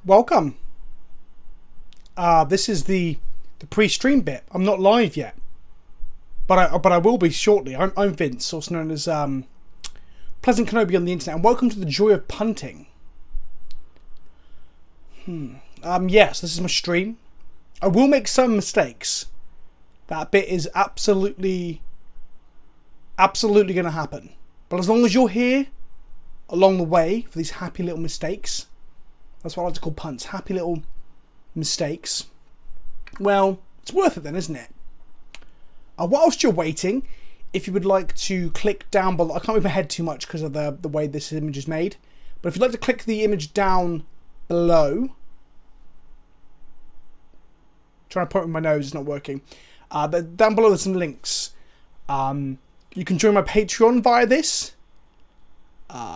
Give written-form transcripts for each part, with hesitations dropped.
welcome. This is the pre-stream bit. I'm not live yet, but I will be shortly. I'm Vince, also known as PleasantKenobi on the internet, and welcome to the joy of punting. Yes, this is my stream. I will make some mistakes. That bit is absolutely going to happen. But as long as you're here along the way for these happy little mistakes, that's what I like to call punts, happy little mistakes, well, it's worth it then, isn't it? Whilst you're waiting, if you would like to click down below, I can't move my head too much because of the way this image is made, but if you'd like to click the image down below, trying to point with my nose, it's not working. But down below there's some links. You can join my Patreon via this.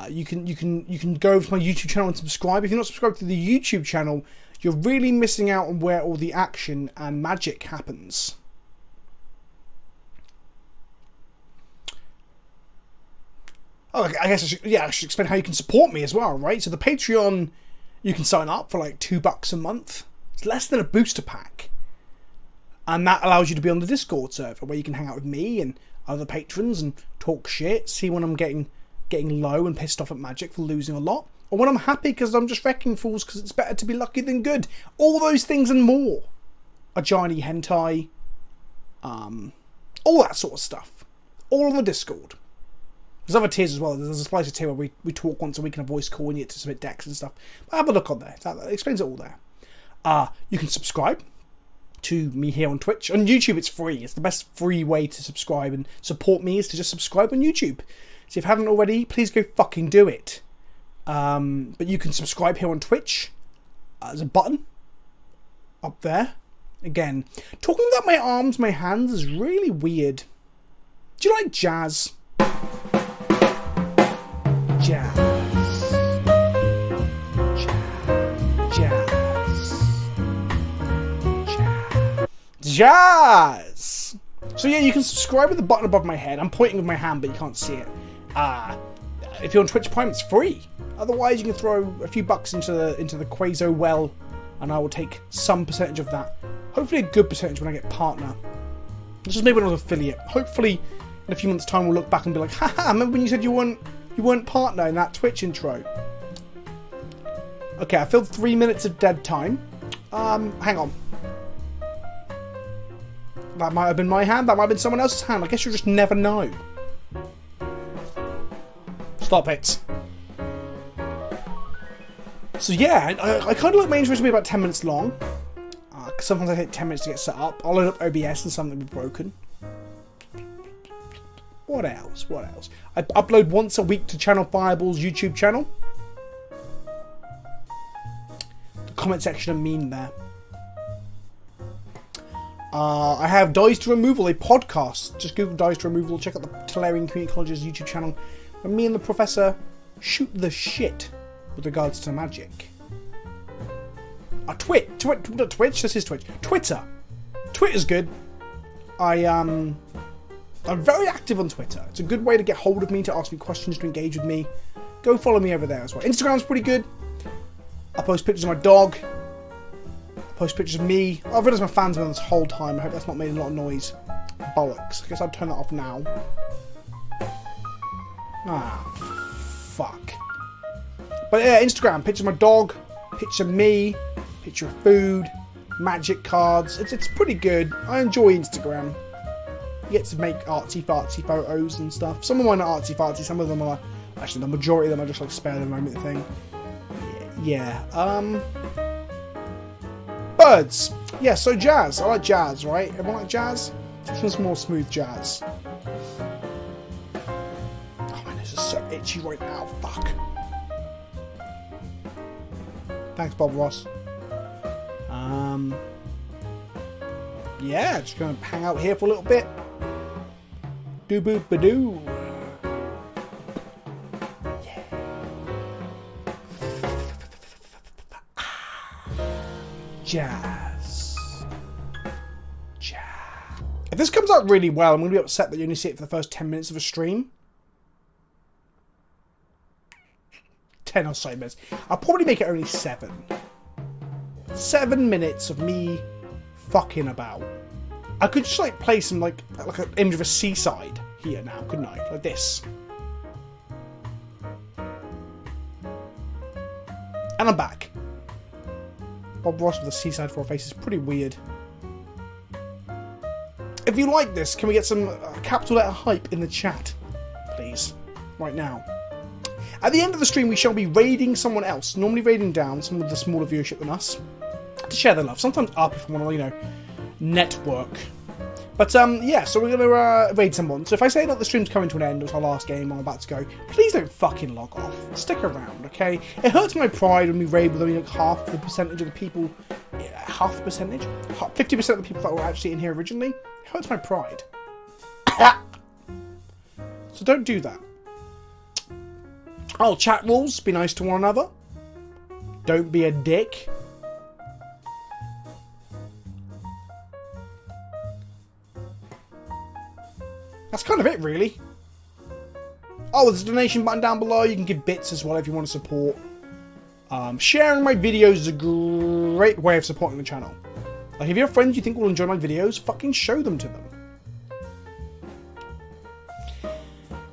You can go over to my YouTube channel and subscribe. If you're not subscribed to the YouTube channel, you're really missing out on where all the action and magic happens. Oh, I guess I should explain how you can support me as well, right? So the Patreon, you can sign up for like $2 a month. It's less than a booster pack. And that allows you to be on the Discord server where you can hang out with me and other patrons and talk shit, see when I'm getting low and pissed off at Magic for losing a lot, or when I'm happy because I'm just wrecking fools because it's better to be lucky than good. All those things and more. A giant hentai, all that sort of stuff. All on the Discord. There's other tiers as well. There's a splicer tier where we talk once a week in a voice call and you get to submit decks and stuff. But have a look on there. That explains it all there. You can subscribe to me here on Twitch. On YouTube it's free. It's the best free way to subscribe and support me is to just subscribe on YouTube. So if you haven't already, please go fucking do it. But you can subscribe here on Twitch. There's a button up there. Again, talking about my arms, my hands is really weird. Do you like jazz? Jazz. Jazz! So yeah, you can subscribe with the button above my head. I'm pointing with my hand, but you can't see it. If you're on Twitch Prime, it's free. Otherwise, you can throw a few bucks into the Quazo well, and I will take some percentage of that. Hopefully a good percentage when I get partner. This is maybe when I was affiliate. Hopefully, in a few months' time, we'll look back and be like, haha, remember when you said you weren't partner in that Twitch intro? Okay, I filled 3 minutes of dead time. Hang on. That might have been my hand, that might have been someone else's hand. I guess you'll just never know. Stop it. So yeah, I kind of like my intros to be about 10 minutes long. Because sometimes I take 10 minutes to get set up. I'll load up OBS and something will be broken. What else? I upload once a week to Channel Fireball's YouTube channel. The comment section are mean there. I have Dies to Removal, a podcast. Just Google Dies to Removal, check out the Tellurian Community College's YouTube channel, where me and the professor shoot the shit with regards to magic. Twitch, this is Twitch. Twitter's good. I'm very active on Twitter. It's a good way to get hold of me, to ask me questions, to engage with me. Go follow me over there as well. Instagram's pretty good. I post pictures of my dog. Post pictures of me. I've realised my fans been on this whole time. I hope that's not made a lot of noise. Bollocks. I guess I'll turn that off now. Fuck. But yeah, Instagram. Picture of my dog. Picture of me. Picture of food. Magic cards. It's pretty good. I enjoy Instagram. You get to make artsy-fartsy photos and stuff. Some of mine are artsy-fartsy. Some of them are... Actually, the majority of them are just like spare the moment thing. Yeah. Birds. Yeah, so jazz. I like jazz, right? Everyone like jazz? This one's more smooth jazz. Oh man, this is so itchy right now. Fuck. Thanks, Bob Ross. Yeah, just gonna hang out here for a little bit. Doo boo ba doo. Jazz. If this comes out really well, I'm going to be upset that you only see it for the first 10 minutes of a stream. 10 or so minutes. I'll probably make it only 7. 7 minutes of me fucking about. I could just like play some like an image of a seaside here now, couldn't I? Like this. And I'm back. Bob Ross with a seaside for a face is pretty weird. If you like this, can we get some capital letter hype in the chat, please? Right now. At the end of the stream, we shall be raiding someone else, normally raiding down someone with a smaller viewership than us, to share their love. Sometimes up if we want to, you know, network. But yeah, so we're going to raid someone. So if I say that the stream's coming to an end, or it's our last game, I'm about to go, please don't fucking log off. Stick around, okay? It hurts my pride when we raid with only like half the percentage of the people. Half the percentage? 50% of the people that were actually in here originally. It hurts my pride. So don't do that. Oh, chat rules. Be nice to one another. Don't be a dick. That's kind of it, really. Oh, there's a donation button down below. You can give bits as well if you want to support. Sharing my videos is a great way of supporting the channel. Like, if you have friends you think will enjoy my videos, fucking show them to them.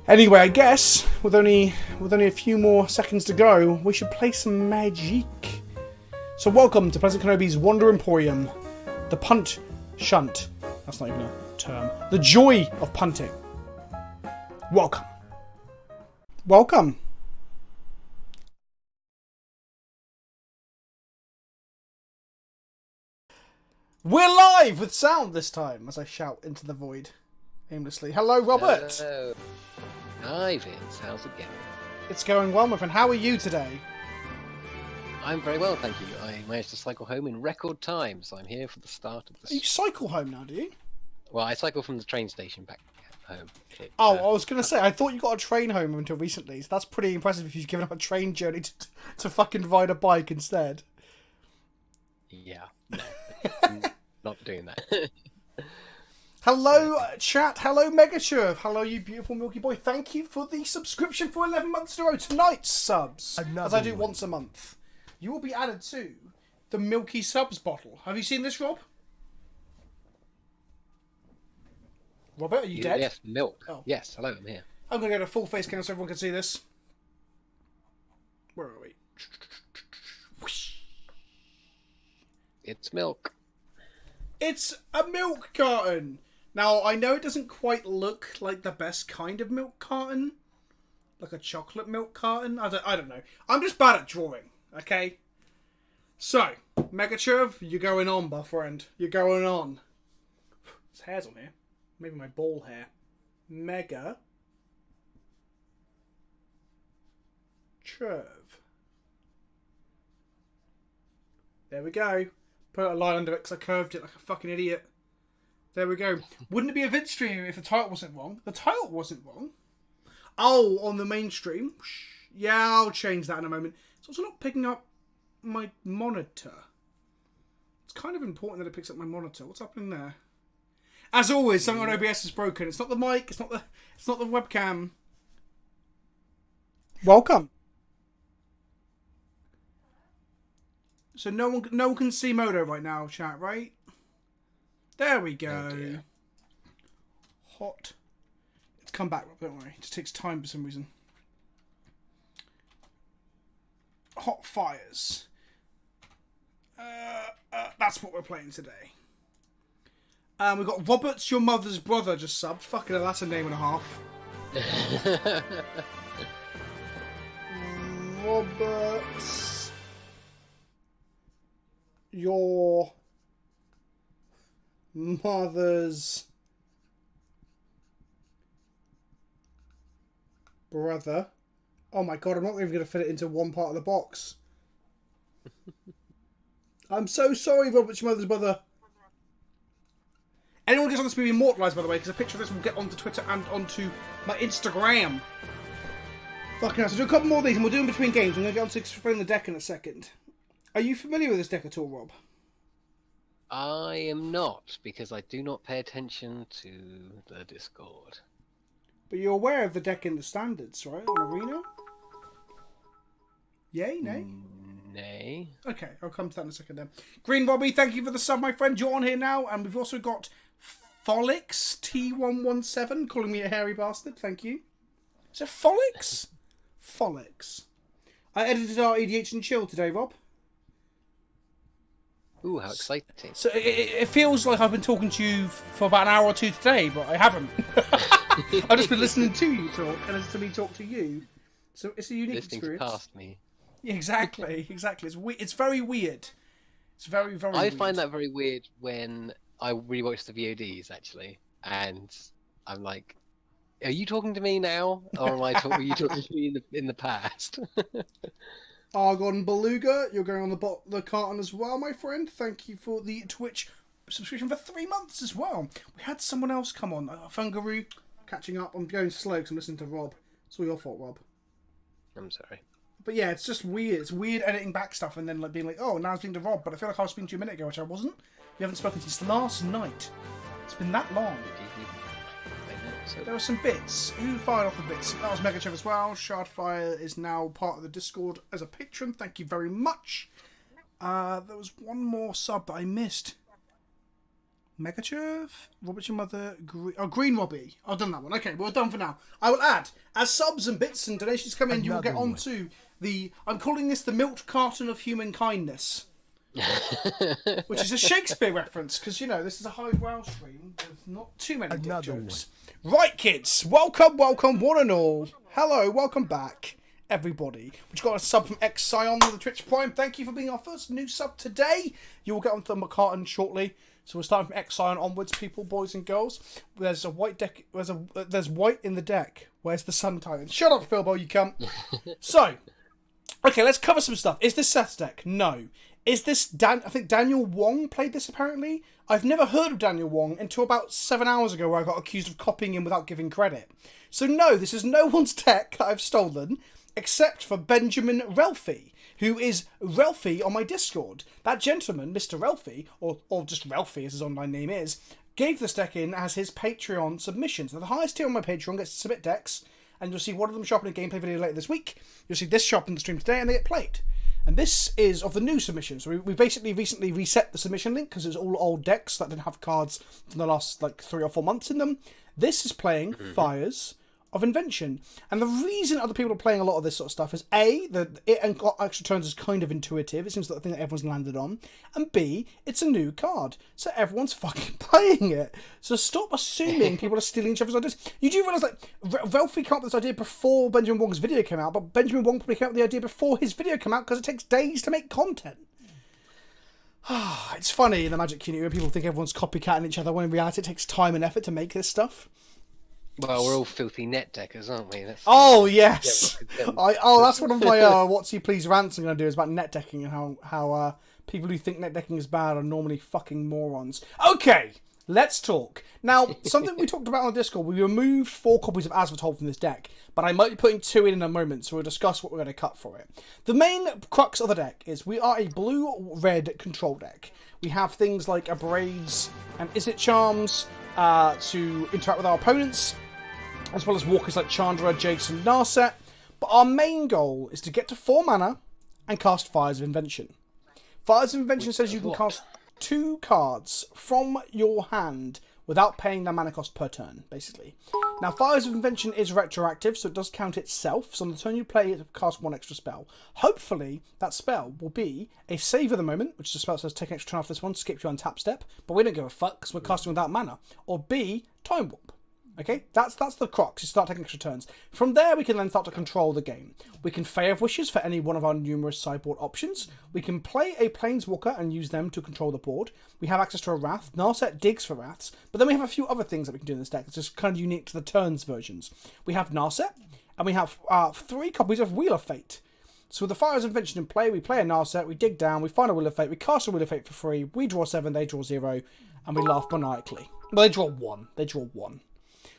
Anyway, I guess with only a few more seconds to go, we should play some magic. So welcome to PleasantKenobi's Wonder Emporium, the punt shunt. That's not even a term. The joy of punting. Welcome. Welcome. We're live with sound this time, as I shout into the void aimlessly. Hello, Robert. Hello. Hi, Vince. How's it going? It's going well, my friend. How are you today? I'm very well, thank you. I managed to cycle home in record time, so I'm here for the start of the... You cycle home now, do you? Well, I cycle from the train station back home. I was going to say, I thought you got a train home until recently, so that's pretty impressive if you've given up a train journey to fucking ride a bike instead. Yeah, no. I'm not doing that. Hello, chat. Hello, Megaturf. Hello, you beautiful Milky Boy. Thank you for the subscription for 11 months in a row. Tonight's subs, as I do once a month, you will be added to the Milky Subs bottle. Have you seen this, Rob? Robert, are you dead? Yes, milk. Oh. Yes, hello, I'm here. I'm going to go to full face cam so everyone can see this. Where are we? It's milk. It's a milk carton! Now, I know it doesn't quite look like the best kind of milk carton. Like a chocolate milk carton. I don't know. I'm just bad at drawing, okay? So, Megaturf, you're going on, my friend. You're going on. There's hairs on here. Maybe my ball hair. Mega. Turf. There we go. Put a line under it because I curved it like a fucking idiot. There we go. Wouldn't it be a vid stream if the title wasn't wrong? The title wasn't wrong. Oh, on the main stream. Yeah, I'll change that in a moment. It's also not picking up my monitor. It's kind of important that it picks up my monitor. What's happening there? As always, something on OBS is broken. It's not the mic. It's not the webcam. Welcome. So no one can see Modo right now, chat, right? There we go. Oh, Hot. It's come back, don't worry. It just takes time for some reason. Hot Fires. That's what we're playing today. We've got Robert's Your Mother's Brother just subbed. Fucking hell, that's a name and a half. Robert's Your Mother's Brother. Oh my god, I'm not even going to fit it into one part of the box. I'm so sorry, Robert's Your Mother's Brother. Anyone who gets on this will be immortalised, by the way, because a picture of this will get onto Twitter and onto my Instagram. Fucking hell, so do a couple more of these and we'll do them between games. I'm going to get on to explain the deck in a second. Are you familiar with this deck at all, Rob? I am not, because I do not pay attention to the Discord. But you're aware of the deck in the standards, right? On Arena? Yay, nay? Nay. Okay, I'll come to that in a second then. Green Robbie, thank you for the sub, my friend. You're on here now, and we've also got Folix T117 calling me a hairy bastard. Thank you. Is it Folix? Folix. I edited our EDH and chill today, Rob. Ooh, how exciting. So it feels like I've been talking to you for about an hour or two today, but I haven't. I've just been listening to you talk and listening to me talk to you. So it's a unique experience. Past me. Yeah, exactly. It's very weird. It's very, very weird. I find that very weird when I rewatch the VODs, actually. And I'm like, are you talking to me now? Or were you talking to me in the past? Argon Beluga, you're going on the carton as well, my friend. Thank you for the Twitch subscription for 3 months as well. We had someone else come on. Fungaroo, catching up. I'm going slow because I'm listening to Rob. It's all your fault, Rob. I'm sorry. But yeah, it's just weird. It's weird editing back stuff and then like being like, oh, now I'm speaking to Rob, but I feel like I was speaking to you a minute ago, which I wasn't. We haven't spoken since last night. It's been that long. There were some bits. Who fired off the bits? That was Megachev as well. Shardfire is now part of the Discord as a patron. Thank you very much. There was one more sub that I missed. Megachev? Robert your mother? Green Robbie. I've done that one. Okay, we're done for now. I will add, as subs and bits and donations come in, you will get on to the... I'm calling this the milk carton of human kindness. Which is a Shakespeare reference, because, you know, this is a highbrow stream with not too many dick jokes. Right, kids. Welcome, one and all. Hello, welcome back, everybody. We've got a sub from X-Sion with the Twitch Prime. Thank you for being our first new sub today. You will get onto the carton shortly. So we're starting from X-Sion onwards, people, boys and girls. There's a white deck. There's white in the deck. Where's the Sun Titan? Shut up, Philbo, you cunt. So, okay, let's cover some stuff. Is this Seth's deck? No. Is this I think Daniel Wong played this apparently. I've never heard of Daniel Wong until about 7 hours ago, where I got accused of copying him without giving credit. So no, this is no one's deck that I've stolen, except for Benjamin Relfy, who is Relfy on my Discord. That gentleman, Mr. Relfy, or just Relfy as his online name is, gave this deck in as his Patreon submissions. Now the highest tier on my Patreon gets to submit decks, and you'll see one of them shop in a gameplay video later this week. You'll see this shop in the stream today, and they get played. And this is of the new submissions. So we basically recently reset the submission link because it's all old decks that didn't have cards from the last like 3 or 4 months in them. This is playing Fires of Invention. And the reason other people are playing a lot of this sort of stuff is A, that it and got extra turns is kind of intuitive. It seems like the thing that everyone's landed on. And B, it's a new card. So everyone's fucking playing it. So stop assuming people are stealing each other's ideas. You do realise that Relfy came up with this idea before Benjamin Wong's video came out, but Benjamin Wong probably came up with the idea before his video came out because it takes days to make content. It's funny in the Magic community when people think everyone's copycatting each other when in reality it takes time and effort to make this stuff. Well, we're all filthy net deckers, aren't we? Yes. That's one of my what's you please rants I'm going to do is about net decking and how people who think net decking is bad are normally fucking morons. Okay, let's talk. Now, something we talked about on Discord, we removed 4 copies of Asphodel from this deck, but I might be putting 2 in a moment, so we'll discuss what we're going to cut for it. The main crux of the deck is we are a blue-red control deck. We have things like Abrades and Izzet Charms to interact with our opponents, as well as walkers like Chandra, Jace, and Narset. But our main goal is to get to 4 mana and cast Fires of Invention. Fires of Invention says you can cast 2 cards from your hand without paying their mana cost per turn, basically. Now, Fires of Invention is retroactive, so it does count itself. So on the turn you play, it casts 1 extra spell. Hopefully, that spell will be a Save of the Moment, which is a spell that says take an extra turn off this one, skip you on tap step. But we don't give a fuck, because we're casting without mana. Or B, Time Warp. Okay, that's the crux. You start taking extra turns. From there, we can then start to control the game. We can Fey of Wishes for any one of our numerous sideboard options. We can play a Planeswalker and use them to control the board. We have access to a Wrath. Narset digs for Wraths. But then we have a few other things that we can do in this deck. It's just kind of unique to the turns versions. We have Narset, and we have 3 copies of Wheel of Fate. So with the Fires of Invention in play, we play a Narset, we dig down, we find a Wheel of Fate, we cast a Wheel of Fate for free, we draw 7, they draw 0, and we laugh maniacally. Well, they draw 1. They draw 1.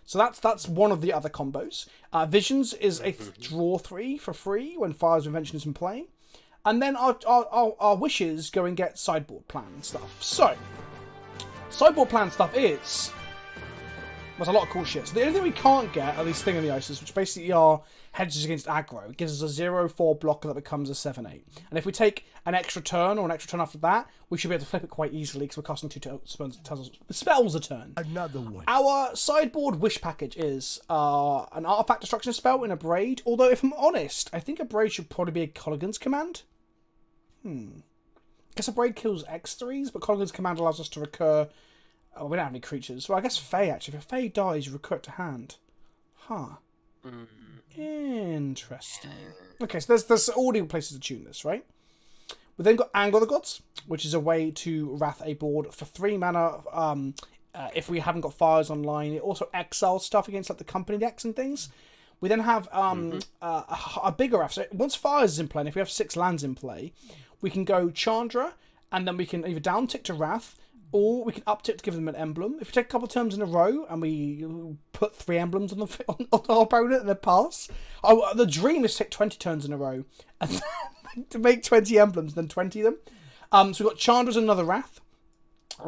So that's one of the other combos. Visions is a draw 3 for free when Fires of Invention is in play. And then our wishes go and get sideboard plan stuff. So, sideboard plan stuff is... There's a lot of cool shit. So the only thing we can't get are these Thingamioses, which basically are hedges against aggro. It gives us a 0-4 blocker that becomes a 7-8. And if we take an extra turn or an extra turn after that, we should be able to flip it quite easily because we're casting 2 spells a turn. Another one. Our sideboard wish package is an artifact destruction spell in a braid. Although, if I'm honest, I think a braid should probably be a Colligan's command. I guess a braid kills X3s, but Colligan's command allows us to recur. Oh, we don't have any creatures. Well, I guess Fae, actually. If a Fae dies, you recur it to hand. Huh. Interesting. Okay, so there's already places to tune this, right? We then got Anger of the Gods, which is a way to wrath a board for 3 mana. If we haven't got Fires online, it also exiles stuff against like the company decks and things. We then have a bigger wrath. So once Fires is in play, and if we have 6 lands in play, we can go Chandra, and then we can either down tick to Wrath, or we can uptick to give them an emblem. If we take a couple of turns in a row and we put 3 emblems on our opponent and then pass, the dream is to take 20 turns in a row and to make 20 emblems, then 20 of them. So we've got Chandra's Another Wrath.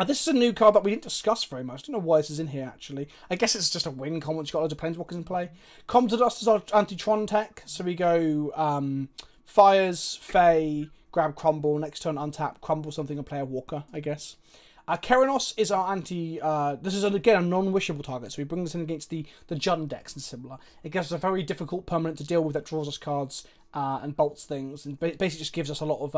This is a new card that we didn't discuss very much. I don't know why this is in here, actually. I guess it's just a win con once you've got loads of Planeswalkers in play. Comms to Dust is our anti-Tron tech. So we go Fires, Fae, grab Crumble, next turn untap, Crumble something and play a Walker, I guess. Keranos is our anti... this is, again, a non-wishable target, so we bring this in against the Jund decks and similar. It gives us a very difficult permanent to deal with that draws us cards and bolts things, and basically just gives us a lot of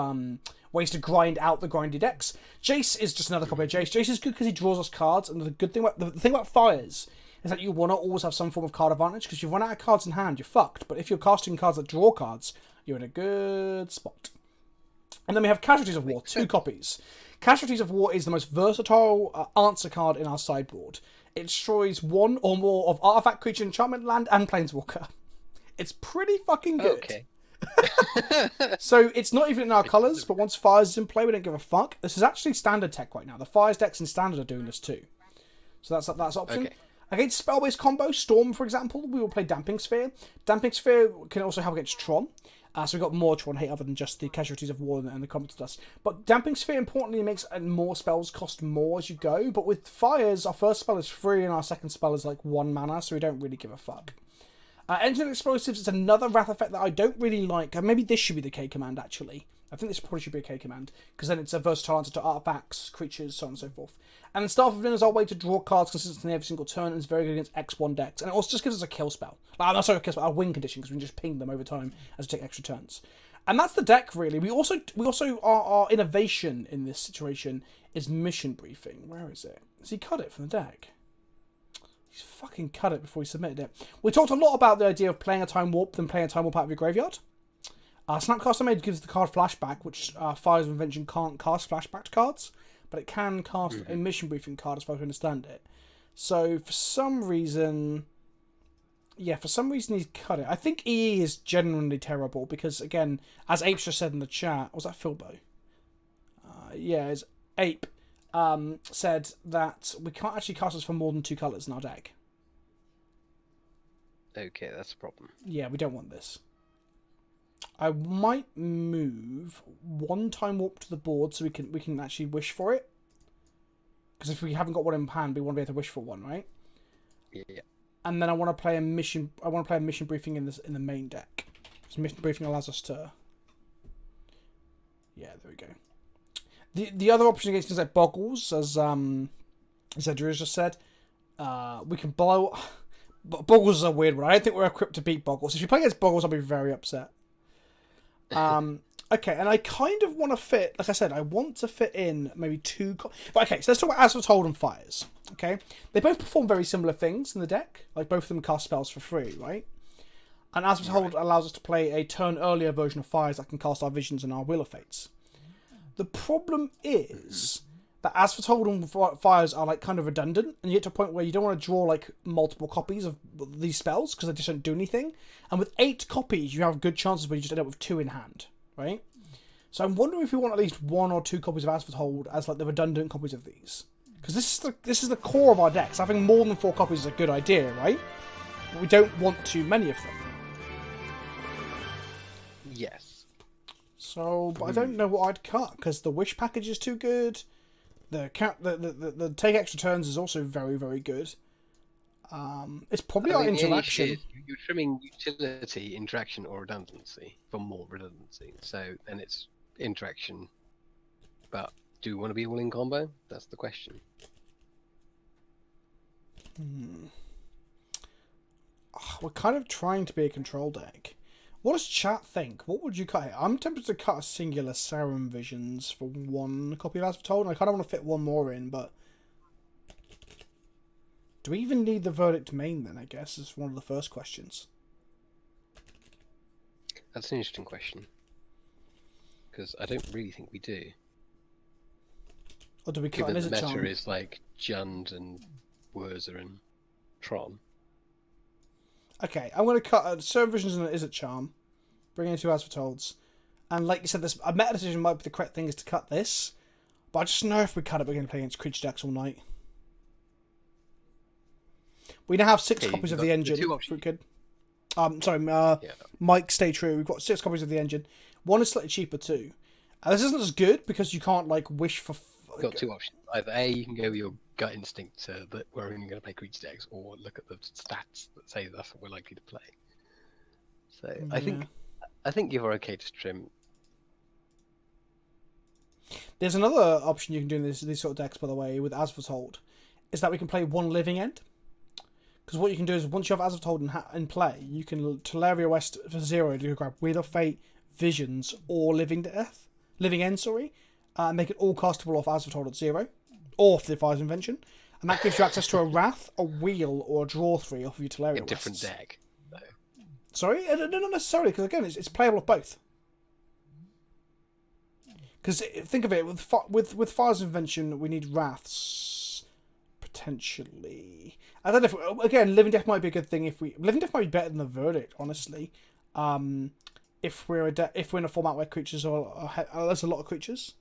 ways to grind out the grindy decks. Jace is just another copy of Jace. Jace is good because he draws us cards, and the thing about Fires is that you want to always have some form of card advantage, because if you run out of cards in hand, you're fucked. But if you're casting cards that draw cards, you're in a good spot. And then we have Casualties of War, 2 copies. Casualties of War is the most versatile answer card in our sideboard. It destroys 1 or more of Artifact, Creature, Enchantment, Land, and Planeswalker. It's pretty fucking good. Okay. So it's not even in our colours, but once Fires is in play, we don't give a fuck. This is actually standard tech right now. The Fires decks in standard are doing this too. So that's option. Okay. Against spell-based combo, Storm, for example, we will play Damping Sphere. Damping Sphere can also help against Tron. So we've got more Tron hate other than just the Casualties of War and the Combat to Dust. But Damping Sphere, importantly, makes more spells cost more as you go. But with Fires, our first spell is free and our second spell is like 1 mana, so we don't really give a fuck. Engine Explosives is another Wrath effect that I don't really like. Maybe this should be the K command, actually. I think this probably should be a K command, because then it's a versatile answer to artifacts, creatures, so on and so forth. And then Staff of Lin is our way to draw cards consistently every single turn, and it's very good against X1 decks. And it also just gives us a kill spell. Sorry, a kill spell, a win condition, because we can just ping them over time as we take extra turns. And that's the deck, really. We also our innovation in this situation is Mission Briefing. Where is it? Has he cut it from the deck? He's fucking cut it before he submitted it. We talked a lot about the idea of playing a Time Warp than playing a Time Warp out of your graveyard. Snapcaster Mage gives the card Flashback, which Fires of Invention can't cast flashbacked cards, but it can cast a Mission Briefing card as far as I understand it. So for some reason he's cut it. I think EE is genuinely terrible because, again, as Ape just said in the chat, was that Philbo? It's Ape. Said that we can't actually cast this for more than 2 colours in our deck. Okay, that's a problem. Yeah, we don't want this. I might move 1 Time Warp to the board so we can actually wish for it. Because if we haven't got one in hand, we want to be able to wish for one, right? Yeah. And then I want to play a mission. I want to play a Mission Briefing in the main deck. So Mission Briefing allows us to. Yeah, there we go. The other option against things like Boggles, as Drew just said, we can blow. Boggles is a weird one. I don't think we're equipped to beat Boggles. If you play against Boggles, I'll be very upset. Okay, and I kind of want to fit, like I said, I want to fit in maybe 2... okay, so let's talk about As Foretold and Fires. Okay, they both perform very similar things in the deck. Like, both of them cast spells for free, right? And As Foretold allows us to play a turn earlier version of Fires that can cast our Visions and our Wheel of Fates. The problem is that As Foretold and Fires are like kind of redundant, and you get to a point where you don't want to draw like multiple copies of these spells because they just don't do anything. And with 8 copies, you have good chances where you just end up with 2 in hand, right? So I'm wondering if we want at least 1 or 2 copies of As Foretold as like the redundant copies of these, because this is the core of our decks. Having more than 4 copies is a good idea, right? But we don't want too many of them. Yes. So, but I don't know what I'd cut, because the Wish package is too good. The take extra turns is also very, very good. It's probably I our mean, the only issue interaction. is you're trimming utility, interaction, or redundancy for more redundancy. So then it's interaction. But do we want to be all in combo? That's the question. We're kind of trying to be a control deck. What does chat think? What would you cut? I'm tempted to cut a singular Serum Visions for one copy of As Told. I kind of want to fit one more in, but do we even need the Verdict main then? I guess is one of the first questions. That's an interesting question. Because I don't really think we do. Or do we cut Given an the Is it meta Charm? is like Jund and Wurzer and Tron. Okay, I'm going to cut a Serum Visions and an Is it Charm. Bring in two As Tolds. And like you said, this a meta decision might be the correct thing is to cut this. But I just know if we cut it, we're going to play against creature decks all night. We now have 6 Okay, copies you've of the got engine. the two options. Kid. Sorry, Yeah. Mike, stay true. We've got 6 copies of the engine. One is slightly cheaper too. This isn't as good because you can't like wish for. You've got 2 options. Either A, you can go with your gut instinct that we're only going to play creature decks, or look at the stats that say that's what we're likely to play. So I think you're okay to trim. There's another option you can do in these sort of decks, by the way, with As Foretold, is that we can play one living end. Because what you can do is once you have As Foretold in play, you can Teleria West for 0 to grab Wheel of Fate, Visions, or Living End, sorry, and make it all castable off As Foretold at 0, or for the Fires of Invention, and that gives you access to a Wrath, a Wheel, or a Draw 3 off of your Teleria West. Different deck, though. Sorry, no, not necessarily, because again, it's playable off both. Because think of it, with Fires of Invention, we need Wraths potentially. I don't know if again, Living Death might be a good thing if we Living Death might be better than the Verdict, honestly. If we're in a format where creatures there's a lot of creatures.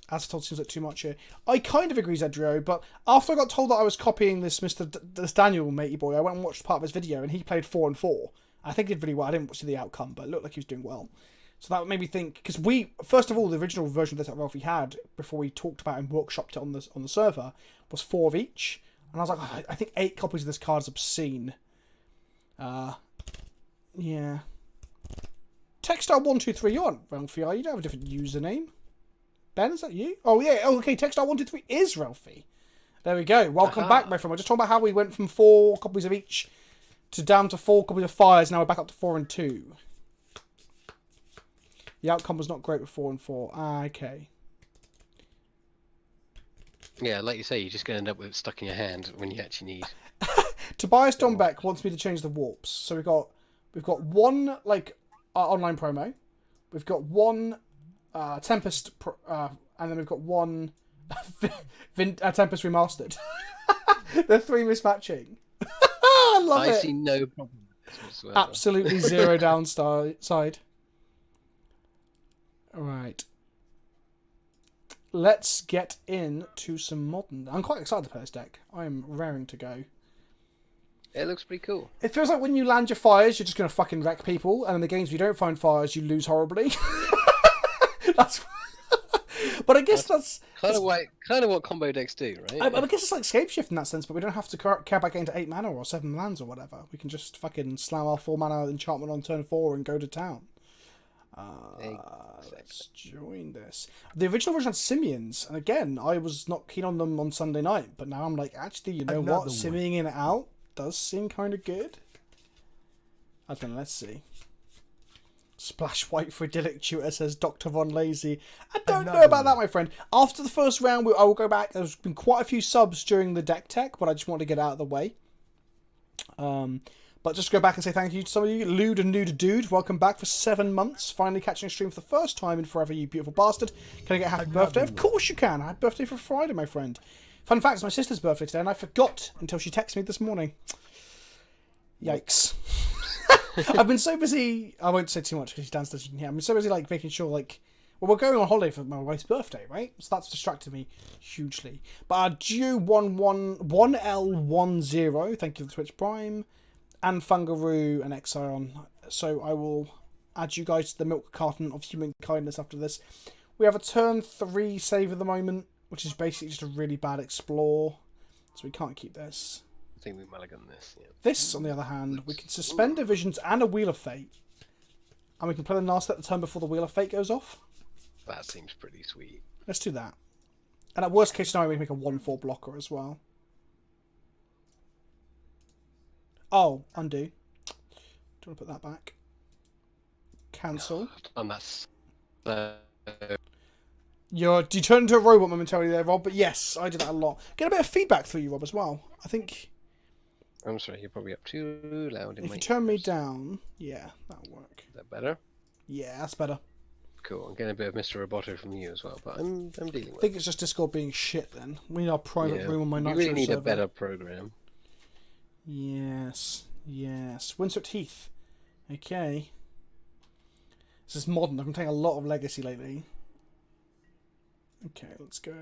As told seems like too much here. I kind of agree, Zedrio, but after I got told that I was copying this this Daniel matey boy, I went and watched part of his video, and he played 4 and 4. I think he did really well. I didn't see the outcome, but it looked like he was doing well. So that made me think, because first of all, the original version of this that Relfy had before we talked about and workshopped it on the server was 4 of each, and I was like, oh, I think 8 copies of this card is obscene. Yeah. Teckstar123, you're on Relfy, are you? You don't have a different username. Ben, is that you? Oh yeah. Oh, okay. Teckstar123 is Relfy. There we go. Welcome back, my friend. We're just talking about how we went from 4 copies of each to down to 4 copies of Fires. Now we're back up to 4 and 2. The outcome was not great with 4 and 4. Okay. Yeah, like you say, you're just going to end up with it stuck in your hand when you actually need. Tobias Donbeck wants me to change the warps. So we've got one like online promo. We've got one Tempest, and then we've got one Tempest remastered. They're 3 mismatching. I love it. I see no problem with this whatsoever. Absolutely 0 downside. Alright. Let's get into some modern. I'm quite excited to play this deck. I am raring to go. It looks pretty cool. It feels like when you land your fires, you're just going to fucking wreck people, and in the games you don't find fires, you lose horribly. That's. But I guess that's kind of what combo decks do, right? I guess it's like Scapeshift in that sense, but we don't have to care about getting to 8 mana or 7 lands or whatever. We can just fucking slam our 4 mana enchantment on turn 4 and go to town. Let's join this. The original version had Simians, and again, I was not keen on them on Sunday night, but now I'm like, actually, you know what? Simming it out does seem kind of good. I don't know, let's see. Splash white for idyllic tutor, says Dr. Von Lazy. I don't know about that, my friend. After the first round, I will go back. There's been quite a few subs during the deck tech, but I just want to get out of the way. But just go back and say thank you to some of you. Lude and Nude Dude, welcome back for 7 months. Finally catching a stream for the first time in forever, you beautiful bastard. Can I get a happy birthday? Of course you can. Happy birthday for Friday, my friend. Fun fact, it's my sister's birthday today, and I forgot until she texted me this morning. Yikes. I've been so busy. I won't say too much because she's downstairs. You can hear. I've been so busy, like, making sure, like, well, we're going on holiday for my wife's birthday, right? So that's distracted me hugely. But Dew1L10, thank you for the Twitch Prime, and Fungaroo and Exion. So I will add you guys to the milk carton of human kindness after this. We have a turn 3 save at the moment, which is basically just a really bad explore. So we can't keep this. I think we mulligan this. Yeah. This, on the other hand, we can suspend divisions and a Wheel of Fate. And we can play the Narset the turn before the Wheel of Fate goes off. That seems pretty sweet. Let's do that. And at worst case scenario, we can make a 1/4 blocker as well. Oh, undo. Do you want to put that back? Cancel. And that's... You turned into a robot momentarily there, Rob, but yes, I do that a lot. Get a bit of feedback through you, Rob, as well. I think... I'm sorry, you're probably up too loud in if my you turn me ears. down, yeah, that'll work. Is that better? Yeah, that's better. Cool, I'm getting a bit of Mr. Roboto from you as well, but I'm dealing I with think it. it's just Discord being shit then. We need our private room on my You Nitro really need server. a better program. Yes, yes. Windswept Heath. Okay. This is modern. I've been playing a lot of Legacy lately. Okay, let's go.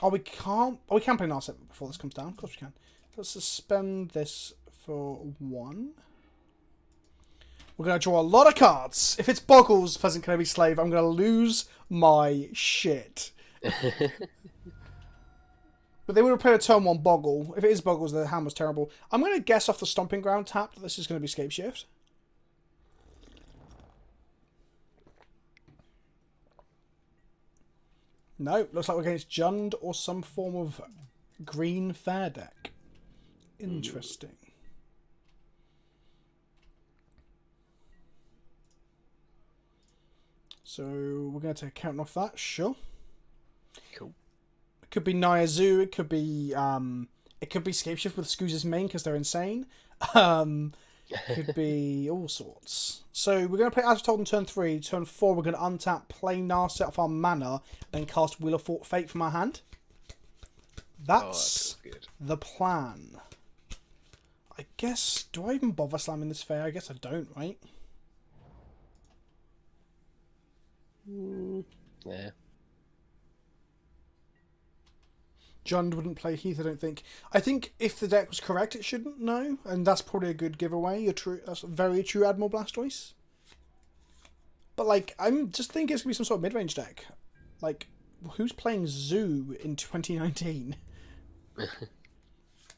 Oh, we can't. Oh, we can play Narset before this comes down. Of course we can. Let's suspend this for 1. We're going to draw a lot of cards. If it's Boggles, PleasantKenobi Slave, I'm going to lose my shit. But they would have played a turn 1 Boggle. If it is Boggles, the hand was terrible. I'm going to guess off the Stomping Ground tap that this is going to be Scapeshift. No, looks like we're against Jund or some form of green fair deck. Interesting. So we're going to take account off that, sure. Cool. It could be Nyazu, it could be Scapeshift with Scooz's main because they're insane. Could be all sorts. So we're going to play As Told on turn 3. Turn 4, we're going to untap, play Narset off our mana, then cast Wheel of Fate from our hand. That's good. the plan. I guess, do I even bother slamming this fair? I guess I don't, right? Yeah. Jund wouldn't play Heath, I don't think. I think if the deck was correct, it shouldn't, no. And that's probably a good giveaway. That's a very true Admiral Blastoise. But, like, I'm just thinking it's going to be some sort of mid-range deck. Like, who's playing Zoo in 2019?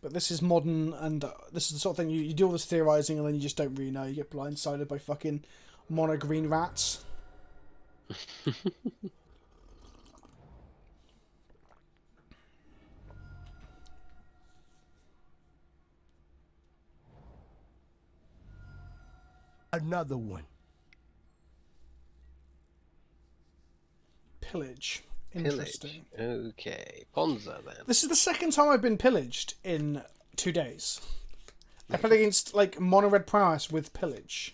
But this is modern, and this is the sort of thing you do all this theorising and then you just don't really know. You get blindsided by fucking mono green rats. Another one. Pillage. Interesting. Okay. Ponza then. This is the second time I've been pillaged in 2 days. I played against, like, mono red prowess with pillage.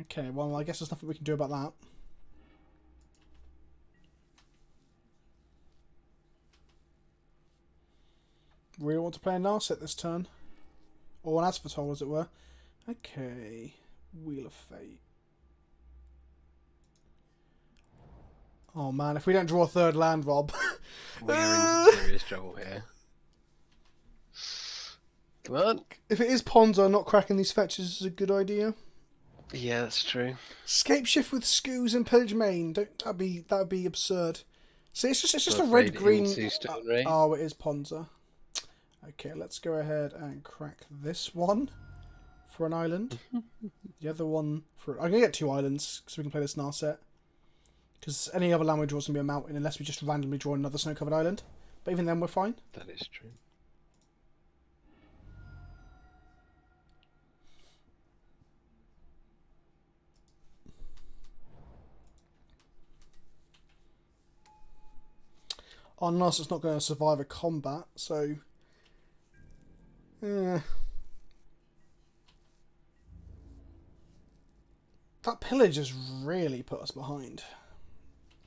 Okay, well, I guess there's nothing we can do about that. Really want to play a Narset this turn. Or an Asphodel, as it were. Okay. Wheel of Fate. Oh man, if we don't draw a third land, Rob. We're in serious trouble here. Come on. If it is Ponza, not cracking these fetches is a good idea. Yeah, that's true. Scapeshift with Scoos and Pillage Main. That'd be absurd. See, it's just a I'm red afraid green. into Stone Ray. Oh, it is Ponza. Okay, let's go ahead and crack this one for an island. The other one for. I'm gonna get 2 islands so we can play this Narset. Because any other land we draw is gonna be a mountain unless we just randomly draw another snow-covered island. But even then, we're fine. That is true. Our Narset's not going to survive a combat, so. That pillage has really put us behind.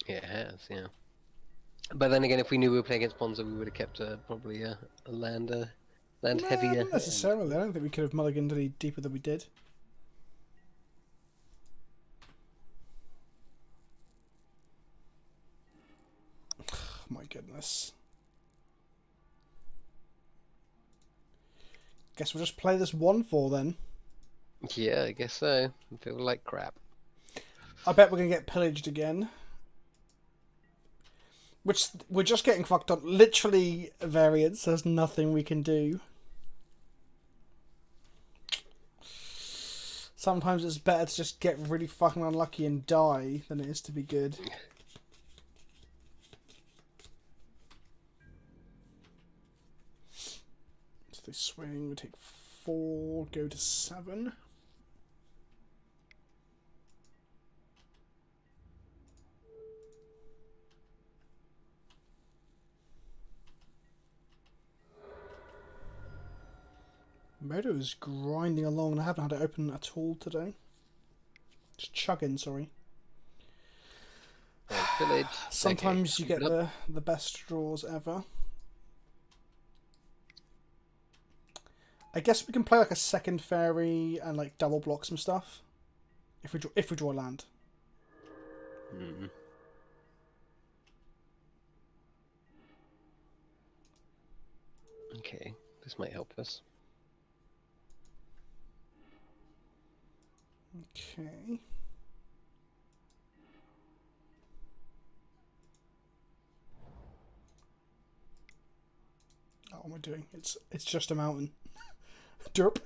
Yeah, it has, yeah. But then again, if we knew we were playing against Ponza, we would have kept probably a land heavier. Not necessarily. I don't think we could have mulliganed any deeper than we did. My goodness. Guess we'll just play this 1/4 then. Yeah, I guess so. I feel like crap. I bet we're going to get pillaged again. Which we're just getting fucked up. Literally, variance. There's nothing we can do. Sometimes it's better to just get really fucking unlucky and die than it is to be good. So they swing, we take 4, go to 7. Moto is grinding along and I haven't had it open at all today. Just chugging, sorry. Village. Sometimes you get the best draws ever. I guess we can play like a second fairy and like double block some stuff. If we draw land. Mm. Okay, this might help us. Okay. Oh, what am I doing? It's just a mountain. Derp.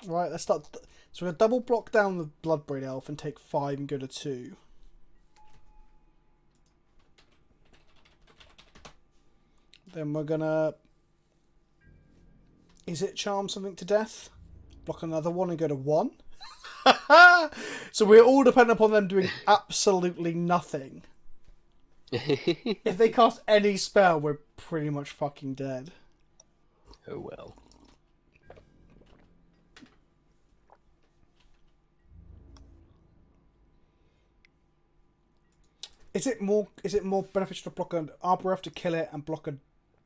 Right, let's start. So we're gonna double block down the Bloodbraid Elf and take 5 and go to 2. Then we're gonna. Is it charm something to death? Block another one and go to 1. So we're all dependent upon them doing absolutely nothing. If they cast any spell, we're pretty much fucking dead. Oh well. Is it more beneficial to block an Arboreth to kill it and block a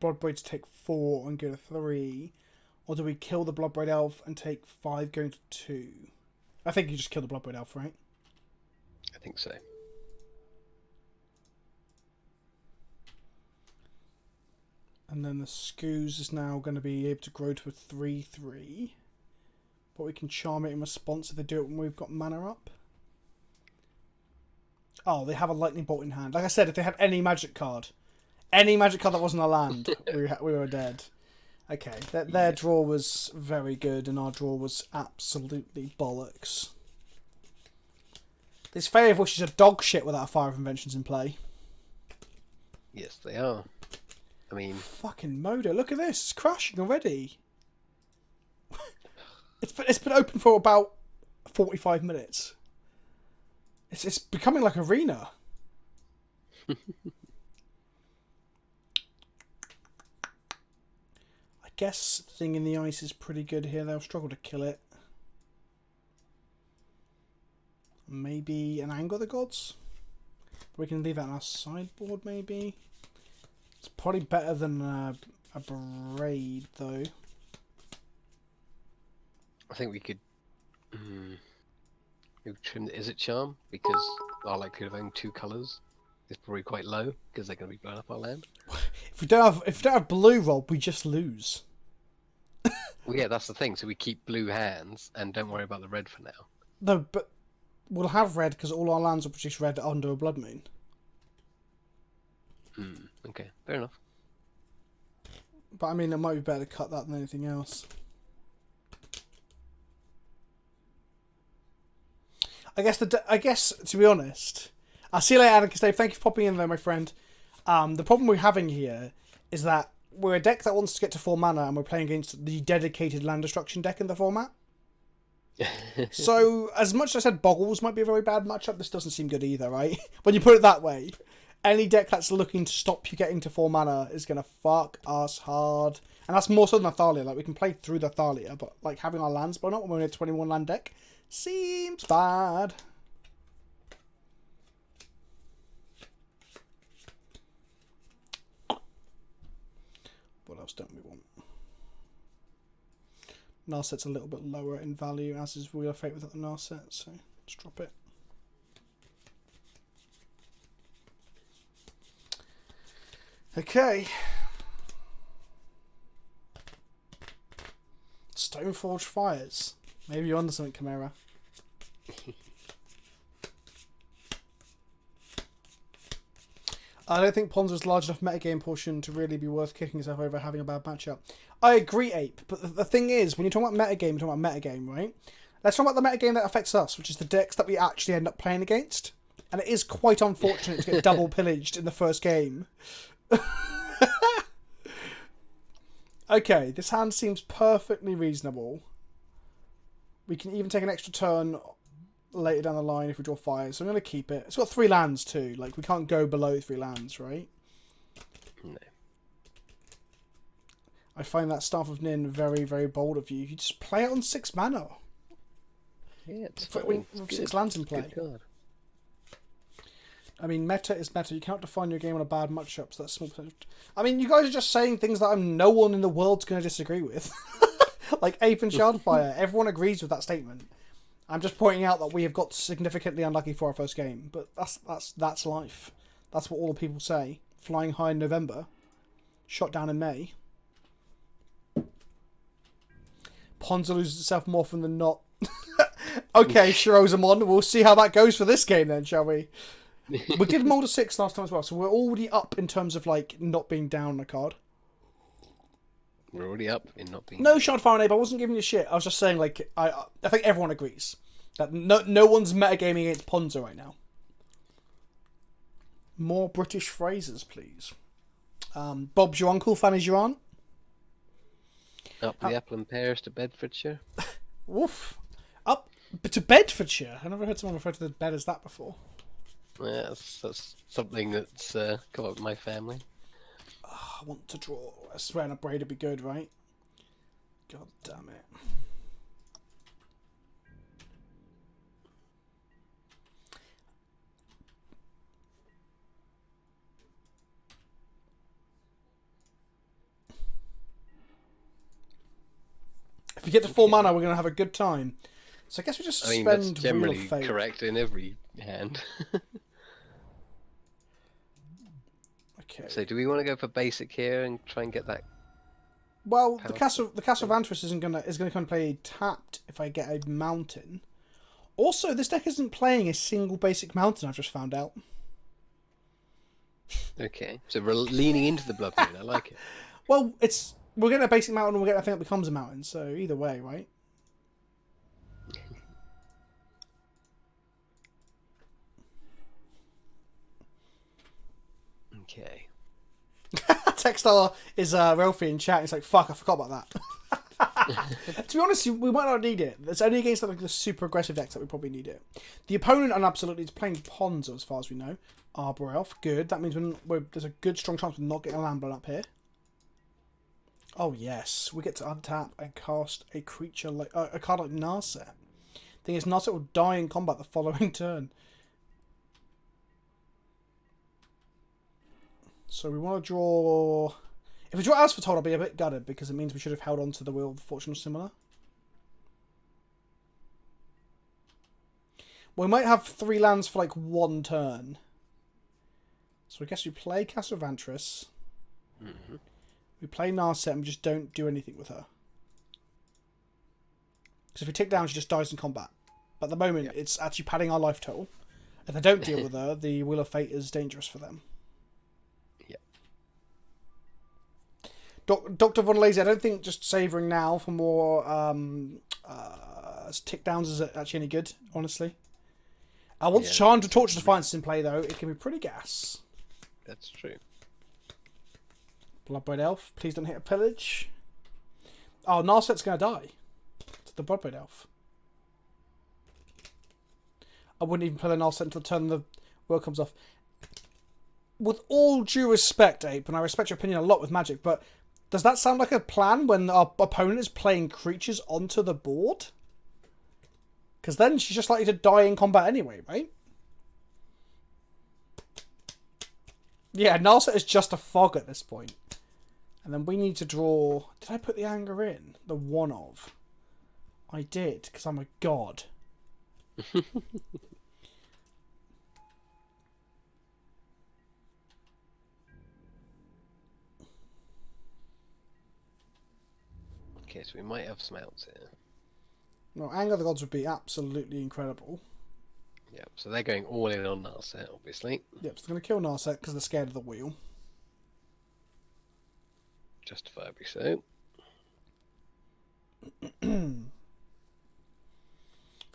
Bloodbraid to take 4 and go to 3? Or do we kill the Bloodbraid Elf and take 5 going to 2? I think you just kill the Bloodbraid Elf, right? I think so. And then the Scoos is now going to be able to grow to a 3/3. But we can charm it in response if they do it when we've got mana up. Oh, they have a lightning bolt in hand. Like I said, if they had any magic card that wasn't a land, we were dead. Okay, their draw was very good, and our draw was absolutely bollocks. This Fairy of Wishes are dog shit without a Fire of Inventions in play. Yes, they are. I mean... Fucking Modo, look at this. It's crashing already. It's been open for about 45 minutes. It's becoming like Arena. I guess Thing in the Ice is pretty good here. They'll struggle to kill it. Maybe an Anger of the Gods? We can leave that on our sideboard, maybe. It's probably better than a Braid, though. I think we could... we trim the Is It Charm, because our likelihood of owning 2 colours is probably quite low, because they're going to be blowing up our land. If we don't have blue, Rob, we just lose. Well, yeah, that's the thing. So we keep blue hands and don't worry about the red for now. No, but we'll have red because all our lands will produce red under a Blood Moon. Okay, fair enough. But I mean, it might be better to cut that than anything else. I guess to be honest, I'll see you later, Adam Dave. Thank you for popping in there, my friend. The problem we're having here is that we're a deck that wants to get to 4 mana, and we're playing against the dedicated land destruction deck in the format. So, as much as I said Boggles might be a very bad matchup, this doesn't seem good either, right? When you put it that way, any deck that's looking to stop you getting to 4 mana is going to fuck us hard. And that's more so than Thalia. Like, we can play through the Thalia, but like having our lands blown up when we're in a 21 land deck seems bad. What else don't we want? Narset's a little bit lower in value, as is Wheel of Fate without the Narset, so let's drop it. Okay. Stoneforge Fires. Maybe you're onto something, Chimera. I don't think Ponza's large enough metagame portion to really be worth kicking yourself over having a bad matchup. I agree, Ape, but the thing is, when you're talking about metagame, you're talking about metagame, right? Let's talk about the metagame that affects us, which is the decks that we actually end up playing against. And it is quite unfortunate to get double pillaged in the first game. Okay, this hand seems perfectly reasonable. We can even take an extra turn later down the line if we draw fires, so I'm going to keep it. It's got 3 lands too, like we can't go below 3 lands, right? No. I find that Staff of Nin very, very bold of you. You just play it on 6 mana. Yeah, it's With 6 lands in play. Good card. I mean, meta is meta. You cannot define your game on a bad matchup, so that's small percentage. I mean, you guys are just saying things that no one in the world's going to disagree with. Like Ape and Shardfire, everyone agrees with that statement. I'm just pointing out that we have got significantly unlucky for our first game, but that's life. That's what all the people say. Flying high in November, shot down in May. Ponza loses itself more often than not. Okay, Shirozamon, we'll see how that goes for this game then, shall we? We did Molder 6 last time as well, so we're already up in terms of like not being down on a card. We're already up in not being. No, Shardfire and Ape, I wasn't giving you shit. I was just saying, like, I think everyone agrees that no one's metagaming against Ponza right now. More British phrases, please. Bob's your uncle, Fanny's your aunt. Up the apple and pears to Bedfordshire. Woof. Up to Bedfordshire. I've never heard someone refer to the bed as that before. Yeah, that's something that's come up with my family. Oh, I want to draw. I swear an upgrade would be good, right? God damn it. If we get to 4 mana, we're going to have a good time. So I guess we just I mean, spend that's generally Wheel of Fate. correct in every hand. Okay. So do we want to go for basic here and try and get that? Well, Power the Castle of Vantress is gonna come play tapped if I get a mountain. Also, this deck isn't playing a single basic mountain. I've just found out. Okay, so we're leaning into the blood moon. I like it. Well, we're getting a basic mountain, and we're getting a thing that becomes a mountain. So either way, right? Okay. Teckstar is Relfy in chat. He's like, "Fuck, I forgot about that." To be honest, we might not need it. It's only against like the super aggressive decks that we probably need it. The opponent, and absolutely, is playing Ponza as far as we know. Arbor Elf, good. That means there's a good strong chance of not getting a land blown up here. Oh yes, we get to untap and cast a creature like a card like Narset. Thing is, Narset will die in combat the following turn. So we want to draw. If we draw Asphodel, I'll be a bit gutted because it means we should have held on to the Wheel of Fortune or similar. We might have 3 lands for like 1 turn. So I guess we play Castle of Vantress. Mm-hmm. We play Narset and we just don't do anything with her. Because if we tick down, she just dies in combat. But at the moment, it's actually padding our life total. If I don't deal with her, the Wheel of Fate is dangerous for them. Dr. Von Lazy, I don't think just savouring now for more tick downs is actually any good, honestly. Once Charmed to Torture Defiance is in play, though, it can be pretty gas. That's true. Bloodbraid Elf, please don't hit a pillage. Oh, Narset's going to die. It's the Bloodbraid Elf. I wouldn't even play a Narset until the turn the world comes off. With all due respect, Ape, and I respect your opinion a lot with Magic, but does that sound like a plan when our opponent is playing creatures onto the board? Because then she's just likely to die in combat anyway, right? Yeah, Narset is just a fog at this point. And then we need to draw... Did I put the anger in? The one of. I did, because I'm a god. Okay, so we might have some outs here. No, Anger of the Gods would be absolutely incredible. Yeah. Yeah, so they're going all in on Narset, obviously. Yep, so they're going to kill Narset because they're scared of the wheel. Justifiably so. If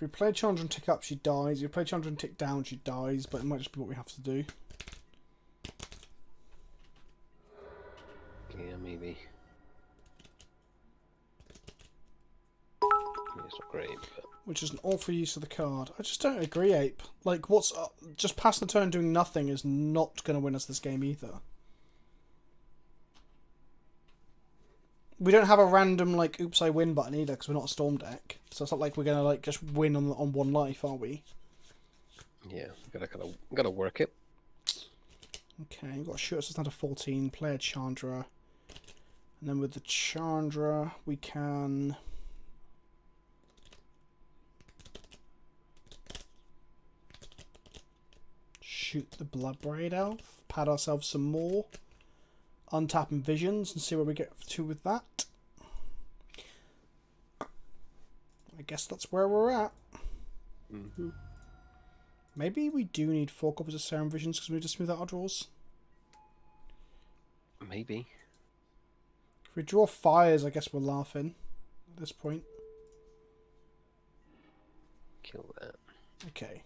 we play Chandra and tick up, she dies. If we play Chandra and tick down, she dies, but it might just be what we have to do. Yeah, maybe. It's not great, but... Which is an awful use of the card. I just don't agree, Ape. Like, what's... just passing the turn doing nothing is not going to win us this game either. We don't have a random, like, oops, I win button either, because we're not a Storm deck. So it's not like we're going to, like, just win on one life, are we? Yeah, gotta work it. Okay, we've got a shooter, so it's not a 14. Play a Chandra. And then with the Chandra, we can... shoot the Bloodbraid Elf. Pad ourselves some more. Untap and Visions and see where we get to with that. I guess that's where we're at. Mm-hmm. Maybe we do need 4 copies of Serum Visions because we need to smooth out our draws. Maybe. If we draw Fires, I guess we're laughing at this point. Kill that. Okay.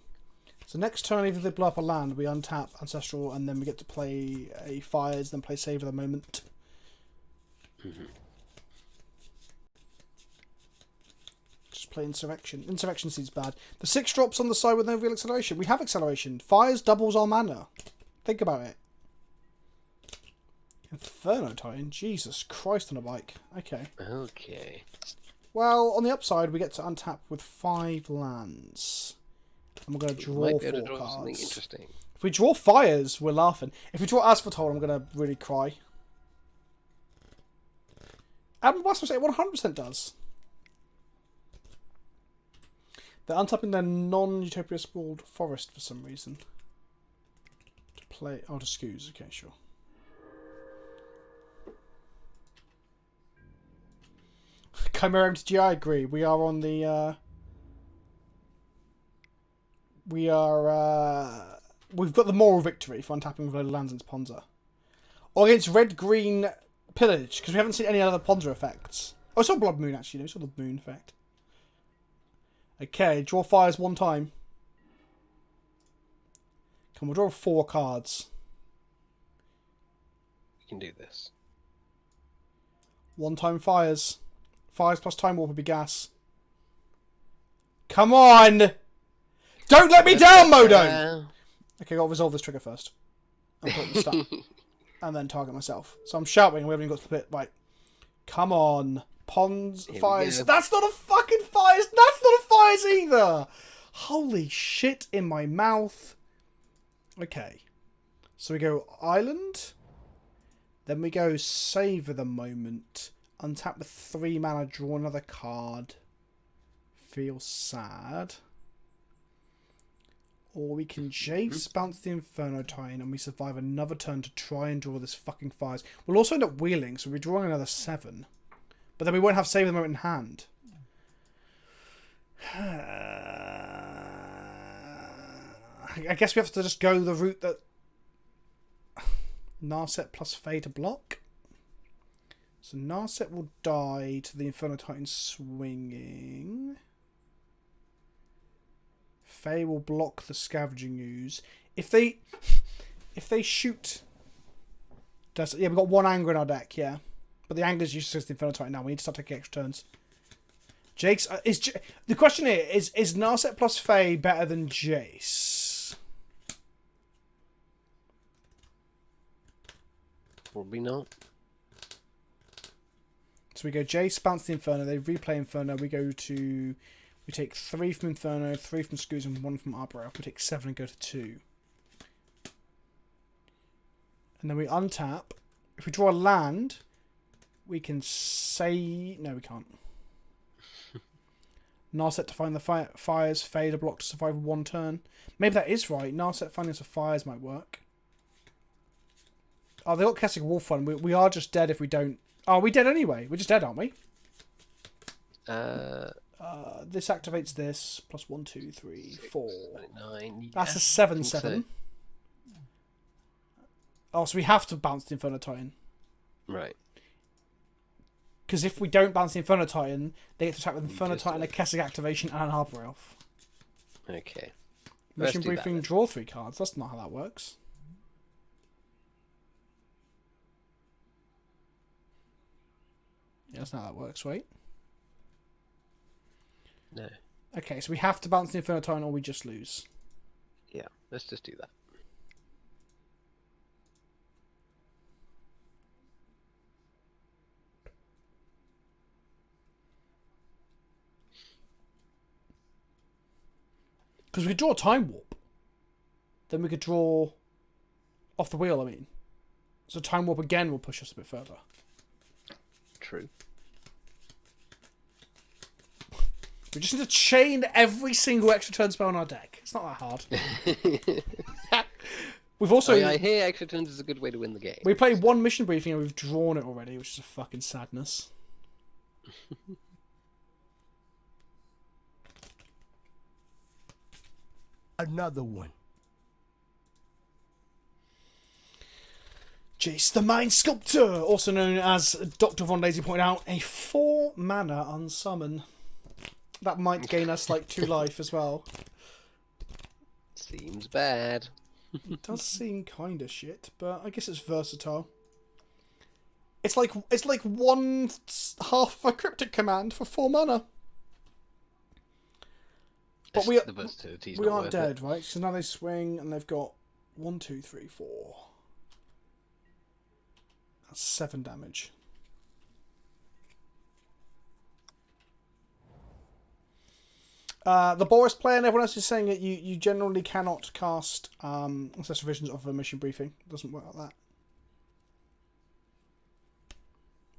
So next turn, either they blow up a land, we untap Ancestral, and then we get to play a Fires, then play Save of the Moment. Mm-hmm. Just play Insurrection. Insurrection seems bad. The 6 drops on the side with no real acceleration. We have acceleration. Fires doubles our mana. Think about it. Inferno Titan? Jesus Christ on a bike. Okay. Okay. Well, on the upside, we get to untap with 5 lands. And we're going to draw 4 cards. Something interesting. If we draw Fires, we're laughing. If we draw Asphodel, I'm going to really cry. And what's say 100% does. They're untapping their non-Utopia Sprawled Forest for some reason. To play... oh, to Scoos. Okay, sure. Chimera MTG, I agree. We are on the... we've got the moral victory for untapping with loaded lands into Ponza. Or against red-green pillage, because we haven't seen any other Ponza effects. Oh, I saw Blood Moon, actually. I saw the moon effect. Okay, draw Fires 1 time. Come on, we'll draw 4 cards. We can do this. 1 time Fires. Fires plus Time Warp would be gas. Come on! Don't let me down, Modo! Okay, I've got to resolve this trigger first. I'll put the stun. And then target myself. So I'm shouting, we haven't even got to the bit. Right. Come on. Fires. That's not a fucking Fires! That's not a Fires either! Holy shit in my mouth. Okay. So we go Island. Then we go Savor the Moment. Untap with 3 mana, draw another card. Feel sad. Or we can Jace, bounce the Inferno Titan, and we survive another turn to try and draw this fucking Fires. We'll also end up wheeling, so we're drawing another 7. But then we won't have Save the Moment in hand. I guess we have to just go the route that... Narset plus Fae to block. So Narset will die to the Inferno Titan swinging. Fae will block the Scavenging Ooze. If they shoot... yeah, we've got 1 anger in our deck, yeah. But the anger is useless against the Inferno Titan now. We need to start taking extra turns. Jake's... the question here is Narset plus Fae better than Jace? Probably not. So we go Jace, bounce the Inferno, they replay Inferno, we take 3 from Inferno, 3 from Scoos, and 1 from Arbor. We take 7 and go to 2. And then we untap. If we draw a land, we can say... no, we can't. Narset to find the Fires, Fae to block to survive 1 turn. Maybe that is right. Narset finding some Fires might work. Oh, they got Kessig Wolf Run. We are just dead if we don't... oh, are we dead anyway? We're just dead, aren't we? This activates this. Plus 1, 2, 3, 4. 9. That's a I 7/7. think so. Oh, so we have to bounce the Inferno Titan. Right. Because if we don't bounce the Inferno Titan, they get to attack with Inferno just Titan, a do it. Kessig activation, and an Harbour Elf. Okay. Mission Let's do that briefing, then. draw 3 cards. That's not how that works. Yeah, that's not how that works, right? No. Okay, so we have to bounce the Inferno Titan or we just lose. Yeah, let's just do that. Because we could draw a Time Warp. Then we could draw off the wheel, I mean. So Time Warp again will push us a bit further. True. We just need to chain every single extra turn spell on our deck. It's not that hard. We've also... I hear extra turns is a good way to win the game. We played one mission briefing and we've drawn it already, which is a fucking sadness. Another one. Jace the Mind Sculptor, also known as Dr. Von Lazy pointed out, a 4 mana unsummon. That might gain us like 2 life as well. Seems bad. It does seem kind of shit, but I guess it's versatile. It's like 1/2 a cryptic command for 4 mana. But The versatility's we not aren't worth dead, it. right? So now they swing and they've got 1, 2, 3, 4. That's 7 damage. The Boris player and everyone else is saying that you generally cannot cast Ancestral Visions off of a mission briefing. It doesn't work like that.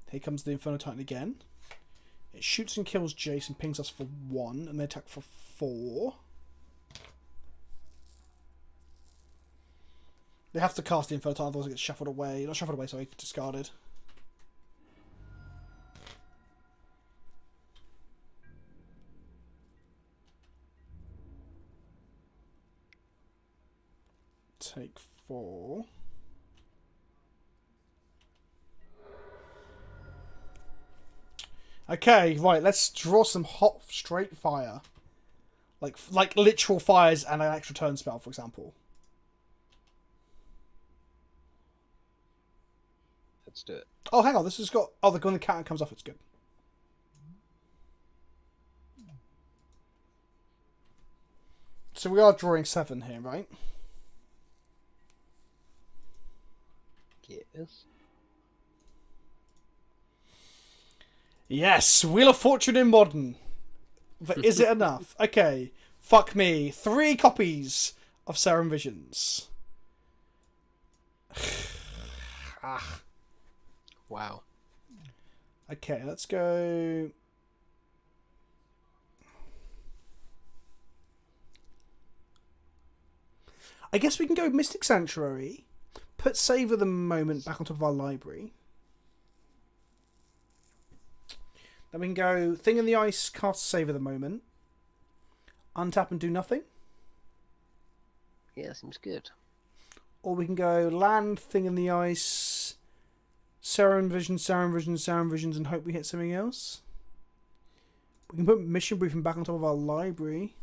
Here comes the Inferno Titan again. It shoots and kills Jace and pings us for 1, and they attack for 4. They have to cast the Inferno Titan, otherwise it gets shuffled away. Not shuffled away, sorry, discarded. Take 4. Okay, right, let's draw some hot straight fire. Like literal fires and an extra turn spell, for example. Let's do it. Oh, hang on, this has got... Oh, when the counter comes off, it's good. So we are drawing 7 here, right? Yes. Yes, Wheel of Fortune in Modern. But is it enough? Okay, fuck me. 3 copies of Serum Visions. Ah. Wow. Okay, let's go... I guess we can go Mystic Sanctuary, put Savor the Moment back on top of our library. Then we can go Thing in the Ice, cast Savor the Moment, untap and do nothing. Yeah, seems good. Or we can go Land, Thing in the Ice, Serum Visions, Serum Visions, Serum Visions, and hope we hit something else. We can put Mission Briefing back on top of our library.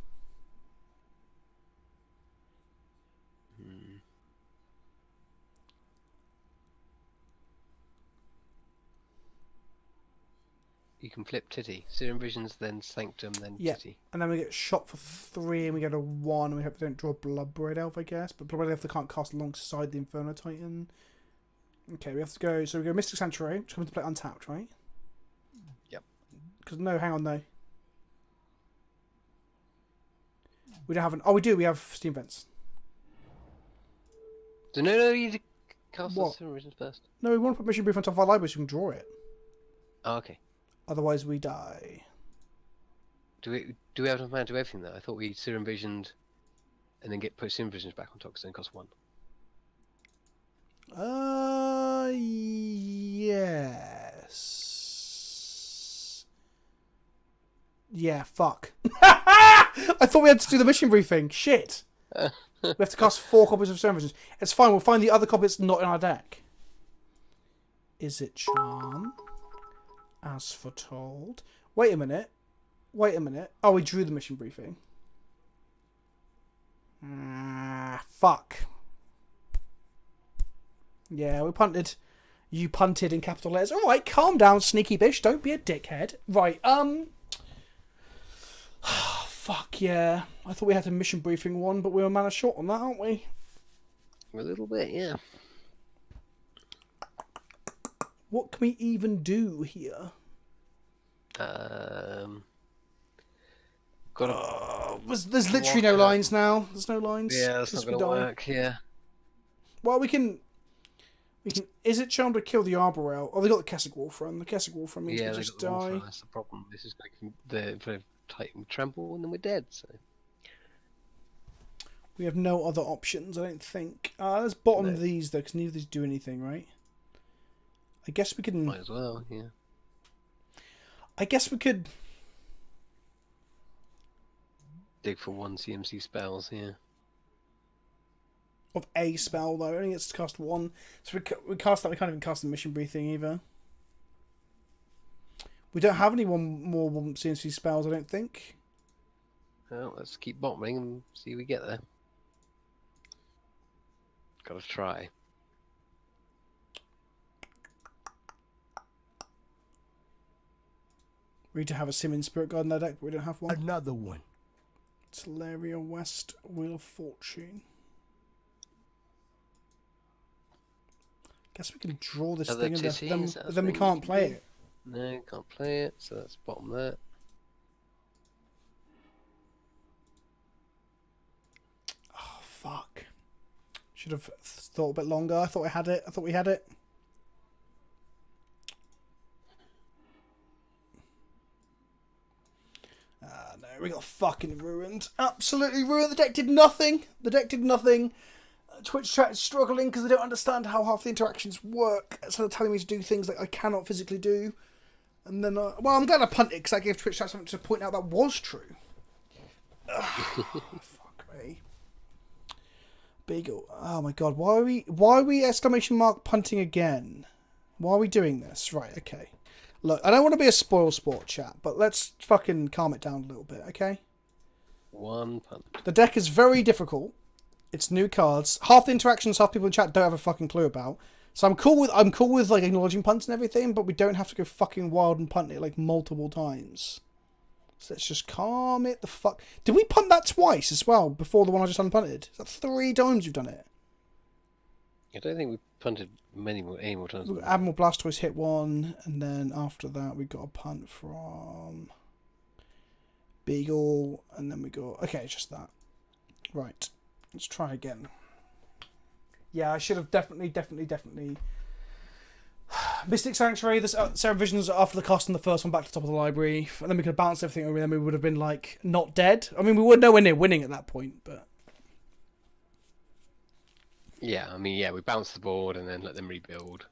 You can flip Titty. Serum Visions, then Sanctum, then Yeah. Titty. And then we get shot for 3 and we go to 1 and we hope we don't draw Bloodbraid Elf, I guess. But Bloodbraid Elf they can't cast alongside the Inferno Titan. Okay, we have to go... So we go Mystic Sanctuary, which comes to play untapped, right? Yep. Because no, hang on, no. We don't have an... Oh, we do. We have Steam Vents. So no, you need to cast the What? Serum Visions first. No, we want to put Mission Brief on top of our library so we can draw it. Oh, okay. Otherwise we die. Do we have enough mana to do everything though? I thought we Serum Visioned and then put Serum Visions back on top because then it costs 1. Yes. Yeah, fuck. I thought we had to do the mission briefing. Shit. We have to cast 4 copies of Sermon Visions. It's fine, we'll find the other copy that's not in our deck. Is it Charm? As foretold. Wait a minute. Oh, we drew the mission briefing. Fuck. Yeah, we punted. You punted in capital letters. Alright, calm down, sneaky bitch. Don't be a dickhead. Right, fuck, yeah. I thought we had a mission briefing one, but we were mana short on that, aren't we? A little bit, yeah. What can we even do here? There's literally no lines now. There's no lines. Yeah, that's not going to work, yeah. Well, we can... Is it charmed to kill the Arboreal? Oh, they got the Kessig Wolf run. The Kessig Wolf run means we just die. That's the problem. This is making the Titan trample, and then we're dead. So we have no other options, I don't think. Let's bottom these though, because neither of these do anything, right? I guess we can. Might as well, yeah. I guess we could dig for 1 CMC spells, yeah. Of a spell though, only gets to cast 1. So we cast that. We can't even cast the mission breathing either. We don't have any more CMC spells, I don't think. Well, let's keep bottoming and see if we get there. Gotta try. We need to have a Simmons Spirit Guard in our deck, but we don't have one. Another one. Teleria West, Wheel of Fortune. Guess we can draw this thing and then we can't play it. No, can't play it, so let's bottom that. Oh, fuck. Should have thought a bit longer. I thought I had it. I thought we had it. No, we got fucking ruined. Absolutely ruined. The deck did nothing. Twitch chat is struggling because they don't understand how half the interactions work. So they're telling me to do things that I cannot physically do. And then, well, I'm glad I punted because I gave Twitch chat something to point out that was true. Fuck me. Beagle. Oh my god. Why are we exclamation mark punting again? Why are we doing this? Right, okay. Look, I don't want to be a spoil sport chat, but let's fucking calm it down a little bit, okay? 1 punt. The deck is very difficult. It's new cards. Half the interactions, half people in chat don't have a fucking clue about. So I'm cool with like acknowledging punts and everything, but we don't have to go fucking wild and punt it like multiple times. So let's just calm it the fuck. Did we punt that twice as well before the one I just unpunted? Is that 3 times you've done it? I don't think we punted any more times. Admiral Blastoise hit 1, and then after that we got a punt from Beagle, and then we got... Okay, just that. Right. Let's try again. Yeah, I should have definitely... Mystic Sanctuary, this Seraph Visions after the cost on the first one back to the top of the library, and then we could have balanced everything over, and then we would have been, like, not dead. I mean, we were nowhere near winning at that point, but... Yeah, I mean, yeah, we bounced the board and then let them rebuild.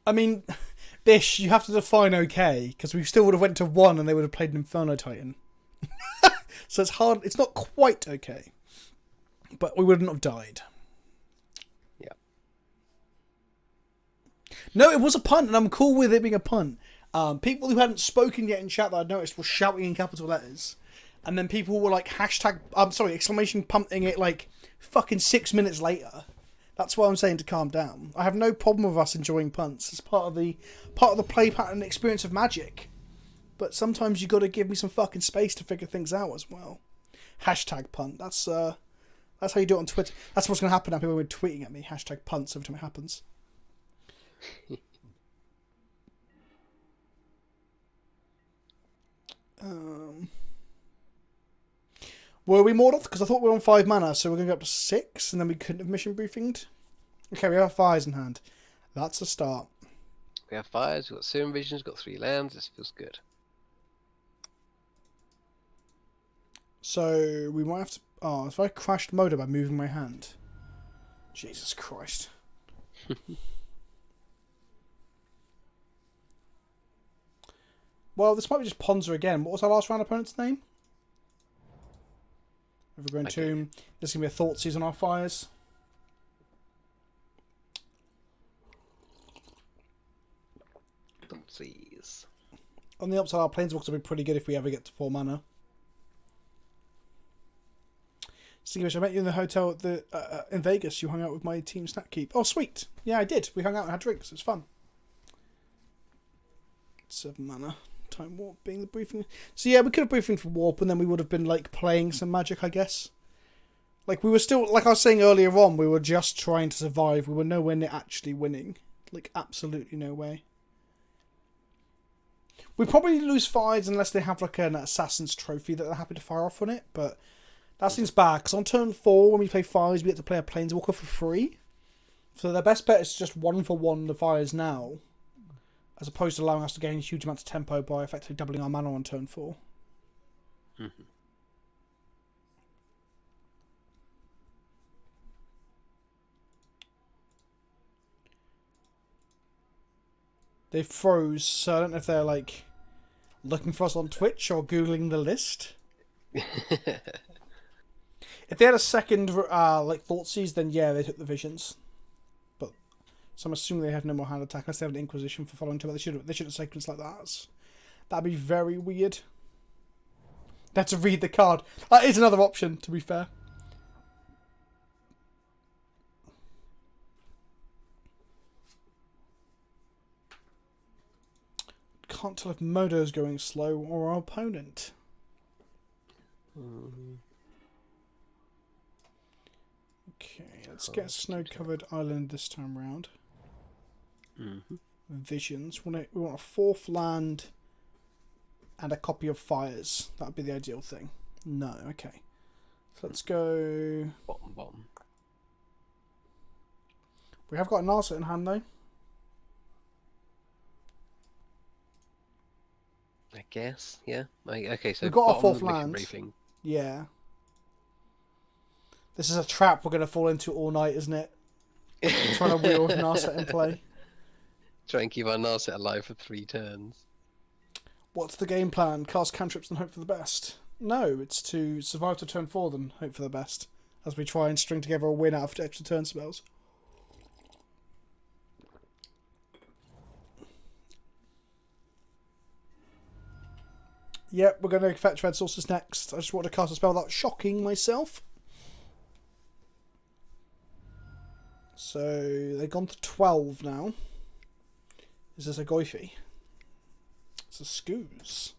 I mean, Bish, you have to define okay, because we still would have went to 1 and they would have played an Inferno Titan. So it's hard, it's not quite okay. But we wouldn't have died. Yeah. No, it was a punt, and I'm cool with it being a punt. People who hadn't spoken yet in chat that I'd noticed were shouting in capital letters. And then people were like exclamation punting it like fucking 6 minutes later. That's why I'm saying to calm down. I have no problem with us enjoying punts. It's part of the play pattern and experience of Magic. But sometimes you got to give me some fucking space to figure things out as well. Hashtag punt. That's how you do it on Twitter. That's what's going to happen now. People are tweeting at me. Hashtag punts every time it happens. Were we Mordoth? Because I thought we were on 5 mana, so we're going to go up to 6, and then we couldn't have mission briefinged. Okay, we have fires in hand. That's a start. We have fires, we've got Serum Visions, we've got 3 lands, this feels good. So, we might have to... Oh, if I crashed Moda by moving my hand. Jesus Christ. Well, this might be just Ponza again. What was our last round opponent's name? Overgrown Tomb. There's going to be a Thoughtseize on our fires. Thoughtseize. On the upside, our Planeswalkers will be pretty good if we ever get to 4 mana. Steve, I met you in the hotel at the in Vegas. You hung out with my team Snack Keep. Oh, sweet. Yeah, I did. We hung out and had drinks. It was fun. 7 mana. Time Warp being the briefing. So yeah, we could have briefing for Warp, and then we would have been like playing some Magic, I guess. Like we were still, like I was saying earlier on, we were just trying to survive. We were nowhere near actually winning. Like absolutely no way. We probably lose fives unless they have like an Assassin's Trophy that they're happy to fire off on it, but that seems bad because on turn 4 when we play fires, we get to play a Planeswalker for free. So their best bet is just 1-for-1 the fires now, as opposed to allowing us to gain huge amounts of tempo by effectively doubling our mana on turn 4. Mm-hmm. They froze, so I don't know if they're like looking for us on Twitch or Googling the list. If they had a second like Thoughtseize, then yeah, they took the visions. But so I'm assuming they have no more hand attack unless they have an Inquisition for following turn. They should have sequence like that. That'd be very weird. They have to read the card. That is another option, to be fair. Can't tell if Modo's going slow or our opponent. Okay, let's get a snow-covered island this time round. Visions. We want a 4th land and a copy of Fires. That would be the ideal thing. No, okay. So let's go... Bottom. We have got an Narset in hand, though. I guess, yeah. Okay, so we've got our 4th Vision land. Briefing. Yeah. This is a trap we're going to fall into all night, isn't it? Trying to wield Narset in play. Try and keep our Narset alive for 3 turns. What's the game plan? Cast cantrips and hope for the best? No, it's to survive to turn 4 then hope for the best. As we try and string together a win out of extra turn spells. Yep, we're going to fetch red sources next. I just want to cast a spell without shocking myself. So, they've gone to 12 now. Is this a Goify? It's a Scooz.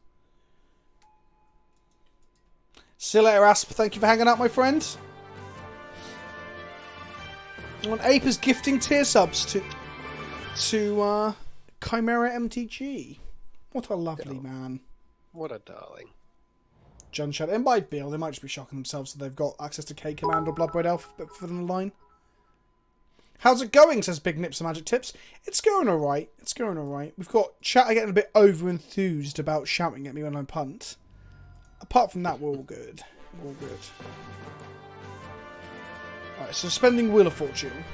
See you later, Asp. Thank you for hanging out, my friend. And Ape is gifting tier subs to Chimera MTG. What a lovely man. What a darling. John Shadow. It might be, or they might just be shocking themselves that they've got access to K Command or Bloodbraid Elf for the line. How's it going, says Big Nips and Magic Tips. It's going alright. It's going alright. We've got Chatter getting a bit over-enthused about shouting at me when I punt. Apart from that, we're all good. We're all good. Alright, so spending Wheel of Fortune.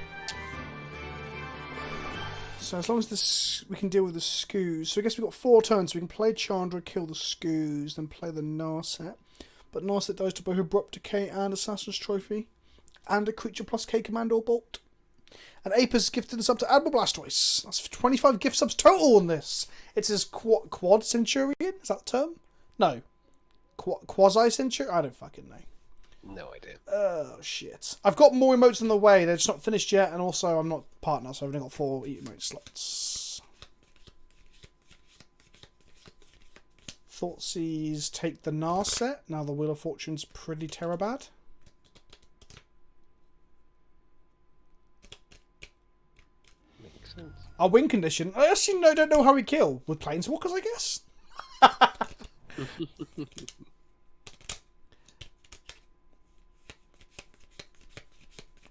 So as long as this, we can deal with the Scooz. So I guess we've got 4 turns. So we can play Chandra, kill the Scooz, then play the Narset. But Narset dies to both Abrupt Decay and Assassin's Trophy. And a creature plus K Command or Bolt. And Ape has gifted us up to Admiral Blastoise. That's 25 gift subs total on this. It's his quad Centurion? Is that the term? No. Quasi-Centurion? I don't fucking know. No idea. Oh, shit. I've got more emotes on the way. They're just not finished yet. And also, I'm not partner, so I've only got 4 emote slots. Thoughtseize take the Narset. Now the Wheel of Fortune's pretty terabad. Makes sense. Our win condition. I actually don't know how we kill. With Planeswalkers, I guess?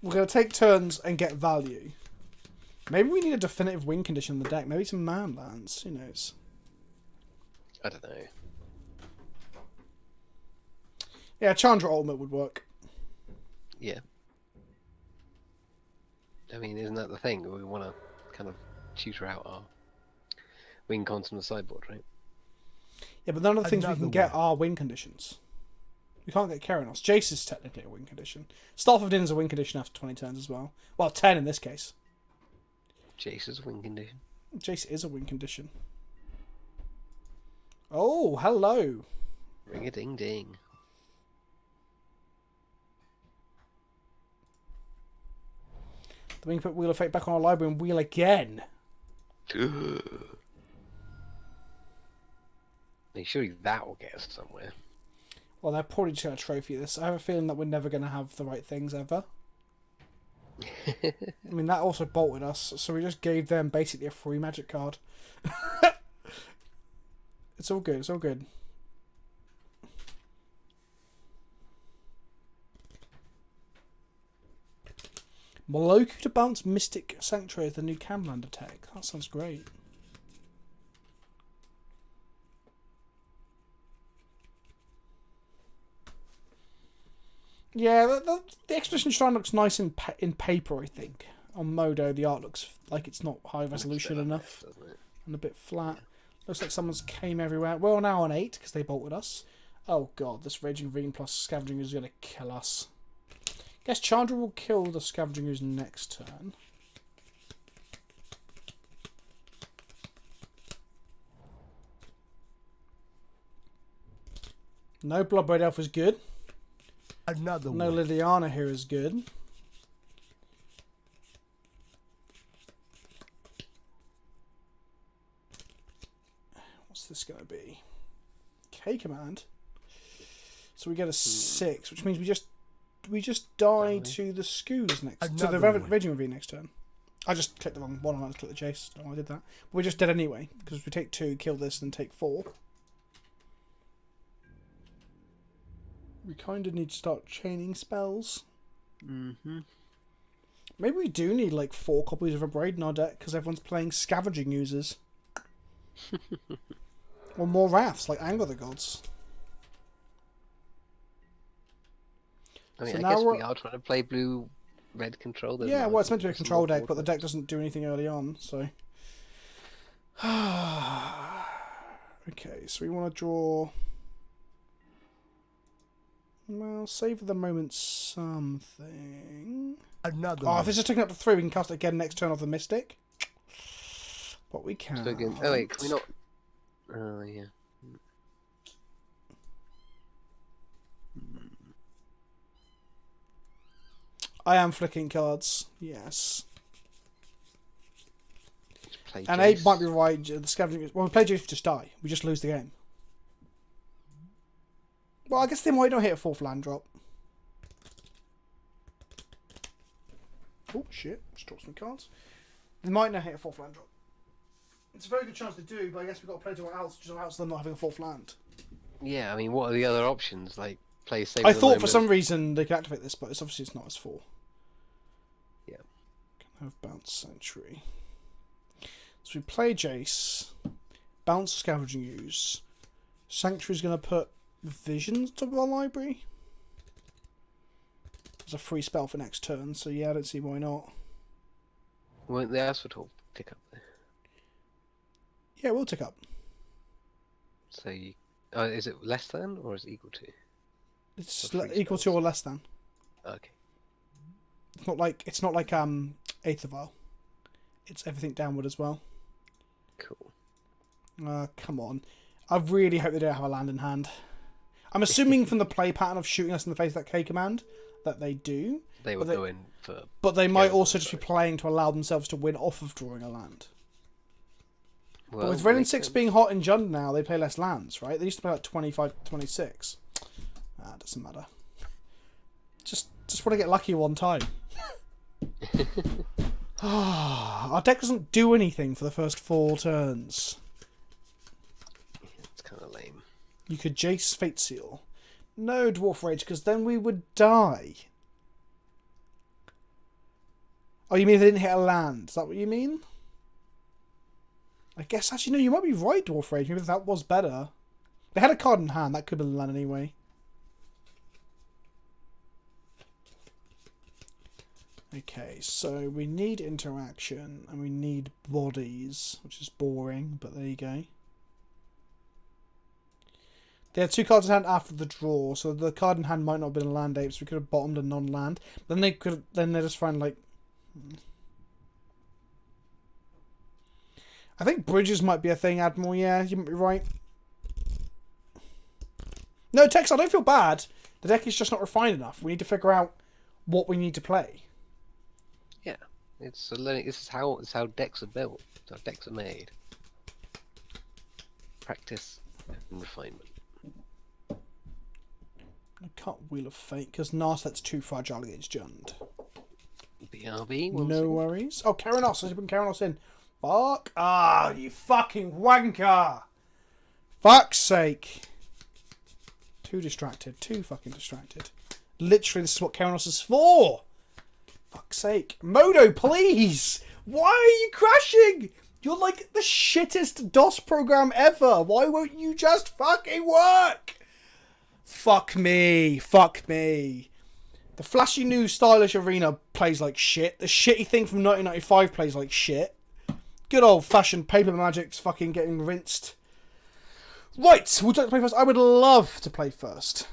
We're going to take turns and get value. Maybe we need a definitive win condition in the deck. Maybe some man lands. Who knows? I don't know. Yeah, Chandra Ultimate would work. Yeah. I mean, isn't that the thing? We want to kind of tutor out our win cons from the sideboard, right? Yeah, but none of the things we can get are win conditions. We can't get Keranos. Jace is technically a win condition. Staff of Din is a win condition after 20 turns as well. Well, 10 in this case. Jace is a win condition. Jace is a win condition. Oh, hello. Ring a ding ding. Then we can put Wheel of Fate back on our library and wheel again. Surely that will get us somewhere. Well, they're probably just going to trophy this. I have a feeling that we're never going to have the right things ever. I mean, that also bolted us, so we just gave them basically a free magic card. It's all good, it's all good. Moloku to bounce Mystic Sanctuary as the new Camland attack. That sounds great. Yeah, the Expedition Shrine looks nice in paper, I think. On Modo, the art looks like it's not high resolution enough. And a bit flat. Looks like someone's came everywhere. We're now on 8 because they bolted us. Oh god, this Raging Ravine plus Scavenging is going to kill us. Guess Chandra will kill the Scavenging Ooze next turn. No Bloodbraid Elf is good. Another no one. Liliana here is good. What's this going to be? K command. So we get a 6, which means we just die to the Skoos next to the Raging Ravine next turn. I just clicked the wrong one. I meant to click the Jace. Don't know why I did that. But we're just dead anyway because we take 2, kill this, and take 4. We kind of need to start chaining spells. Mm-hmm. Maybe we do need like 4 copies of a Braid in our deck because everyone's playing Scavenging Users. Or more Wraths, like Anger the Gods. I mean, So I now guess we are trying to play blue-red control. Yeah, well, it's meant to be a control deck, but the deck doesn't do anything early on, so... Okay, so we want to draw... Well, save for the moment something... Another Oh, one. if this is taken up to 3, we can cast it again next turn off the Mystic. But we can. So again, oh wait, can we not? Oh yeah. I am flicking cards. Yes. Play And Jace. 8 might be right. The Scavenging. Well, we play Jace, we just die. We just lose the game. Well, I guess they might not hit a 4th land drop. Oh shit! Just draw some cards. They might not hit a 4th land drop. It's a very good chance they do, but I guess we've got to play to our outs, just outs them not having a 4th land. Yeah, I mean, what are the other options? Like play save. I the thought for moment. some reason they could activate this, but it's obviously it's not as 4. Yeah. Can have bounce Sentry. So we play Jace, bounce Scavenging Ooze. Sanctuary's going to put Visions to our library. It's a free spell for next turn, so yeah, I don't see why not. Won't the Asphodel tick up there? Yeah, we'll tick up. So you, is it less than or is it equal to? It's For free equal to spells. or less than. Okay. It's not like Eighth of Isle. It's everything downward as well. Cool. Come on. I really hope they don't have a land in hand. I'm assuming from the play pattern of shooting us in the face with that K command that they do. They will go in for. But they might Yeah, also just be sorry. playing to allow themselves to win off of drawing a land. Well, But with Ren and makes 6 sense. being hot in Jund now, they play less lands, right? They used to play like 25, 26. It doesn't matter. Just want to get lucky one time. Our deck doesn't do anything for the first 4 turns. It's kind of lame. You could Jace Fate Seal. No Dwarf Rage, because then we would die. Oh, you mean if they didn't hit a land? Is that what you mean? I guess, actually, no, you might be right, Dwarf Rage. Maybe that was better. They had a card in hand. That could have been a land anyway. Okay, so we need interaction and we need bodies, which is boring, but there you go. They had 2 cards in hand after the draw, so the card in hand might not have been a land ape, so we could have bottomed a non-land. Then they just find like. I think bridges might be a thing, Admiral. Yeah, you might be right. No, Tex, I don't feel bad. The deck is just not refined enough. We need to figure out what we need to play. Yeah, it's a learning. This is how decks are built. It's how decks are made. Practice and refinement. I can't Wheel of Fate because Narset's too fragile against Jund. BRB. No worries. Oh, Karanos. Let's put Karanos in. Fuck. Ah, you fucking wanker. Fuck's sake. Too distracted. Too fucking distracted. Literally, this is what Karanos is for. Fuck's sake. Modo, please. Why are you crashing? You're like the shittest DOS program ever. Why won't you just fucking work? Fuck me. Fuck me. The flashy new stylish arena plays like shit. The shitty thing from 1995 plays like shit. Good old fashioned paper magic's fucking getting rinsed. Right, would you like to play first? I would love to play first.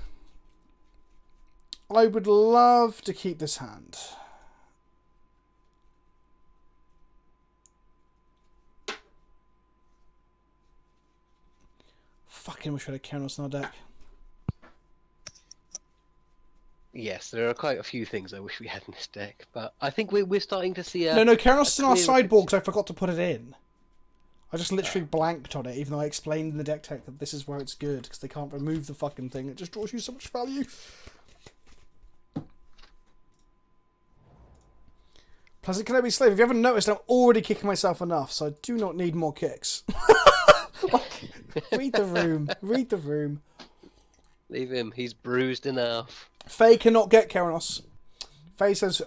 I would love to keep this hand. Fucking wish we had a Keranos in our deck. Yes, there are quite a few things I wish we had in this deck, but I think we're starting to see a... No, Keranos is in our sideboard because I forgot to put it in. I just literally blanked on it, even though I explained in the deck tech that this is where it's good, because they can't remove the fucking thing. It just draws you so much value. PleasantKenobi Slave, if you haven't noticed, I'm already kicking myself enough, so I do not need more kicks. Read the room. Read the room. Leave him. He's bruised enough. Faye cannot get Keranos. Faye says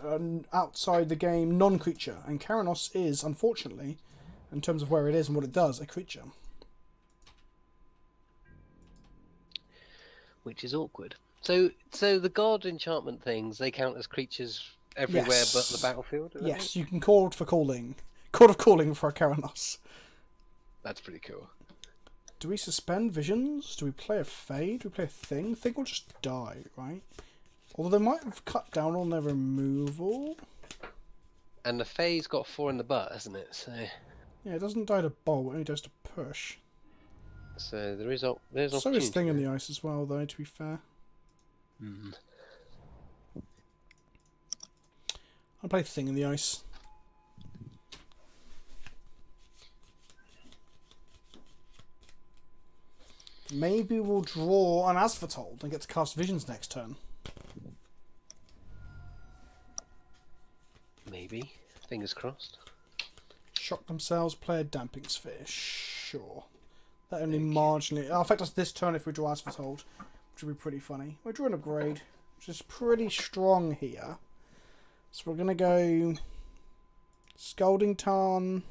outside the game, non-creature. And Keranos is, unfortunately, in terms of where it is and what it does, a creature. Which is awkward. So the god enchantment things, they count as creatures everywhere Yes. but the battlefield? Yes, you can call for calling. Call of calling for a Keranos. That's pretty cool. Do we suspend visions? Do we play a Fade? Do we play a Thing? Thing will just die, right? Although they might have cut down on their removal. And the Fae's got 4 in the butt, hasn't it? So Yeah, it doesn't die to bolt, it only does to push. there's So opportunity. is Thing in the ice as well, though, to be fair. Hmm. I'll play Thing in the ice. Maybe we'll draw an Asphotold and get to cast Visions next turn. Maybe. Fingers crossed. Shock themselves, play a Damping Sphere. Sure. That only marginally... It'll affect us this turn if we draw Asphotold, which would be pretty funny. We're drawing a Grade, which is pretty strong here. So we're going to go... Scalding Tarn.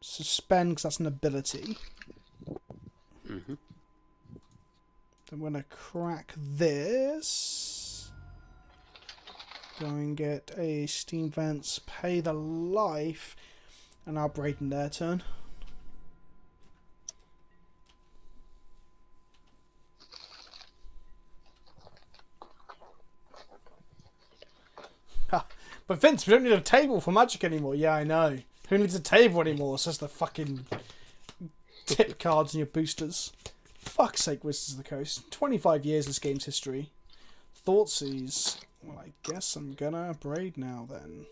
Suspend, because that's an ability. Mm-hmm. Then we're going to crack this. Go and get a Steam Vents, pay the life, and now Braden their turn. But Vince, we don't need a table for Magic anymore. Yeah, I know. Who needs a table anymore? It's just the fucking tip cards and your boosters. Fuck's sake, Wizards of the Coast. 25 years this game's history. Thoughtseize. Well, I guess I'm gonna Braid now then.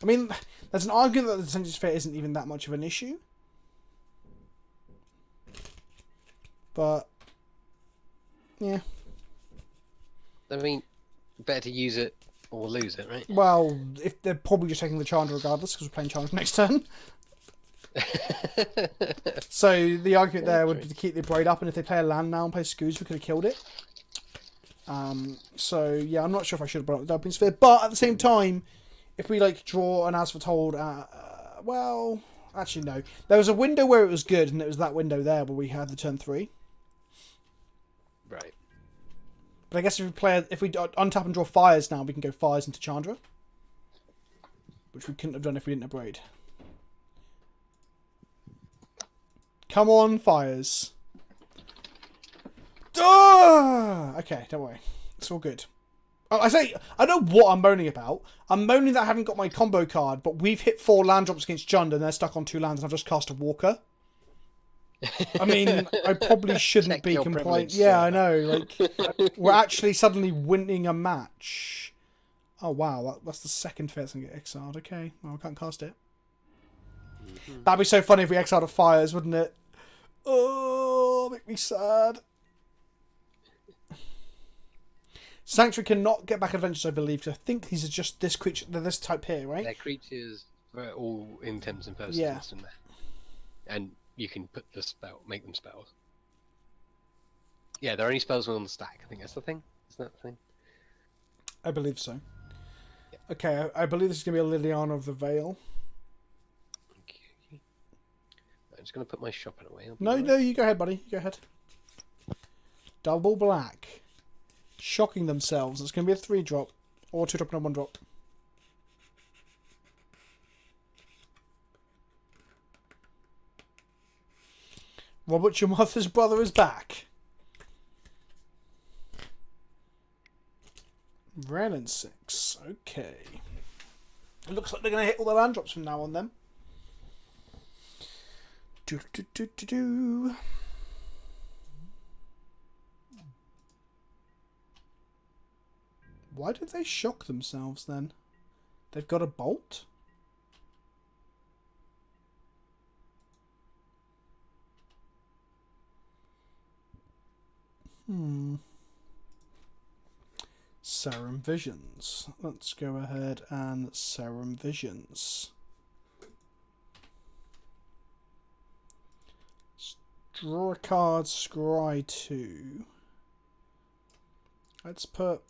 I mean, there's an argument that the Percentage Sphere isn't even that much of an issue. But, yeah. I mean, better to use it or lose it, right? Well, if they're probably just taking the Chandra regardless, because we're playing Chandra next turn. So the argument there would be to keep the Braid up, and if they play a land now and play Scoots, we could have killed it. So yeah, I'm not sure if I should have brought up the Dumping Sphere, but at the same time, if we like draw an Asphotold, well, actually no, there was a window where it was good, and it was that window there where we had the turn 3. Right. But I guess if we untap and draw Fires now, we can go Fires into Chandra. which we couldn't have done if we didn't upgrade. Come on, fires. Okay, don't worry. It's all good. I know what I'm moaning about. I'm moaning that I haven't got my combo card, but we've hit 4 land drops against Jund and they're stuck on 2 lands and I've just cast a Walker. I mean, I probably shouldn't Check be your complaining. privilege, Yeah, sir. I know. Like, we're actually suddenly winning a match. Oh, wow. That's the second phase and get exiled. Okay, well, I can't cast it. That'd be so funny if we exiled a Fires, wouldn't it? Oh, make me sad. Sanctuary cannot get back adventures, I believe. I think these are just this creature, they're this type here, right? They're creatures for all intents and purposes. Yeah. And you can put the spell, make them spells. Yeah, they're only spells on the stack. I think that's the thing. Isn't that the thing? I believe so. Yeah. Okay, I believe this is going to be a Liliana of the Veil. Okay. I'm just going to put my shopping away. No, you go ahead, buddy. You go ahead. Double black. Shocking themselves. It's going to be a 3-drop. Or 2-drop and a 1-drop. Robert, your mother's brother, is back. Ren and 6. Okay. It looks like they're going to hit all the land drops from now on then. Do. Why did they shock themselves then? They've got a bolt? Serum Visions. Let's go ahead and Serum Visions. Draw a card, scry 2. Let's put...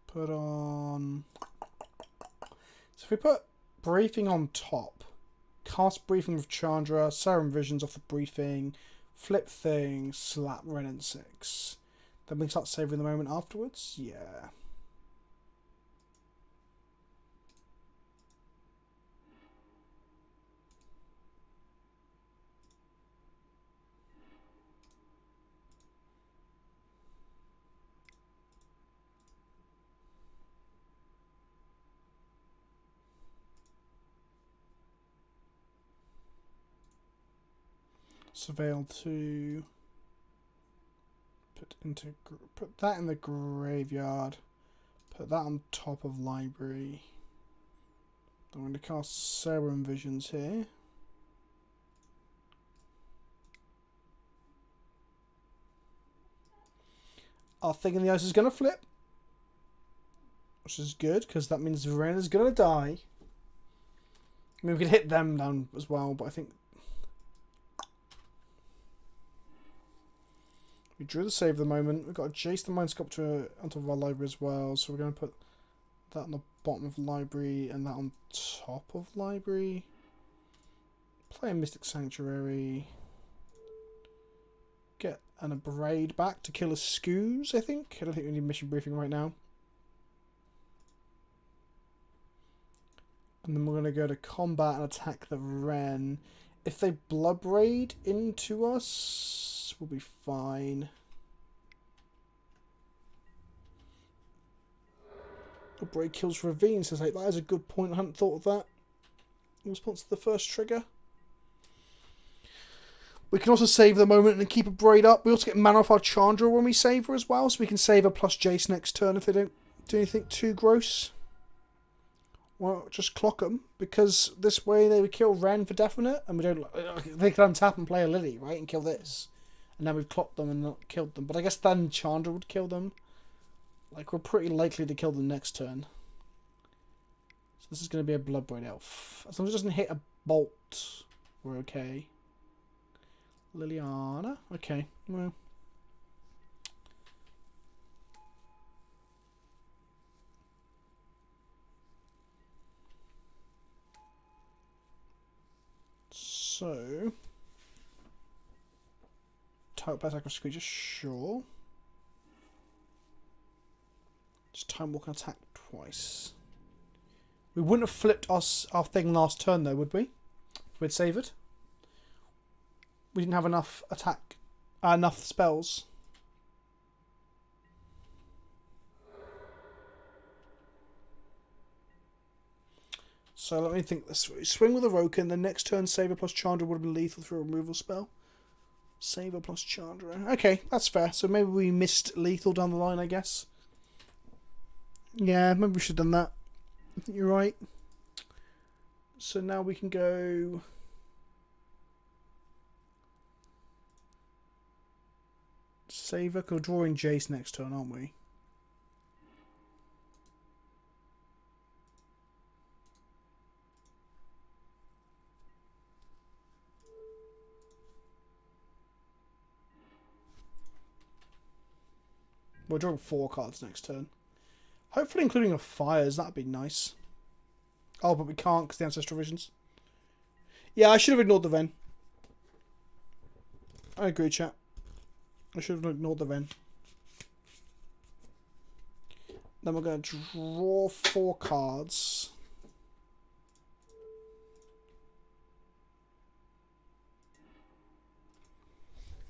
Put on... So if we put Briefing on top, cast Briefing with Chandra, Serum Visions off the Briefing, flip thing, slap Ren and 6. Then we start saving the moment afterwards? Yeah. Surveil 2. Put that in the graveyard. Put that on top of library. I'm going to cast Serum Visions here. Our Thing in the Ice is going to flip. Which is good, because that means Verena's going to die. I mean, we could hit them down as well, but I think... We drew the save the moment. We've got a Jace the Mind Sculptor on top of our library as well, so we're going to put that on the bottom of library and that on top of library. Play a Mystic Sanctuary. Get an Abrade back to kill a Scoos, I think. I don't think we need mission briefing right now. And then we're going to go to combat and attack the Ren. If they Bloodbraid into us, we'll be fine. Bloodbraid kills Ravine, says like, that is a good point. I hadn't thought of that. In response to the first trigger. We can also save the moment and keep a braid up. We also get mana off our Chandra when we save her as well, so we can save her plus Jace next turn if they don't do anything too gross. Well, just clock them, because this way they would kill Ren for definite, and we don't. They can untap and play a Lily, right, and kill this, and then we've clocked them and not killed them. But I guess then Chandra would kill them. Like, we're pretty likely to kill them next turn. So this is going to be a Bloodbraid Elf. As long as it doesn't hit a bolt, we're okay. Liliana, okay, well. So, Type place across creature, sure. Just time walk and attack twice. We wouldn't have flipped our thing last turn though, would we? If we'd saved. We didn't have enough attack, enough spells. So let me think this way. Swing with a Roken, the next turn Saver plus Chandra would have been lethal through a removal spell. Saver plus Chandra. Okay, that's fair. So maybe we missed lethal down the line, I guess. Yeah, maybe we should have done that. I think you're right. So now we can go... Saver, because we're drawing Jace next turn, aren't we? We're drawing 4 cards next turn. Hopefully including a Fires, that'd be nice. Oh, but we can't because the Ancestral Visions. Yeah, I should have ignored the Ven. I agree, chat. I should have ignored the Ven. Then we're going to draw 4 cards.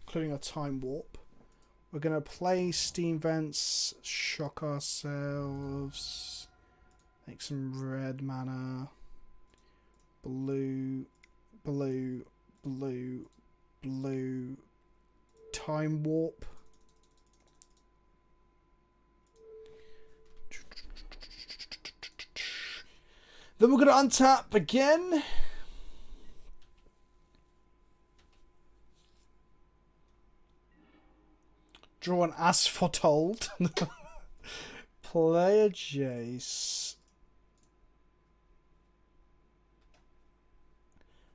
Including a Time Warp. We're going to play Steam Vents, shock ourselves, make some red mana, blue, blue, blue, blue, Time Warp. Then we're going to untap again. Draw an As Foretold. Play a Jace.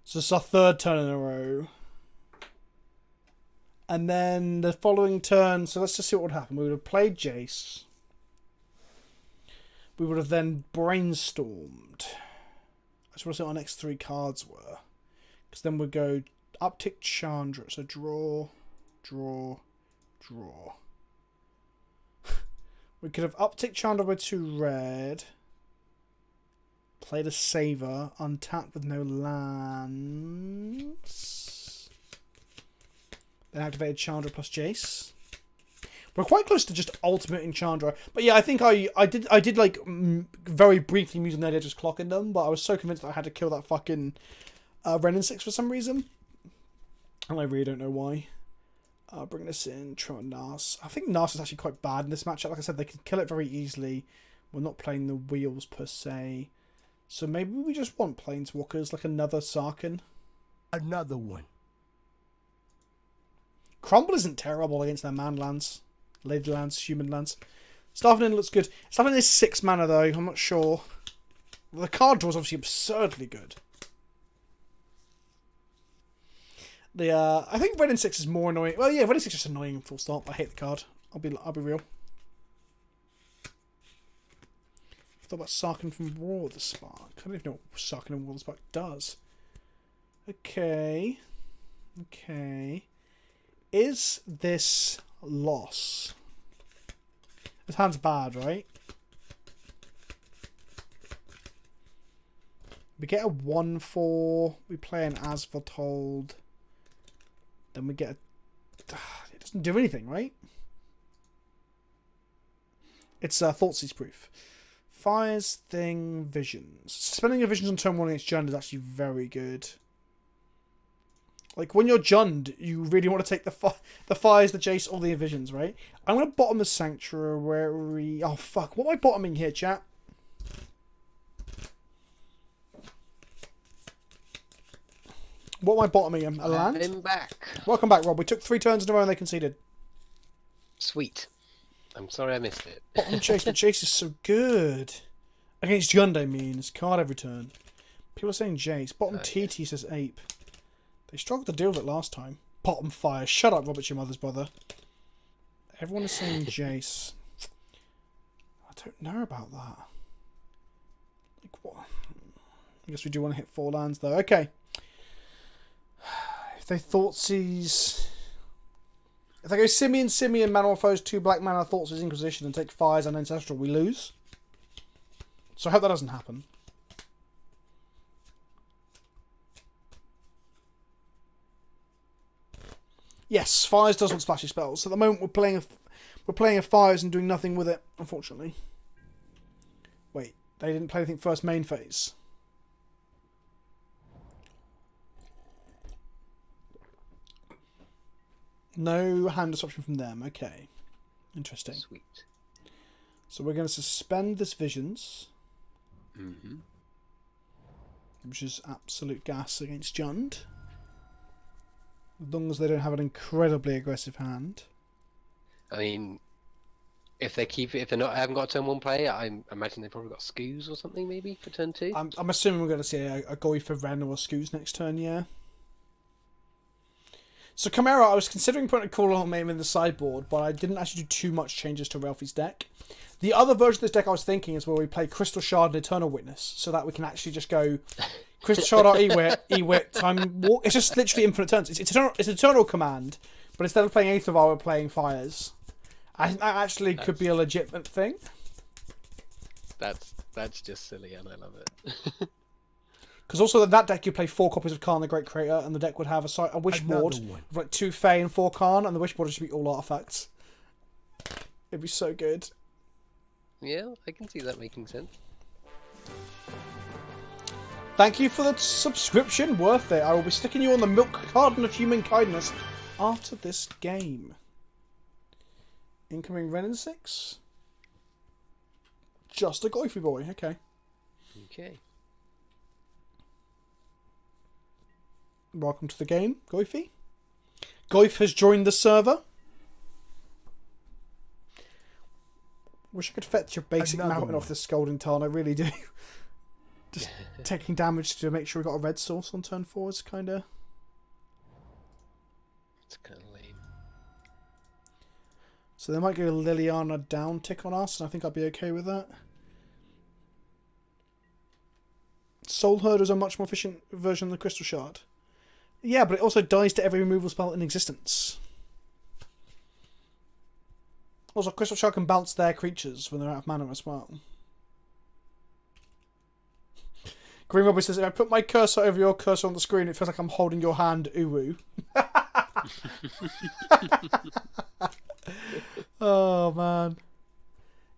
So it's our 3rd turn in a row. And then the following turn, so let's just see what would happen. We would have played Jace. We would have then brainstormed. I just want to see what our next 3 cards were. Because then we'd go uptick Chandra. So draw, draw, draw. We could have uptick Chandra with 2 red. Played a Saver. Untapped with no lands. Then activated Chandra plus Jace. We're quite close to just ultimating Chandra. But yeah, I think I did like very briefly muse on the idea of just clocking them. But I was so convinced that I had to kill that fucking Ren and 6 for some reason. And I really don't know why. Bring this in, Tron Nas. I think Nas is actually quite bad in this matchup. Like I said, they can kill it very easily. We're not playing the wheels per se. So maybe we just want Planeswalkers, like another Sarkhan. Another one. Crumble isn't terrible against their man lands. Lady lands, human lands. Starvening looks good. Starvening is 6 mana though, I'm not sure. Well, the card draw is obviously absurdly good. I think Red and 6 is more annoying. Well, yeah, Red and 6 is just annoying, full stop. I hate the card. I'll be real. I thought about Sarkhan from War of the Spark. I don't even know what Sarkhan and War of the Spark does. Okay. Okay. Is this loss? This hand's bad, right? We get a 1/4. We play an As Foretold. Then we get a... It doesn't do anything, right? It's Thoughtseize proof. Fires, thing, visions. Suspending your visions on turn 1 against Jund is actually very good. Like, when you're Jund, you really want to take the fires, the Jace, or the visions, right? I'm going to bottom the Sanctuary. Oh, fuck. What am I bottoming here, chat? What am I bottoming him? A land? I'm back. Welcome back, Rob. We took 3 turns in a row and they conceded. Sweet. I'm sorry I missed it. Bottom Chase, but Chase is so good. Against Jund, I mean. It's card every turn. People are saying Jace. Bottom TT says Ape. They struggled to deal with it last time. Bottom Fire. Shut up, Robert, your mother's brother. Everyone is saying Jace. I don't know about that. Like, what? I guess we do want to hit 4 lands, though. Okay. If they Thoughtseize... If they go Simeon, Manorphose, 2 black mana, Thoughts of Inquisition, and take Fires and Ancestral, we lose. So I hope that doesn't happen. Yes, Fires does want splashy spells. So at the moment we're playing a Fires and doing nothing with it, unfortunately. Wait, they didn't play anything first main phase. No hand disruption from them. Okay. Interesting. Sweet. So we're going to suspend this Visions. Mm-hmm. Which is absolute gas against Jund. As long as they don't have an incredibly aggressive hand. I mean, if they haven't got a turn 1 play, I imagine they've probably got Scoos or something maybe for turn 2. I'm assuming we're going to see a Goy for Ren or a Scoos next turn, yeah. So Chimera, I was considering putting a Call on Name in the sideboard, but I didn't actually do too much changes to Relfy's deck. The other version of this deck I was thinking is where we play Crystal Shard and Eternal Witness, so that we can actually just go Crystal Shard or Ewit, Time Walk. It's just literally infinite turns. It's Eternal Command, but instead of playing Aethervar, we're playing Fires. I think that actually could be a legitimate thing. That's just silly, and I love it. Because also in that deck you play 4 copies of Khan the Great Creator, and the deck would have a Wish board with like 2 Fae and 4 Khan, and the Wish board would just be all artifacts. It'd be so good. Yeah, I can see that making sense. Thank you for the subscription, worth it. I will be sticking you on the milk carton of human kindness after this game. Incoming Ren and 6. Just a Goify boy, okay. Okay. Welcome to the game, Goify. Goif has joined the server. Wish I could fetch your basic mountain off this Scalding Tarn, I really do. Just taking damage to make sure we got a red source on turn 4 is kind of... It's kind of lame. So they might go Liliana down tick on us, and I think I'd be okay with that. Soul Herder is a much more efficient version of the Crystal Shard. Yeah, but it also dies to every removal spell in existence. Also, Crystal Shard can bounce their creatures when they're out of mana as well. Green Robber says, if I put my cursor over your cursor on the screen, it feels like I'm holding your hand, Uwu. Oh, man.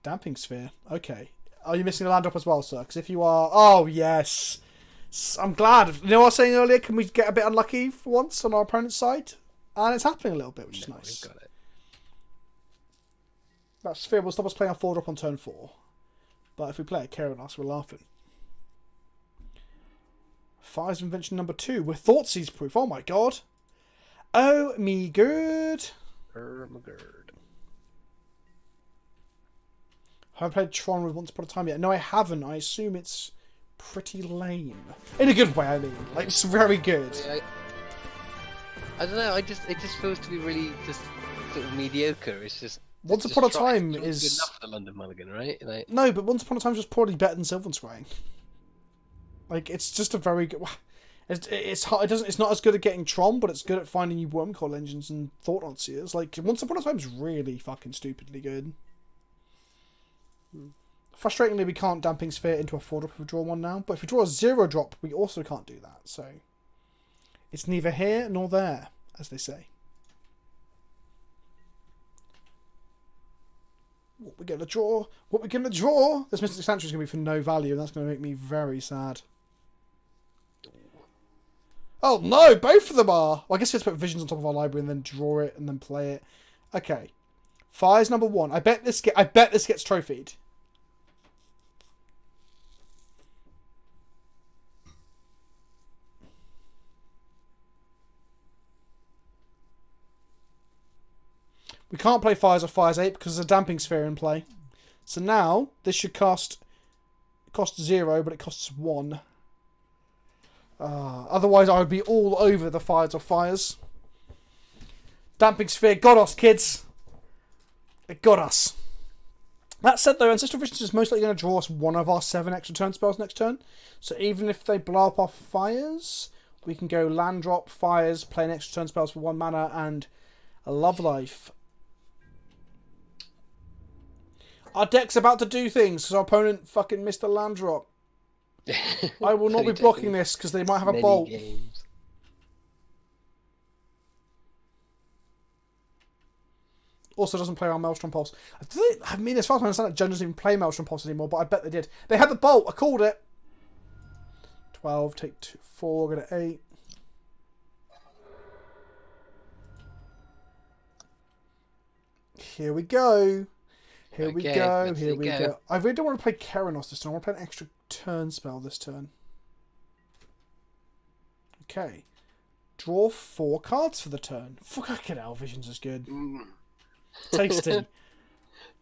Damping Sphere. Okay. Are you missing a land drop as well, sir? Because if you are... Oh, yes. I'm glad. You know what I was saying earlier? Can we get a bit unlucky for once on our opponent's side? And it's happening a little bit, which is nice. We've got it. That Sphere will stop us playing our 4-drop on turn 4. But if we play a Care on us, we're laughing. Fires of Invention number 2. We're Thoughtseize proof. Oh my god. Oh me good. My god. Have I played Tron with Once Upon a Time yet? No, I haven't. I assume it's pretty lame. In a good way, I mean. Like, it's very good. Yeah, I don't know, it just feels to be really just sort of mediocre. It's just... Once Upon a Time is is... good enough for the London Mulligan, right? Like... No, but Once Upon a Time is just probably better than Sylvan Scrying. Like, it's just a very good... It's hard. It's not as good at getting Tron, but it's good at finding new Wormcoil engines and Thought Seers. Like, Once Upon a Time is really fucking stupidly good. Frustratingly, we can't Damping Sphere into a 4-drop if we draw one now, but if we draw a 0-drop, we also can't do that, so... It's neither here nor there, as they say. What we're going to draw? What we're going to draw? This Mystic Sanctuary is going to be for no value, and that's going to make me very sad. Oh no, both of them are! Well, I guess we have to put Visions on top of our library and then draw it and then play it. Okay. Fires number 1. I bet this gets trophied. We can't play Fires or Fires 8 because there's a Damping Sphere in play. So now, this should cost 0, but it costs 1. Otherwise, I would be all over the Fires or Fires. Damping Sphere got us, kids. It got us. That said, though, Ancestral Visions is most likely going to draw us one of our 7 extra turn spells next turn. So even if they blow up our Fires, we can go land drop, Fires, play an extra turn spells for 1 mana, and I love life. Our deck's about to do things because our opponent fucking missed a land drop. I will not be blocking this because they might have a bolt. Games. Also doesn't play around Maelstrom Pulse. I mean, as far as I understand it, Jen doesn't even play Maelstrom Pulse anymore, but I bet they did. They had the bolt. I called it. 12, take 2, 4, go to 8. Here we go. Here we go. Here we go. I really don't want to play Keranos this turn. I want to play an extra turn spell this turn. Okay. Draw 4 cards for the turn. Fucking hell, Visions is good. Tasty.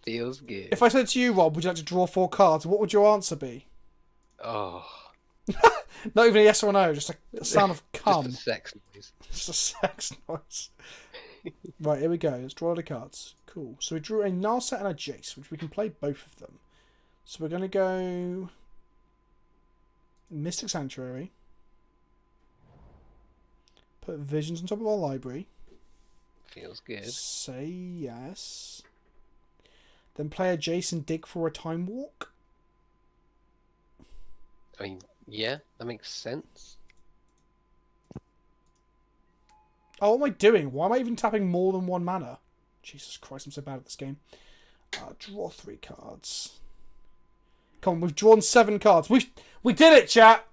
Feels good. If I said to you, Rob, would you like to draw 4 cards, what would your answer be? Oh. Not even a yes or no, just a sound of cum. Just a sex noise. Just a sex noise. Right, here we go. Let's draw the cards. Cool. So we drew a Narset and a Jace, which we can play both of them. So we're going to go Mystic Sanctuary. Put Visions on top of our library. Feels good. Say yes. Then play a Jace and dig for a Time Walk. I mean, yeah, that makes sense. Oh, what am I doing? Why am I even tapping more than 1 mana? Jesus Christ, I'm so bad at this game. Draw 3 cards. Come on, we've drawn 7 cards. We did it, chat!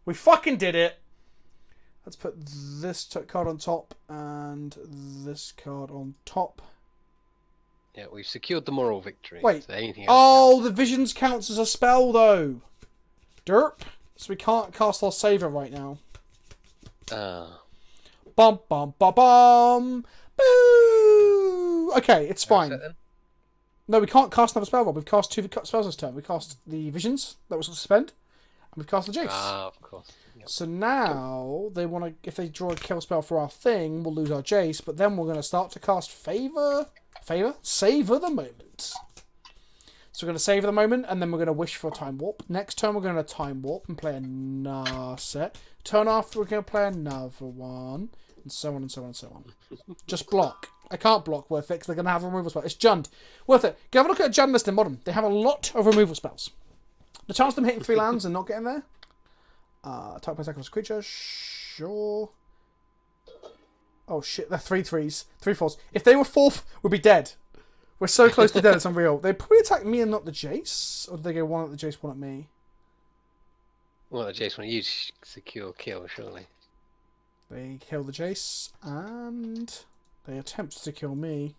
We fucking did it! Let's put this card on top and this card on top. Yeah, we've secured the moral victory. Wait. So anything else Oh, the Visions counts as a spell, though. Derp. So we can't cast our Saver right now. Bum, bum, bum, bum. Boo! Okay, it's fine. No, we can't cast another spell, Rob. We've cast 2 spells this turn. We cast the Visions that was suspend, and we've cast the Jace. Ah, of course. Yep. So now they want to. If they draw a kill spell for our thing, we'll lose our Jace. But then we're going to start to cast Savor the Moment. So we're going to Savor the Moment, and then we're going to wish for a Time Warp. Next turn, we're going to Time Warp and play a Narset. Turn after, we're going to play another one, and so on and so on and so on. Just block. I can't block Worth it because they're going to have a removal spell. It's Jund. Worth it. Go have a look at a Jund list in Modern. They have a lot of removal spells. The chance of them hitting 3 lands and not getting there. Type my sacrifice creature. Sure. Oh shit, they're 3/3s. 3/4s. If they were 4th, we'd be dead. We're so close to dead, it's unreal. They probably attack me and not the Jace. Or did they go 1 at the Jace, 1 at me? Well, the Jace want to use secure kill, surely. They kill the Jace, and they attempt to kill me.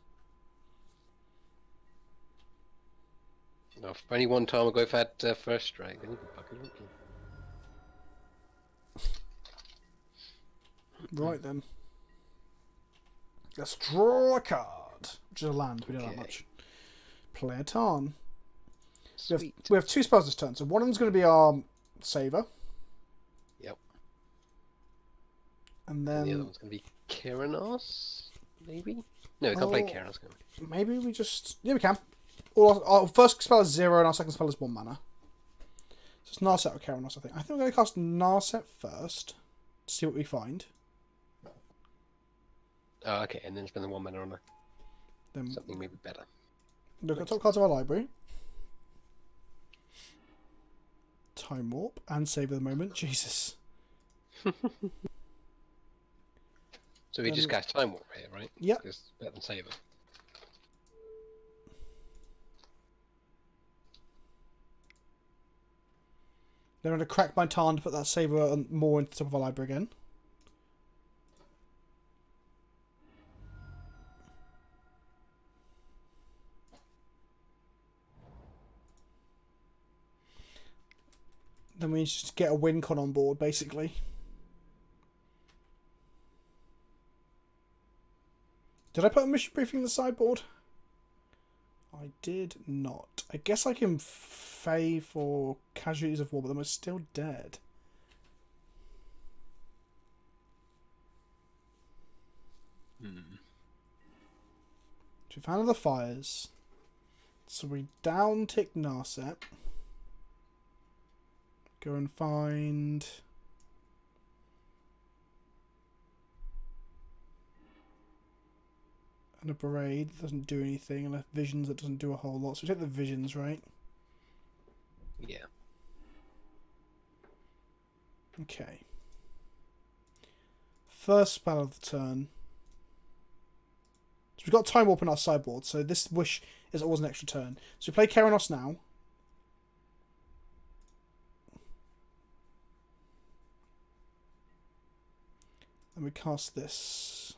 No, for only one time ago, I've had first strike. Then you can fucking look. Right then. Let's draw a card. Which is a land, we don't have much. Play a Tarn. We have 2 spells this turn, so one of them's going to be our Saver. Yep. And then... the other one's going to be Keranos, maybe? No, we can't play Keranos, can we? Maybe we just... Yeah, we can. Our first spell is 0 and our second spell is 1 mana. So it's Narset or Keranos, I think. I think we're going to cast Narset first. To see what we find. Oh, okay, and then spend the 1 mana on Then something maybe better. look at the top cards of our library. Time Warp and Savor the Moment. Jesus. So we just cast Time Warp here, right? Yep. It's better than Saver. Then I'm going to crack my Tarn to put that Saver more into the top of our library again. Then we just get a win con on board, basically. Did I put a mission briefing in the sideboard? I did not. I guess I can fey for casualties of war, but I'm still dead. So we found the fires. So we down tick Narset. Go and find... And a Braid doesn't do anything, and a Visions that doesn't do a whole lot. So we take the Visions, right? Yeah. Okay. First spell of the turn. So we've got Time Warp in our sideboard, so this wish is always an extra turn. So we play Keranos now. And we cast this.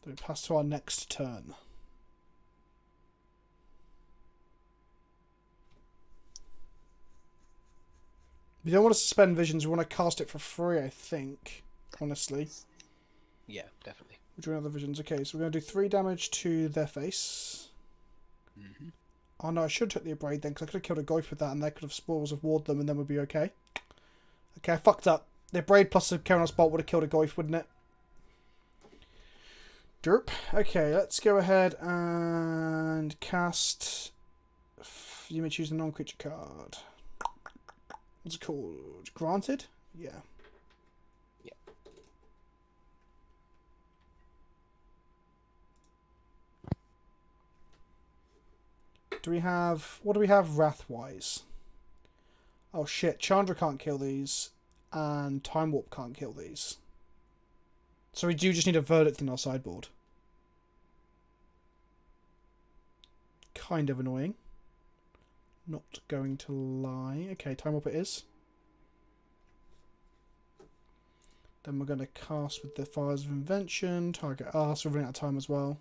Then we pass to our next turn. We don't want to suspend Visions, we want to cast it for free, I think. Honestly. Yeah, definitely. We're doing other Visions. Okay, so we're going to do 3 damage to their face. Mm-hmm. Oh no, I should have took the Abrade then, because I could have killed a Goyf with that, and they could have Spores of Ward them, and then we'd be okay. Okay, I fucked up. The Abrade plus the Keranos Bolt would have killed a Goyf, wouldn't it? Derp. Okay, let's go ahead and cast... You may choose a non-creature card. What's it called? Granted? Yeah. Yeah. Do we have... What do we have Wrath-wise? Oh shit, Chandra can't kill these, and Time Warp can't kill these. So we do just need a Verdict in our sideboard. Kind of annoying. Not going to lie. Okay, Time Warp it is. Then we're going to cast with the Fires of Invention. Target us. We're running out of time as well.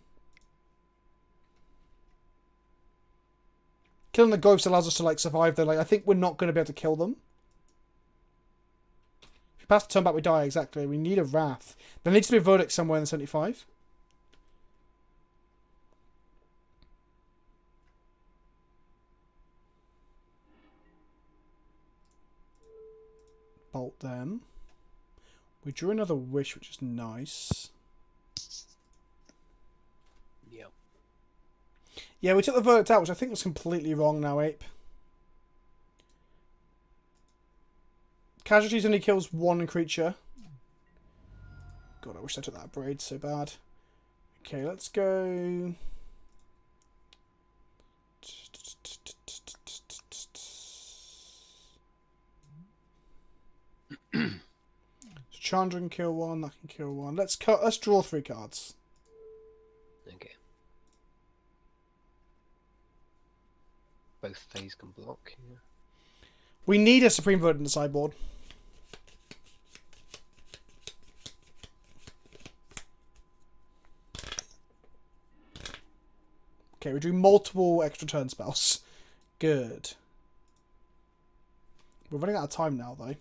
Killing the Ghosts allows us to like survive though. Like, I think we're not going to be able to kill them. If we pass the turn back, we die. Exactly. We need a Wrath. There needs to be a Verdict somewhere in the 75. Bolt them. We drew another Wish, which is nice. Yep. Yeah, we took the Verdict out, which I think was completely wrong now, Ape. Casualties only kills 1 creature. God, I wish I took that Braid so bad. Okay, let's go... Chandra can kill 1, that can kill 1. Let's draw 3 cards. Okay. Both phase can block. Yeah. We need a Supreme Verdict in the sideboard. Okay, we do multiple extra turn spells. Good. We're running out of time now, though.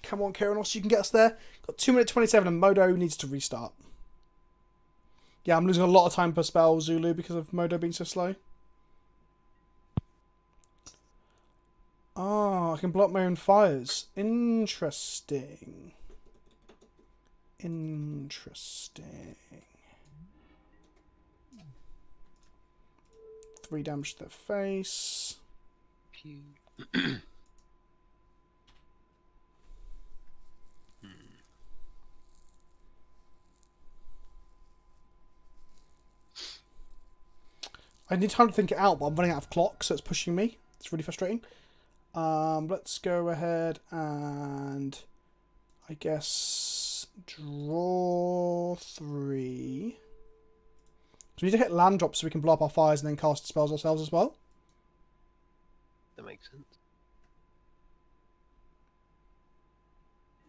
Come on, Keranos, you can get us there. Got 2 minutes 27 and Modo needs to restart. Yeah, I'm losing a lot of time per spell, Zulu, because of Modo being so slow. Ah, I can block my own fires. Interesting. Interesting. 3 damage to their face. Pew. I need time to think it out, but I'm running out of clock, so it's pushing me. It's really frustrating. Let's go ahead and I guess draw 3. So we need to hit land drops so we can blow up our fires and then cast spells ourselves as well. That makes sense.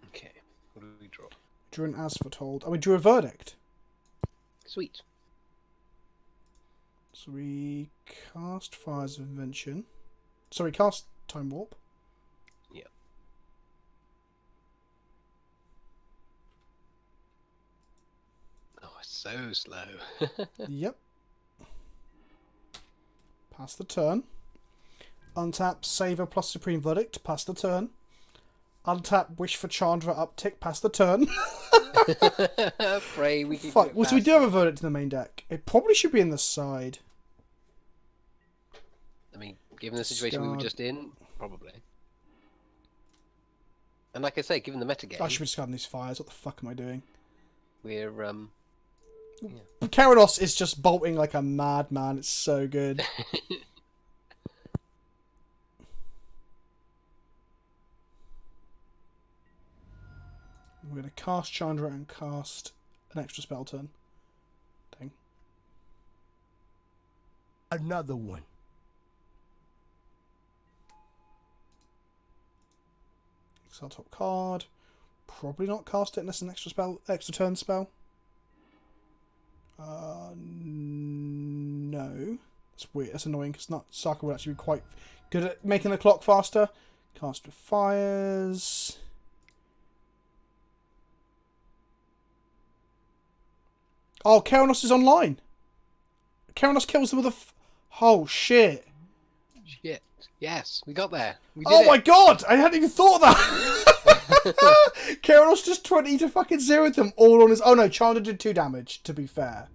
Okay, what do we draw? Drew an As Foretold. Oh, we drew a Verdict. Sweet. So we cast Fires of Invention. Sorry, cast Time Warp. Yeah. Oh, it's so slow. Yep. Pass the turn. Untap Saver plus Supreme Verdict. Pass the turn. Untap Wish for Chandra uptick. Pass the turn. Pray we can Fuck. get Well, so we past do have a it. Verdict in the main deck. It probably should be in the side. I mean, given the situation we were Discard. just in, probably. And like I say, given the metagame, I should be discarding these fires. What the fuck am I doing? we're Keranos is just bolting like a madman. It's so good. We're going to cast Chandra and cast an extra spell turn. Dang. Another one. Exile top card. Probably not cast it unless it's an extra turn spell. No. That's weird. That's annoying because Saka would actually be quite good at making the clock faster. Cast with fires. Oh, Keranos is online. Keranos kills them with a... Oh, shit. shit. Yes, we got there. We did Oh it. my god! I hadn't even thought of that! Keranos just 20 to fucking 0 them all on his... Oh no, Chandra did 2 damage, to be fair.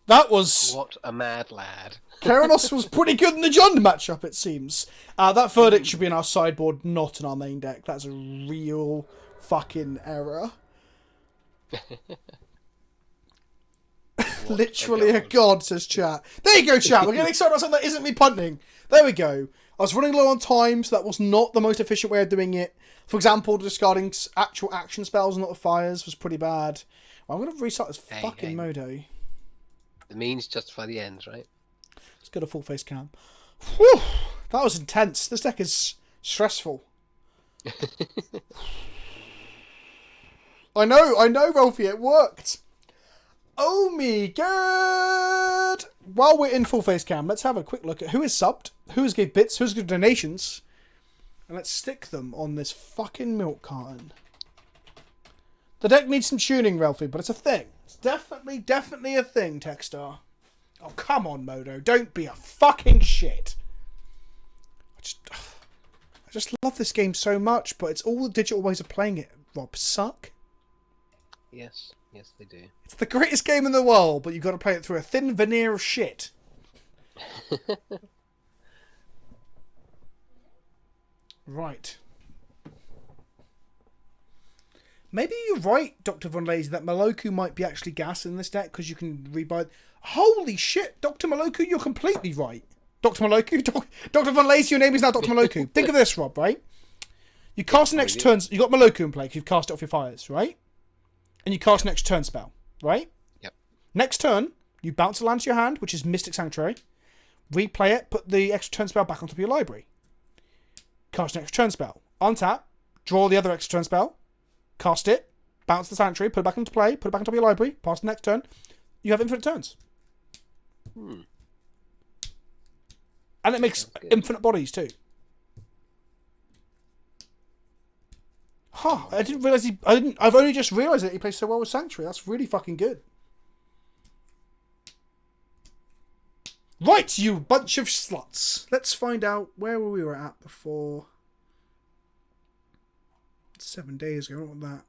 That was... What a mad lad. Keranos was pretty good in the Jund matchup, it seems. That Verdict should be in our sideboard, not in our main deck. That's a real fucking error. Literally a god, says chat. There you go, chat. We're getting excited about something that isn't me punting. There we go. I was running low on time, so that was not the most efficient way of doing it. For example, discarding actual action spells and not the fires was pretty bad. Well, I'm going to restart this fucking Modo. The means justify the ends, right? Let's go to full face cam. Whew, that was intense. This deck is stressful. I know, Relfy, it worked. Oh me god! While we're in full face cam, let's have a quick look at who is subbed, who has gave bits, who's given donations, and let's stick them on this fucking milk carton. The deck needs some tuning, Relfy, but it's a thing. It's definitely a thing, Teckstar. Oh, come on, Modo. Don't be a fucking shit. I just love this game so much, but it's all the digital ways of playing it, Rob, suck. Yes, yes, they do. It's the greatest game in the world, but you've got to play it through a thin veneer of shit. Right. Maybe you're right, Dr. Von Lazy, that Maloku might be actually gas in this deck because you can rebuy... Holy shit, Dr. Maloku, you're completely right. Dr. Maloku? Dr. Von Lazy, your name is now Dr. Maloku. Think of this, Rob, right? You cast an extra turn... You got Maloku in play because you've cast it off your fires, right? And you cast an extra turn spell, right? Yep. Next turn, you bounce a land to your hand, which is Mystic Sanctuary. Replay it, put the extra turn spell back on top of your library. Cast an extra turn spell. Untap, draw the other extra turn spell. Cast it, bounce the Sanctuary, put it back into play, put it back on top of your library, pass the next turn. You have infinite turns. And it makes infinite bodies too. Huh, I didn't realise I've only just realised that he plays so well with Sanctuary. That's really fucking good. Right, you bunch of sluts. Let's find out where we were at before. 7 days ago, what was that?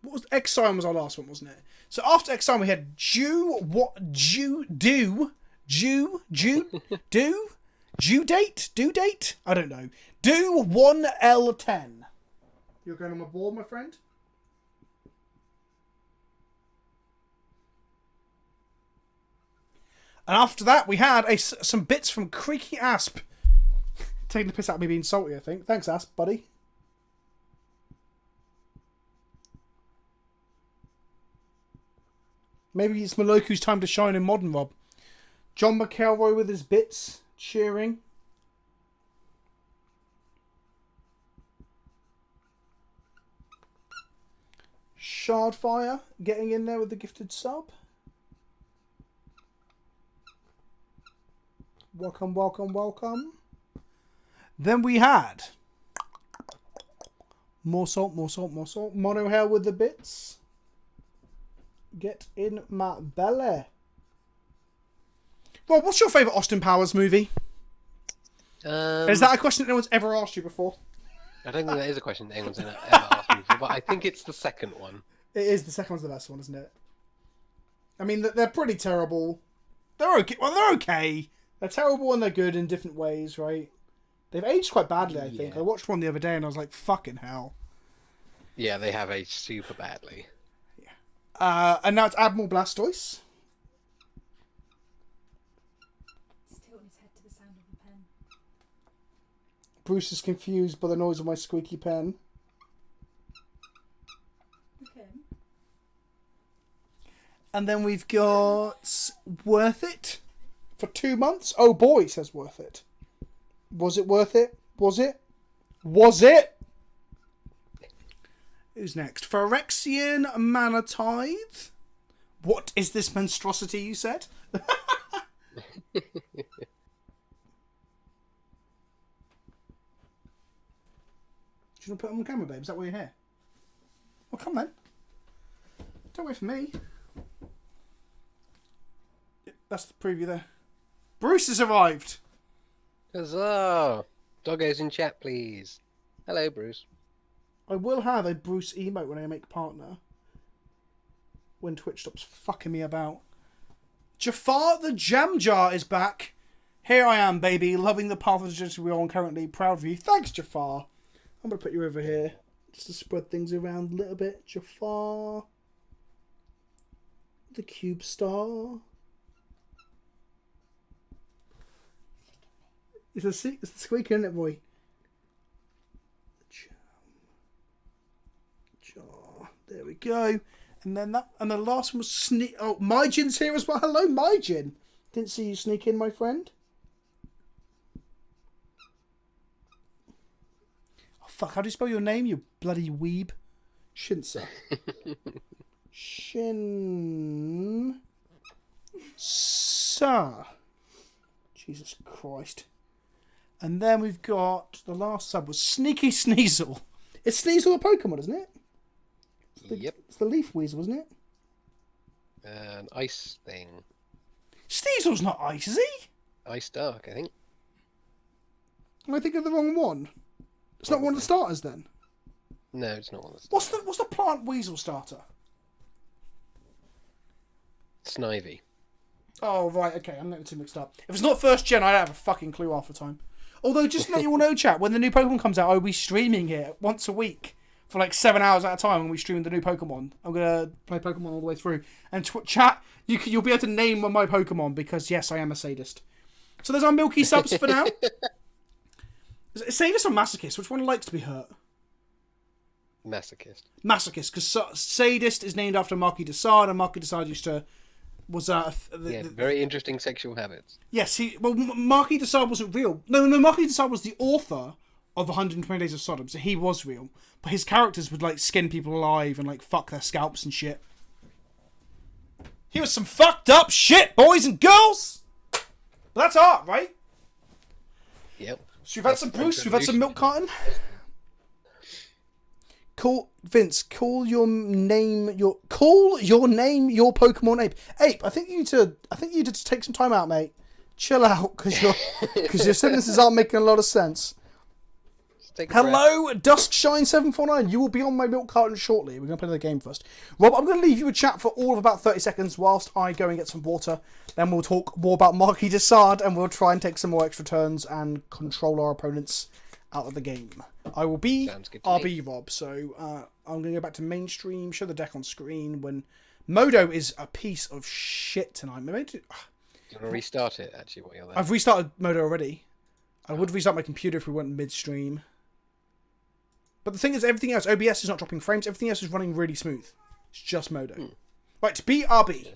What was Exile was our last one, wasn't it? So after Exile we had due date? I don't know. Do 1L10. You're going on my board, my friend? And after that, we had some bits from Creaky Asp. Taking the piss out of me being salty, I think. Thanks, Asp, buddy. Maybe it's Maloku's time to shine in Modern, Rob. John McElroy with his bits, cheering. Shardfire getting in there with the gifted sub. Welcome, welcome, welcome. Then we had More salt, more salt, more salt. Mono hair with the bits. Get in my belly. Rob, what's your favourite Austin Powers movie? Is that a question that no one's ever asked you before? I don't think that is a question that anyone's ever asked me before, but I think it's the second one. It is. The second one's the best one, isn't it? I mean, they're pretty terrible. They're okay. Well, they're okay. They're terrible and they're good in different ways, right? They've aged quite badly, I think. Yeah. I watched one the other day and I was like, fucking hell. Yeah, they have aged super badly. And now it's Admiral Blastoise. He's tilting his head to the sound of the pen. Bruce is confused by the noise of my squeaky pen. Look at him. And then we've got Worth It for 2 months. Oh boy, says Worth It. Was it worth it? Was it? Was it? Who's next? Phyrexian Manatithe. What is this monstrosity you said? Do you want to put it on camera, babe? Is that why you're here? Well, come then. Don't wait for me. That's the preview there. Bruce has arrived. Huzzah! Doggos in chat, please. Hello, Bruce. I will have a Bruce emote when I make partner. When Twitch stops fucking me about. Jafar the Jam Jar is back. Here I am, baby, loving the path of the we're on currently. Proud of you. Thanks, Jafar. I'm going to put you over here. Just to spread things around a little bit. Jafar. The Cube Star. It's a squeaker, isn't it, boy? Jar. There we go. And then the last one was sneak. Oh, Myjin's here as well. Hello, Myjin. Didn't see you sneak in, my friend. Oh fuck! How do you spell your name, you bloody weeb? Shinsa. Shin. Sa. Jesus Christ. And then we've got the last sub was Sneaky Sneasel. It's Sneasel a Pokemon, isn't it? Yep. It's the Leaf Weasel, isn't it? An ice thing. Sneasel's not ice, is he? Ice Dark, I think. Am I thinking of the wrong one? It's not one of the starters then. No, it's not one of the What's the plant weasel starter? Snivy. Oh right, okay, I'm getting too mixed up. If it's not first gen, I don't have a fucking clue half the time. Although, just to let you all know, chat, when the new Pokemon comes out, I'll be streaming it once a week for like 7 hours at a time. When we stream the new Pokemon, I'm gonna play Pokemon all the way through. And chat, you'll be able to name one of my Pokemon because yes, I am a sadist. So there's our Milky subs for now. Is it sadist or masochist? Which one likes to be hurt? Masochist. Masochist, because sadist is named after Marquis de Sade, and Marquis de Sade was very interesting sexual habits. Yes, Marquis de Sade wasn't real. No, Marquis de Sade was the author of 120 Days of Sodom, so he was real. But his characters would like skin people alive and like fuck their scalps and shit. He was some fucked up shit, boys and girls. But that's art, right? Yep. So we've had some Bruce, we've had some Milk Carton. Call your name your Pokemon Ape. Ape, I think you need to take some time out, mate. Chill out, because your sentences aren't making a lot of sense. Hello, Duskshine749. You will be on my Milk Carton shortly. We're going to play the game first. Rob, I'm going to leave you a chat for all of about 30 seconds whilst I go and get some water. Then we'll talk more about Marquis de Sade and we'll try and take some more extra turns and control our opponents out of the game. I will be RB Rob, so I'm going to go back to mainstream, show the deck on screen when Modo is a piece of shit tonight. Maybe Do you want to restart it, actually, while you're there? I've restarted Modo already. I would restart my computer if we went midstream. But the thing is, everything else, OBS is not dropping frames, everything else is running really smooth. It's just Modo. Right, BRB.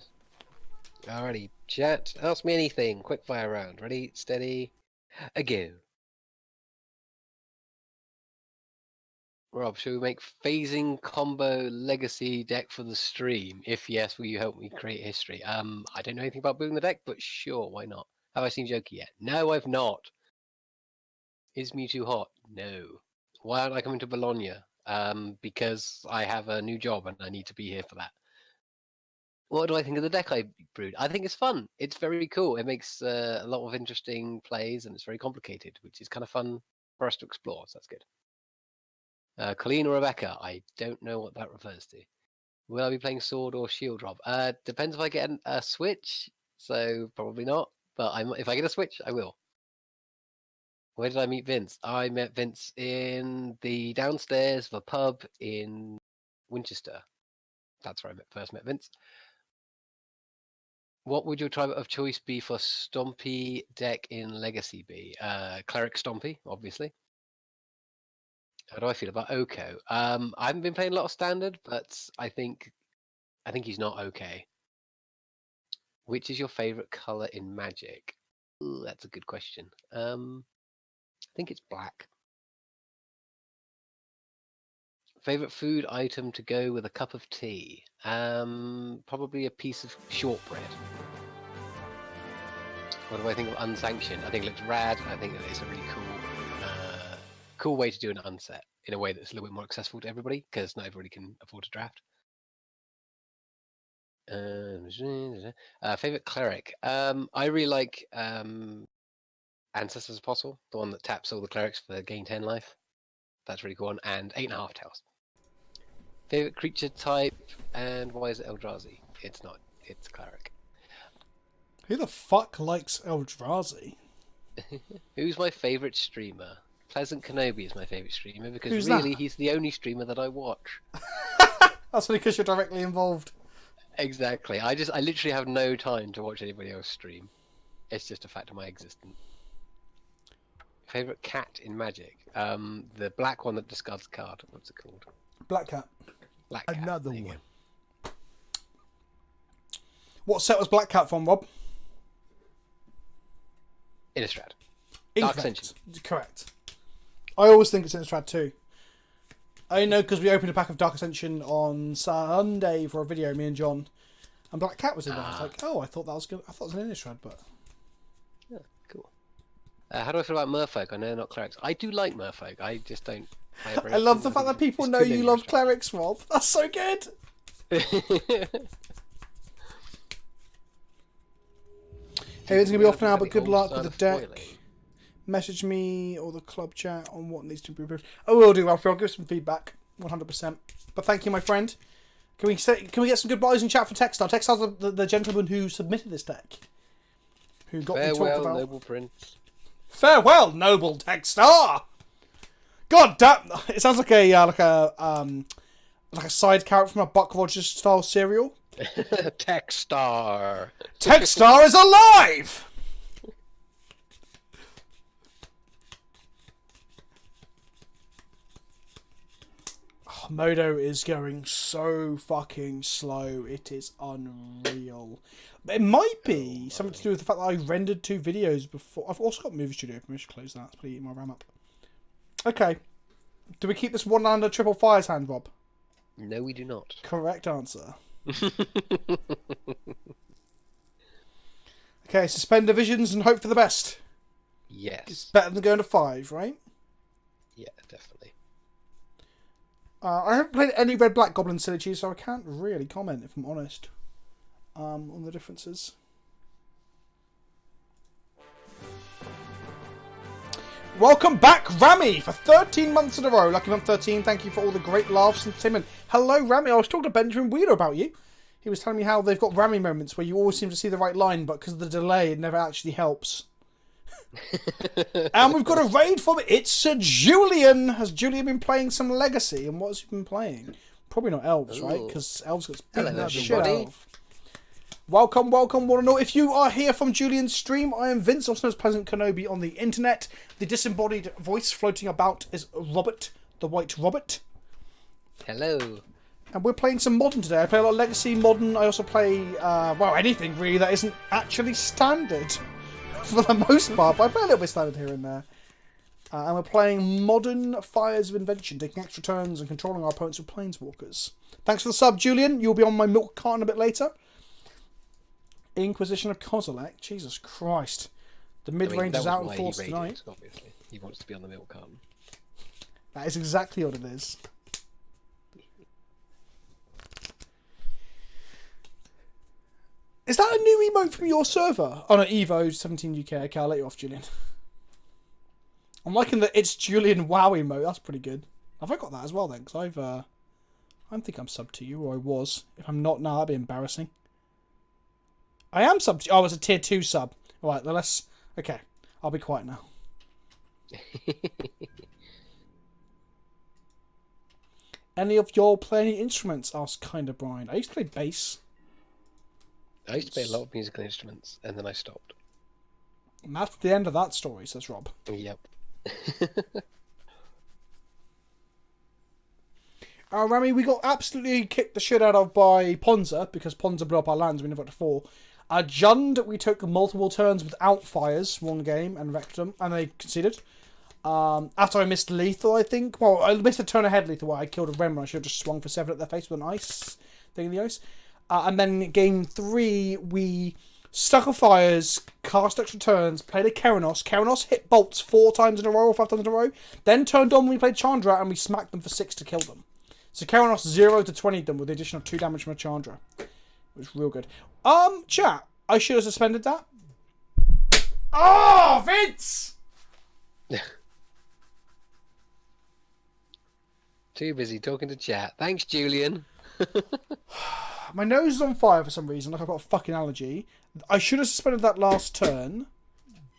Alrighty, chat. Ask me anything. Quick fire round. Ready, steady, a go. Rob, should we make phasing combo legacy deck for the stream? If yes, will you help me create history? I don't know anything about building the deck, but sure, why not? Have I seen Jokey yet? No, I've not. Is Mewtwo hot? No. Why aren't I coming to Bologna? because I have a new job and I need to be here for that. What do I think of the deck I brewed? I think it's fun. It's very cool. It makes a lot of interesting plays, and it's very complicated, which is kind of fun for us to explore. So that's good. Colleen or Rebecca? I don't know what that refers to. Will I be playing sword or shield drop? Depends if I get a switch. So probably not. But if I get a switch, I will. Where did I meet Vince? I met Vince in the downstairs of a pub in Winchester. That's where I first met Vince. What would your tribe of choice be for Stompy deck in Legacy be? Cleric Stompy, obviously. How do I feel about Oko? I haven't been playing a lot of Standard, but I think he's not okay. Which is your favorite color in Magic? Ooh, that's a good question. I think it's black. Favorite food item to go with a cup of tea? Probably a piece of shortbread. What do I think of Unsanctioned? I think it looks rad. I think that it's a really cool way to do an unset in a way that's a little bit more accessible to everybody, because not everybody can afford to draft. Favorite cleric? I really like Ancestors Apostle, the one that taps all the clerics for gain 10 life. That's really cool. And 8.5 tails. Favorite creature type, and why is it Eldrazi? It's not. It's cleric. Who the fuck likes Eldrazi? Who's my favorite streamer? PleasantKenobi is my favorite streamer because Who's really that? he's the only streamer that I watch. That's only because you're directly involved. Exactly. I literally have no time to watch anybody else stream. It's just a fact of my existence. Favorite cat in Magic? The black one that discards a card. What's it called? Black Cat. Black cat. Another There you one. go. What set was Black Cat from, Rob? Innistrad. Dark Incorrect. Ascension. Correct. I always think it's Innistrad too. I know because we opened a pack of Dark Ascension on Sunday for a video, me and John, and Black Cat was in there. I was like, oh, I thought that was good. I thought it was an Innistrad, but Yeah, cool. How do I feel about Merfolk? I know they're not clerics. I do like Merfolk. I just don't. I love the fact that people know you love clerics, Rob. That's so good. Hey, it's gonna be off now, but good luck with the deck. Message me or the club chat on what needs to be improved. I will do, Ralphie. I'll give some feedback, 100%. But thank you, my friend. Can we get some goodbyes in chat for Teckstar? Teckstar's the gentleman who submitted this deck, who got me talked Farewell, about. noble prince. Farewell, noble Teckstar. God damn! It sounds like a side character from a Buck Rogers style serial. Teckstar. Teckstar is alive. Oh, Modo is going so fucking slow. It is unreal. But it might be something to do with the fact that I rendered 2 videos before. I've also got Movie Studio open. I should close that. It's probably eating my RAM up. Okay. Do we keep this one under triple fires hand, Rob? No, we do not. Correct answer. Okay, suspend divisions and hope for the best. It's Yes. better than going to 5, right? Yeah, definitely. I haven't played any Red Black Goblin Synergy, so I can't really comment, if I'm honest, on the differences. Welcome back, Rami, for 13 months in a row. Lucky month 13. Thank you for all the great laughs and entertainment. Hello, Rami. I was talking to Benjamin Wheeler about you. He was telling me how they've got Rami moments where you always seem to see the right line, but because of the delay, it never actually helps. And we've got a raid from It's Sir Julian. Has Julian been playing some Legacy? And what has he been playing? Probably not Elves, right? Because Elves gets beaten Hello, the shit out everybody. of. Welcome, welcome, one and all. If you are here from Julian's stream, I am Vince, also known as PleasantKenobi on the internet. The disembodied voice floating about is Robert, the White Robert. Hello. And we're playing some Modern today. I play a lot of Legacy, Modern. I also play, well, anything really that isn't actually Standard. For the most part, but I play a little bit Standard here and there. And we're playing Modern Fires of Invention, taking extra turns and controlling our opponents with Planeswalkers. Thanks for the sub, Julian. You'll be on my milk carton a bit later. Inquisition of Kozilek. Jesus Christ. The mid-range is out in force tonight. Obviously. He wants to be on the milk carton. That is exactly what it is. emote from your server? Oh no, Evo 17 UK. Okay, I'll let you off, Julian. I'm liking the It's Julian WoW emote. That's pretty good. Have I got that as well then? Because I think I'm sub to you, or I was. If I'm not now, that'd be embarrassing. I am sub to you. Oh, it's a tier 2 sub. Alright, then let's... Okay, I'll be quiet now. Any of y'all play any instruments? Asked Kinda Brian. I used to play bass. I used to play a lot of musical instruments, and then I stopped. And that's the end of that story, says Rob. Yep. Rami, we got absolutely kicked the shit out of by Ponza, because Ponza blew up our lands, we never got to 4. Jund, we took multiple turns without fires, one game, and wrecked them, and they conceded. After I missed lethal, I think. Well, I missed a turn ahead lethal where I killed a Ren when I should have just swung for 7 at their face with an ice thing in the ice. And then game 3, we stuck a fires, cast extra turns, played a Keranos. Keranos hit bolts 4 times in a row or 5 times in a row. Then turned on when we played Chandra and we smacked them for 6 to kill them. So Keranos 0 to 20 them with the addition of 2 damage from a Chandra. It was real good. Chat, I should have suspended that. Oh, Vince! Too busy talking to chat. Thanks, Julian. My nose is on fire for some reason, like I've got a fucking allergy. I should have suspended that last turn.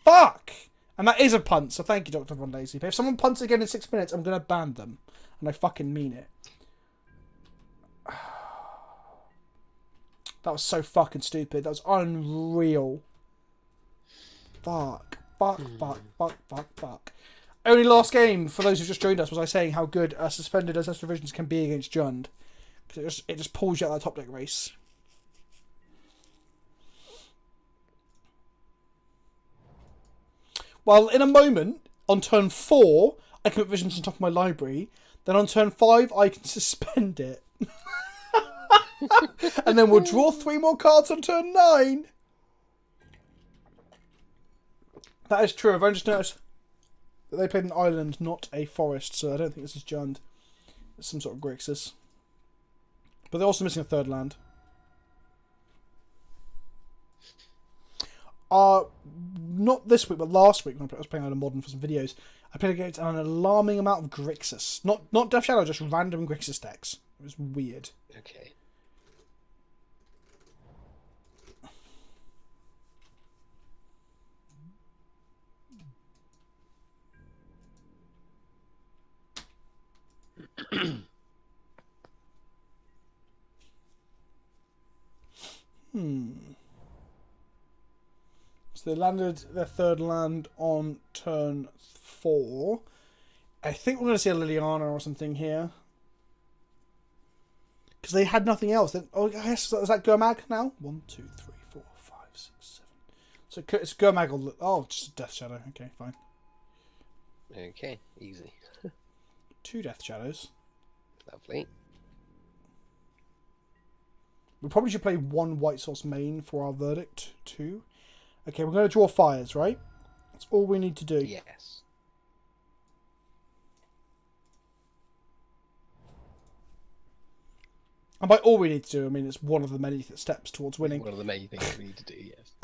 Fuck! And that is a punt, so thank you, Dr. Von Lazy. But if someone punts again in 6 minutes, I'm going to ban them. And I fucking mean it. That was so fucking stupid. That was unreal. Fuck. Only last game, for those who just joined us, was I saying how good suspended Ancestral Visions can be against Jund. Because it just pulls you out of that top deck race. Well, in a moment, on turn 4, I can put Visions on top of my library. Then on turn 5, I can suspend it. And then we'll draw 3 more cards on turn 9. That is true. I've only just noticed that they played an island, not a forest, so I don't think this is Jund. It's some sort of Grixis. But they're also missing a 3rd land. Not this week, but last week when I was playing out of Modern for some videos, I played against an alarming amount of Grixis. Not Death Shadow, just random Grixis decks. It was weird. Okay. So they landed their 3rd land on turn 4. I think we're going to see a Liliana or something here. Because they had nothing else. Oh, I guess, is that Gurmag now? 1, 2, 3, 4, 5, 6, 7. So it's Gurmag or... Oh, just Death Shadow. Okay, fine. Okay, easy. 2 Death Shadows. Lovely. We probably should play 1 White Source main for our verdict, too. Okay, we're going to draw fires, right? That's all we need to do. Yes. And by all we need to do, I mean it's one of the many steps towards winning. One of the main things we need to do, yes.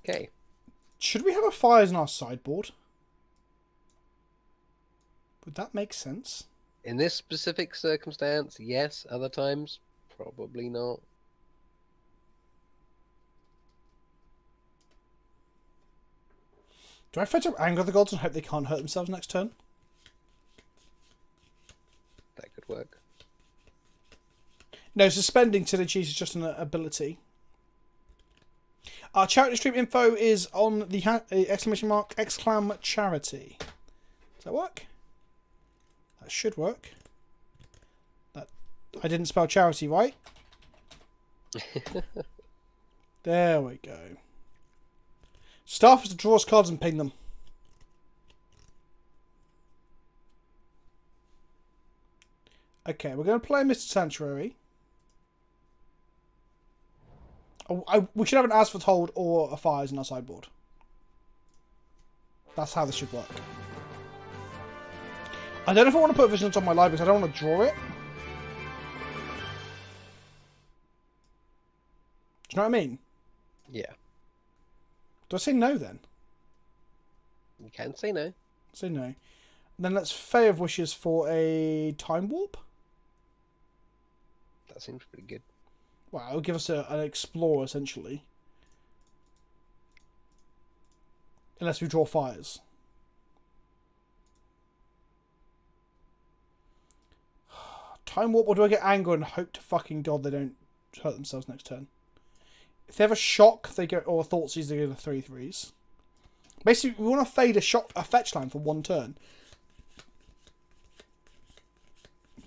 Okay. Should we have a fires in our sideboard? Would that make sense? In this specific circumstance, yes. Other times, probably not. Do I fetch up Anger of the Gods and hope they can't hurt themselves next turn? That could work. No, suspending Silly Cheese is just an ability. Our charity stream info is on the exclamation mark charity. Does that work? That should work. I didn't spell charity right. There we go. Staff is to draw us cards and ping them. Okay, we're going to play Mr. Sanctuary. We should have an As Foretold or a Fires in our sideboard. That's how this should work. I don't know if I want to put Visions on my library because I don't want to draw it. Do you know what I mean? Yeah. Do I say no then? You can say no. Say no. Then let's Fay of Wishes for a time warp. That seems pretty good. Well, it'll give us an explore essentially. Unless we draw fires. Time warp, or do I get anger and hope to fucking god they don't hurt themselves next turn? If they have a shock, they get, or a Thoughtseize, they get a 3/3s. Basically, we want to fade a fetch line for one turn.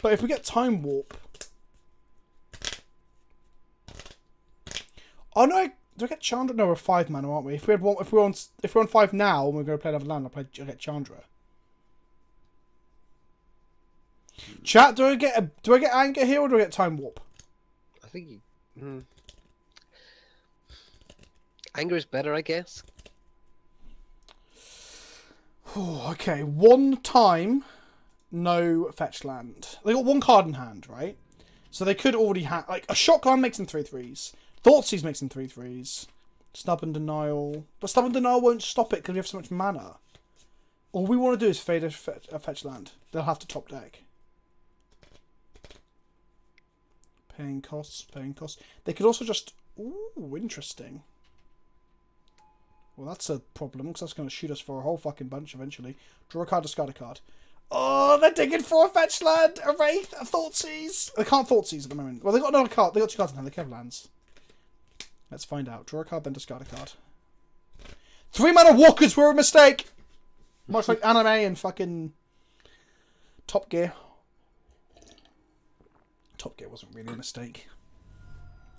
But if we get time warp, oh no, do I get Chandra? No, we're 5 mana, aren't we? If we're on 5 now and we're going to play another land, I get Chandra. Chat, do I get anger here or do I get time warp? I think you... Anger is better, I guess. Oh, okay, 1 time, no fetch land. They got 1 card in hand, right? So they could already have... Like, a shotgun makes them 3/3s. Thoughtseize makes them 3/3s. Stubborn Denial. But Stubborn Denial won't stop it because we have so much mana. All we want to do is fade a fetch land. They'll have to top deck. Paying costs, paying costs. They could also just... Ooh, interesting. Well, that's a problem, because that's going to shoot us for a whole fucking bunch eventually. Draw a card, discard a card. Oh, they're digging for a fetch land! A Wraith, a Thoughtseize! They can't Thoughtseize at the moment. Well, they got another card. They got 2 cards in hand. They can have lands. Let's find out. Draw a card, then discard a card. 3 mana walkers were a mistake! Much like anime and fucking Top Gear. Top Gear wasn't really a mistake.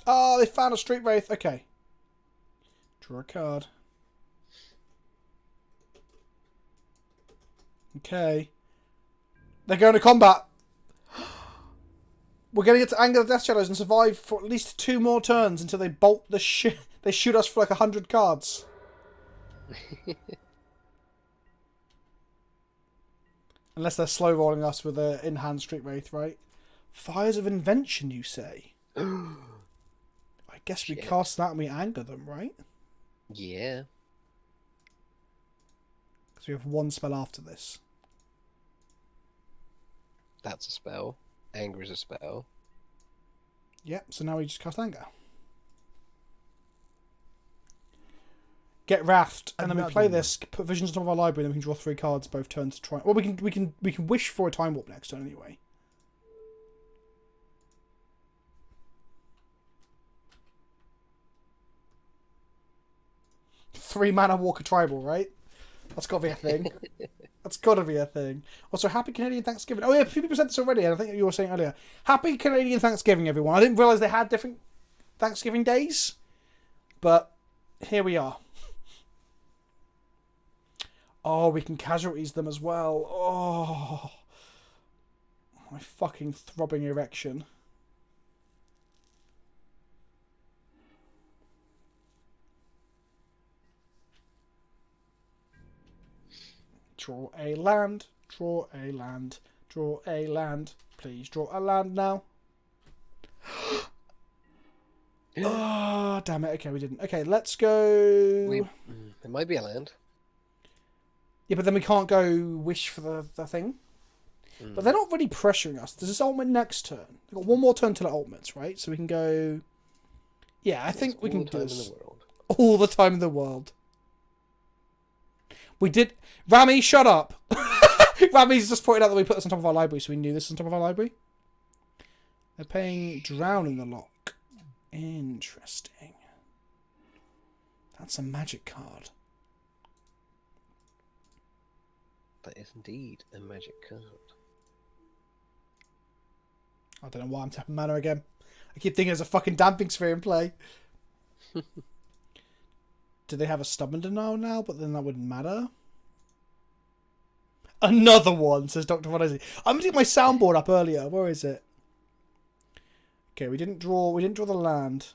Oh, they found a Street Wraith. Okay. Draw a card. Okay. They're going to combat. We're going to get to Anger the Death Shadows and survive for at least 2 more turns until they bolt the shit. They shoot us for like 100 cards. Unless they're slow rolling us with an in-hand Street Wraith, right? Fires of Invention, you say? I guess we cast that and we anger them, right? Yeah. Because we have 1 spell after this. That's a spell. Anger is a spell. Yep, so now we just cast Anger. Get Wrathed, and then we play this, put Visions on top of our library, and then we can draw 3 cards both turns to try. Well, we can wish for a Time Warp next turn anyway. Three mana Walker Tribal, right? That's got to be a thing. That's got to be a thing. Also, happy Canadian Thanksgiving. Oh yeah, a few people said this already, and I think you were saying earlier. Happy Canadian Thanksgiving, everyone. I didn't realise they had different Thanksgiving days, but here we are. Oh, we can casualties them as well. Oh, my fucking throbbing erection. Draw a land, draw a land, draw a land. Please draw a land now. Oh, damn it. Okay, we didn't. Okay, let's go... It might be a land. Yeah, but then we can't go wish for the thing. But they're not really pressuring us. There's this ultimate next turn. We've got 1 more turn till it ultimates, right? So we can go... Yeah, I think we can do this. All the time in the world. We did... Rami, shut up! Rami's just pointed out that we put this on top of our library, so we knew this was on top of our library. They're paying Drown in the lock. Interesting. That's a magic card. That is indeed a magic card. I don't know why I'm tapping mana again. I keep thinking there's a fucking Damping Sphere in play. Do they have a Stubborn Denial now? But then that wouldn't matter. Another one, says Dr. Von Izzy. I'm getting my soundboard up earlier. Where is it? Okay, we didn't draw the land,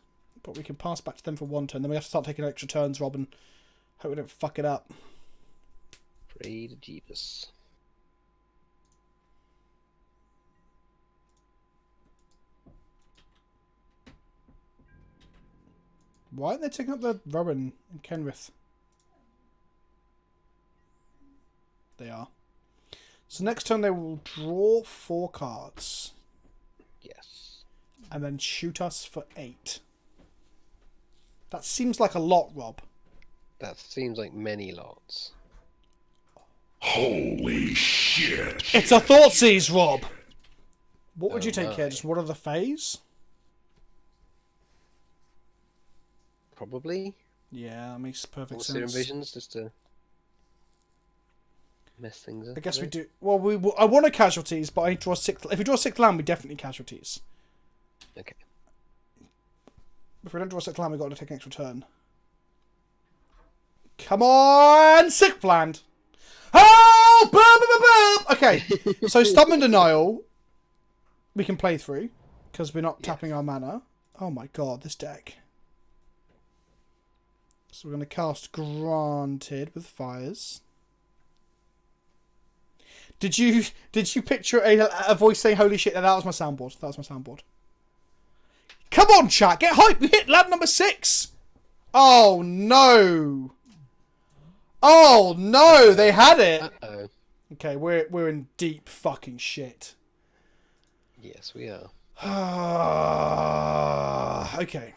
but we can pass back to them for 1 turn. Then we have to start taking extra turns, Rob, and hope we don't fuck it up. Pray to Jeebus. Why aren't they taking up the Rowan and Kenrith? They are. So next turn they will draw 4 cards. Yes. And then shoot us for 8. That seems like a lot, Rob. That seems like many lots. Holy shit. It's a Thoughtseize, Rob! What would Oh you take here? my. Just one of the phase? Probably. Yeah, that makes perfect Or Serum sense. Visions, just to mess things up. I guess a we bit. do. Well, I want a casualties, but I draw 6. If we draw 6th land, we definitely casualties. Okay. If we don't draw 6th land, we've got to take an extra turn. Come on! 6th land! Oh! Boom, boom, boom, boom! Okay, so Stubborn Denial, we can play through, because we're not tapping our mana. Oh my god, this deck. So we're going to cast Granted with Fires. Did you picture a voice saying "Holy shit"? That was my soundboard. That was my soundboard. Come on, chat, get hype! We hit land number 6. Oh no! Oh no! They had it. Uh-oh. Okay, we're in deep fucking shit. Yes, we are. Okay.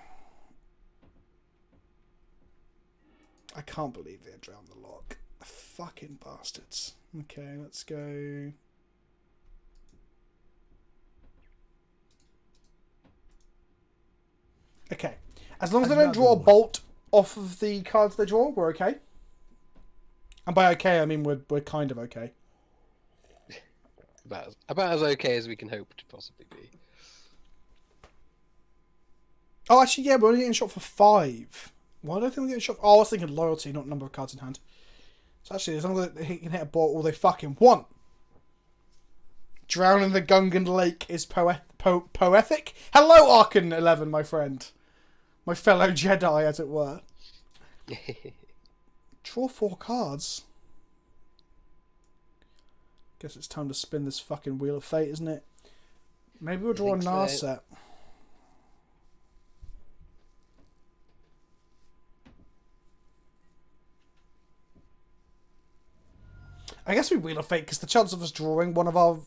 I can't believe they drowned the lock. Fucking bastards. Okay, let's go. Okay. As long as they don't draw a bolt off of the cards they draw, we're okay. And by okay, I mean we're kind of okay. About as okay as we can hope to possibly be. Oh, actually, yeah, we're only getting shot for 5. Why do I think we're getting shot? Oh, I was thinking loyalty, not number of cards in hand. So actually, as long as they can hit a ball all they fucking want. Drowning the Gungan Lake is poetic. Hello, Arkan 11, my friend. My fellow Jedi, as it were. Draw 4 cards. Guess it's time to spin this fucking Wheel of Fate, isn't it? Maybe we'll draw a think so. Narset. I guess we Wheel of Fate because the chance of us drawing one of our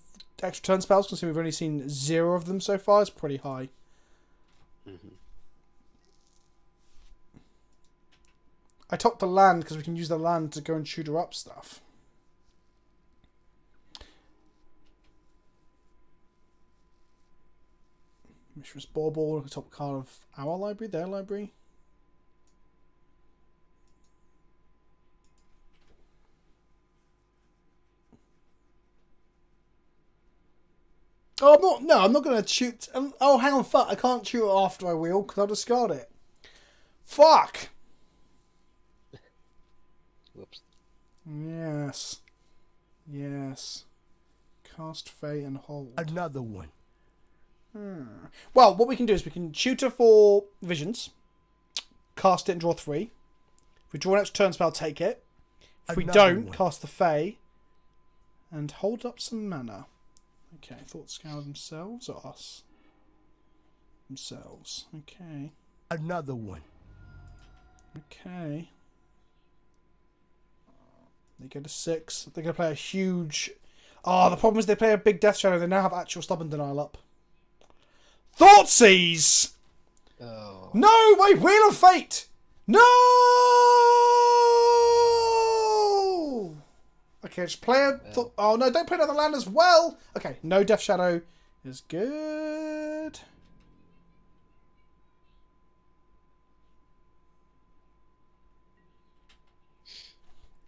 extra turn spells, because we've only seen 0 of them so far, is pretty high. Mm-hmm. I topped the land because we can use the land to go and shoot her up stuff. Mishra's Bauble, the top card of our library, their library. Oh, I'm not going to shoot. Oh, hang on, fuck. I can't shoot it after I wheel because I'll discard it. Fuck. Whoops. Yes. Yes. Cast Fey and hold. Another one. Well, what we can do is we can shoot her for visions, cast it and draw 3. If we draw an extra turn spell, take it. If we Another don't, one. cast the Fey and hold up some mana. Okay, Thought Scour themselves or us? Themselves. Okay. Another one. Okay. They go to 6. They're going to play a huge... Oh, the problem is they play a big Death Shadow. They now have actual Stubborn Denial up. Thoughtseize! Oh. No! My Wheel of Fate! No! Okay, just play a... Oh, no, don't play another land as well! Okay, no Death Shadow is good.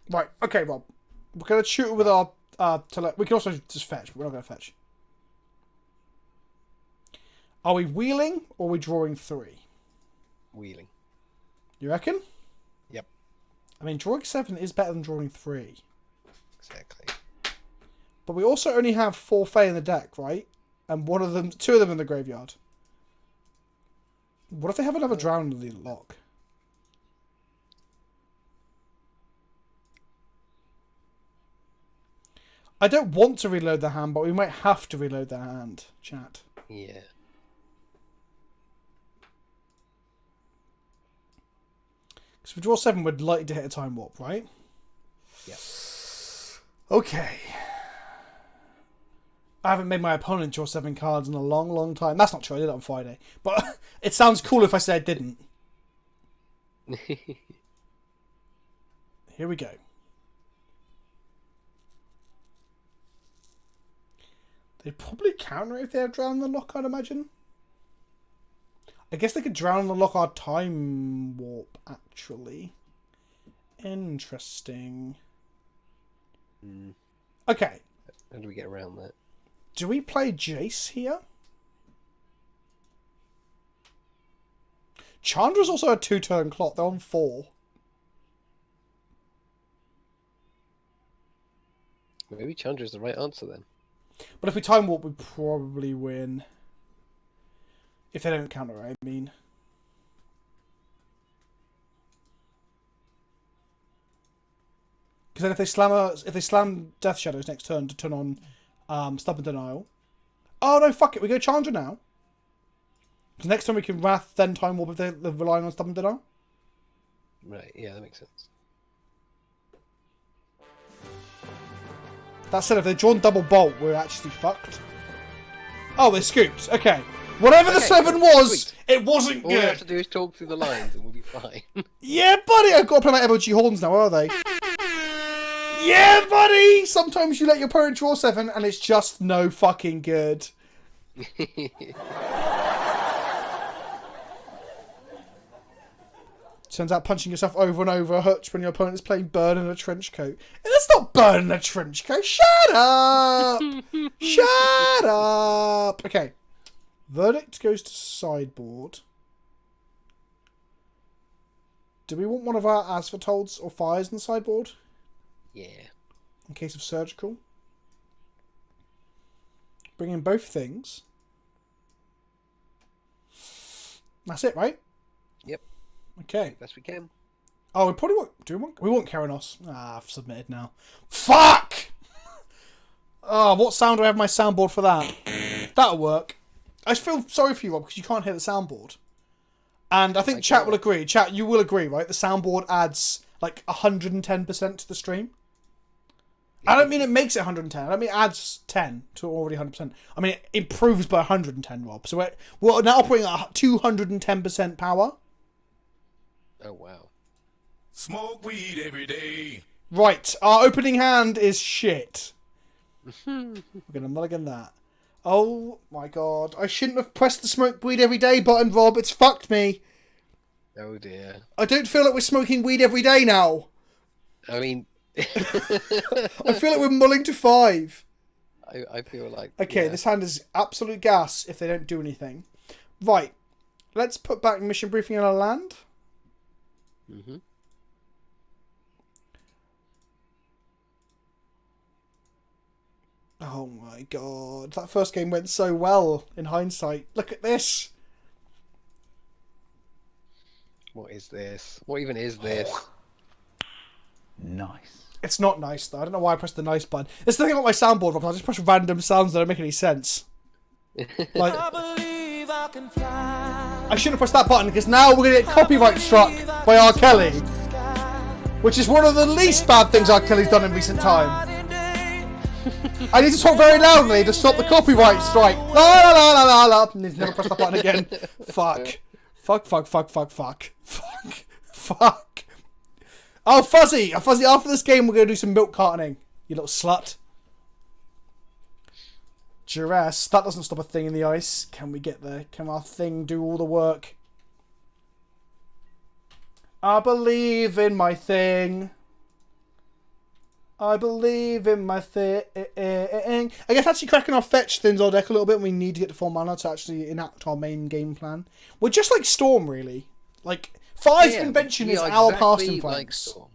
Right, okay, Rob. We're going to shoot it with our... we can also just fetch, but we're not going to fetch. Are we wheeling or are we drawing 3? Wheeling. You reckon? Yep. I mean, drawing 7 is better than drawing 3. Exactly. But we also only have 4 Fey in the deck, right? And 2 of them in the graveyard. What if they have another drown in the lock? I don't want to reload the hand, but we might have to reload the hand, chat. Yeah. So if we draw 7, we're likely to hit a time warp, right? Yep. Okay. I haven't made my opponent draw 7 cards in a long, long time. That's not true. I did it on Friday. But it sounds cool if I say I didn't. Here we go. They'd probably counter if they have Drown the Lock, I'd imagine. I guess they could Drown the Lock our time warp, actually. Interesting. Okay. How do we get around that? Do we play Jace here? Chandra's also a 2-turn clock. They're on 4. Maybe Chandra's the right answer then. But if we time warp, we probably win. If they don't counter, I mean. Because then if they slam Death Shadows next turn to turn on Stubborn Denial. Oh no, fuck it, we go Chandra now. Because next time we can Wrath, then time warp if they're relying on Stubborn Denial. Right, yeah, that makes sense. That said, if they've drawn double bolt, we're actually fucked. Oh, they scooped. Okay. Whatever the 7 was, sweet. it wasn't All we have good. to do is talk through the lines and we'll be fine. Yeah, buddy! I've got to play my MLG horns now, are they? Yeah, buddy! Sometimes you let your opponent draw 7 and it's just no fucking good. Turns out punching yourself over and over hurts when your opponent's playing Burn in a Trench Coat. It's not Burn in a Trench Coat! Shut up! Shut up! Okay. Verdict goes to sideboard. Do we want one of our Asphodels or Fires in the sideboard? Yeah. In case of surgical. Bring in both things. That's it, right? Yep. Okay. Best we can. Oh, we probably won't. Do we want? We want Keranos. Ah, I've submitted now. Fuck! Oh, what sound do I have on my soundboard for that? That'll work. I feel sorry for you, Rob, because you can't hear the soundboard. And I think chat will agree. Chat, you will agree, right? The soundboard adds like 110% to the stream. I don't mean it makes it 110. I don't mean it adds 10 to already 100%. I mean it improves by 110, Rob. So we're now operating at 210% power. Oh, wow. Smoke weed every day. Right, our opening hand is shit. We're going to mulligan that. Oh my god. I shouldn't have pressed the smoke weed every day button, Rob. It's fucked me. Oh, dear. I don't feel like we're smoking weed every day now. I mean... I feel like we're mulling to 5. I feel like... Okay, yeah. this hand is absolute gas if they don't do anything. Right. Let's put back mission briefing on our land. Mm-hmm. Oh my god. That first game went so well in hindsight. Look at this. What is this? What even is this? Nice. It's not nice though. I don't know why I pressed the nice button. It's the thing about my soundboard, Rob. I just press random sounds that don't make any sense. Like, I shouldn't have pressed that button because now we're going to get copyright struck by R. Kelly. Which is one of the least bad things R. Kelly's done in recent time. I need to talk very loudly to stop the copyright strike. La la la la la la. Need to never press that button again. Fuck. Fuck, fuck, fuck, fuck, fuck. Fuck. Fuck. Oh, Fuzzy! Fuzzy, after this game, we're going to do some milk cartoning. You little slut. Duress. That doesn't stop a thing in the ice. Can we get there? Can our thing do all the work? I believe in my thing. I believe in my thing. I guess actually cracking our fetch thins our deck a little bit. We need to get to 4 mana to actually enact our main game plan. We're just like Storm, really. Like, Fires of Invention is our passing like flanks. Storm.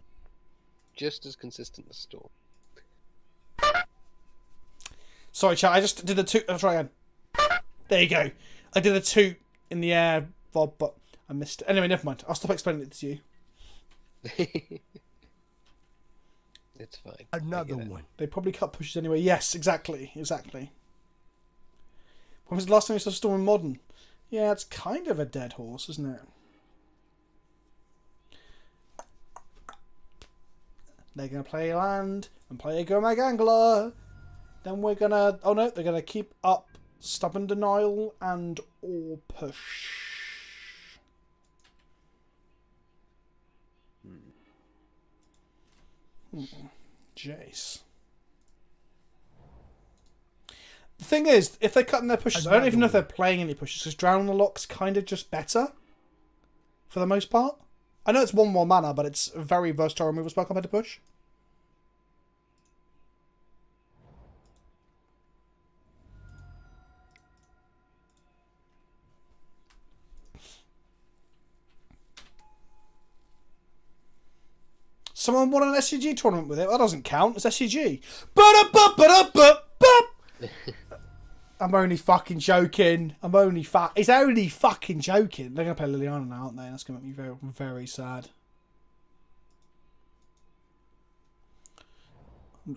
Just as consistent as Storm. Sorry, chat. I just did a toot. I'll try again. There you go. I did a toot in the air, Bob, but I missed it. Anyway, never mind. I'll stop explaining it to you. It's fine. Another one. They probably cut pushes anyway. Yes, exactly. Exactly. When was the last time you saw Storm in Modern? Yeah, it's kind of a dead horse, isn't it? They're going to play land and play a Go Mag Angler. Then we're going to... Oh no, they're going to keep up Stubborn Denial and or push. Jace. The thing is, if they're cutting their pushes, I don't even know if they're playing any pushes, because Drown the Lock's kind of just better. For the most part. I know it's one more mana, but it's a very versatile removal spell compared to push. Someone won an SCG tournament with it. That doesn't count. It's SCG. I'm only fucking joking. It's only fucking joking. They're going to play Liliana now, aren't they? That's going to make me very, very sad.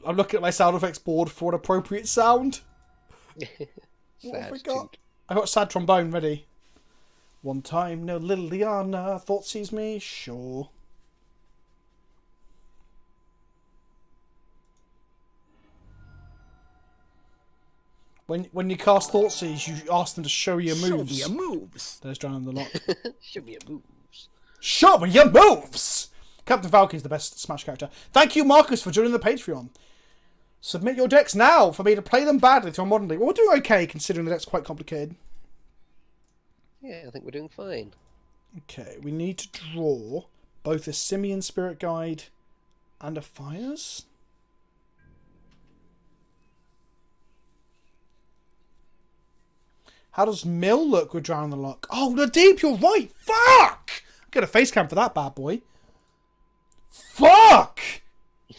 I'm looking at my sound effects board for an appropriate sound. What have we got? I got sad trombone ready. One time, no Liliana. Thought sees me. Sure. When you cast Thoughtseize, you ask them to show your moves. Show me your moves. There's Drown the Lock. Show me your moves. Show me your moves! Captain Falcon's the best Smash character. Thank you, Marcus, for joining the Patreon. Submit your decks now for me to play them badly to a modern league. Well, we're doing okay, considering the deck's quite complicated. Yeah, I think we're doing fine. Okay, we need to draw both a Simian Spirit Guide and a Fires. How does Mill look with Drown the Lock? Oh, Nadeep, you're right! Fuck! Get a face cam for that bad boy. Fuck!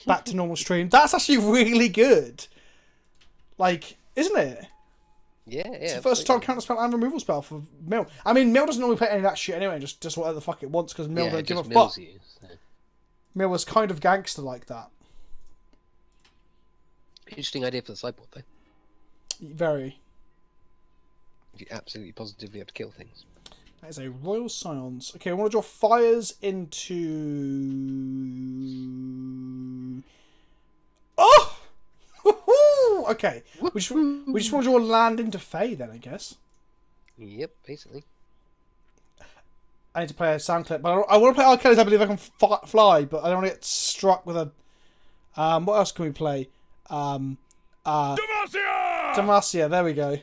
Back to normal stream. That's actually really good. Like, isn't it? Yeah, yeah. It's the first time counter spell and removal spell for Mill. I mean, Mill doesn't normally play any of that shit anyway, just whatever the fuck it wants, because Mill don't give a fuck. You, so. Mill was kind of gangster like that. Interesting idea for the sideboard, though. Very. You absolutely positively have to kill things. That is a Royal Scions. Okay, I want to draw Fires into... Oh! Woohoo! Okay. We just want to draw land into Fae then, I guess. Yep, basically. I need to play a sound clip, but I want to play Arcades. I believe I can fly, but I don't want to get struck with a... what else can we play? Demacia! There we go.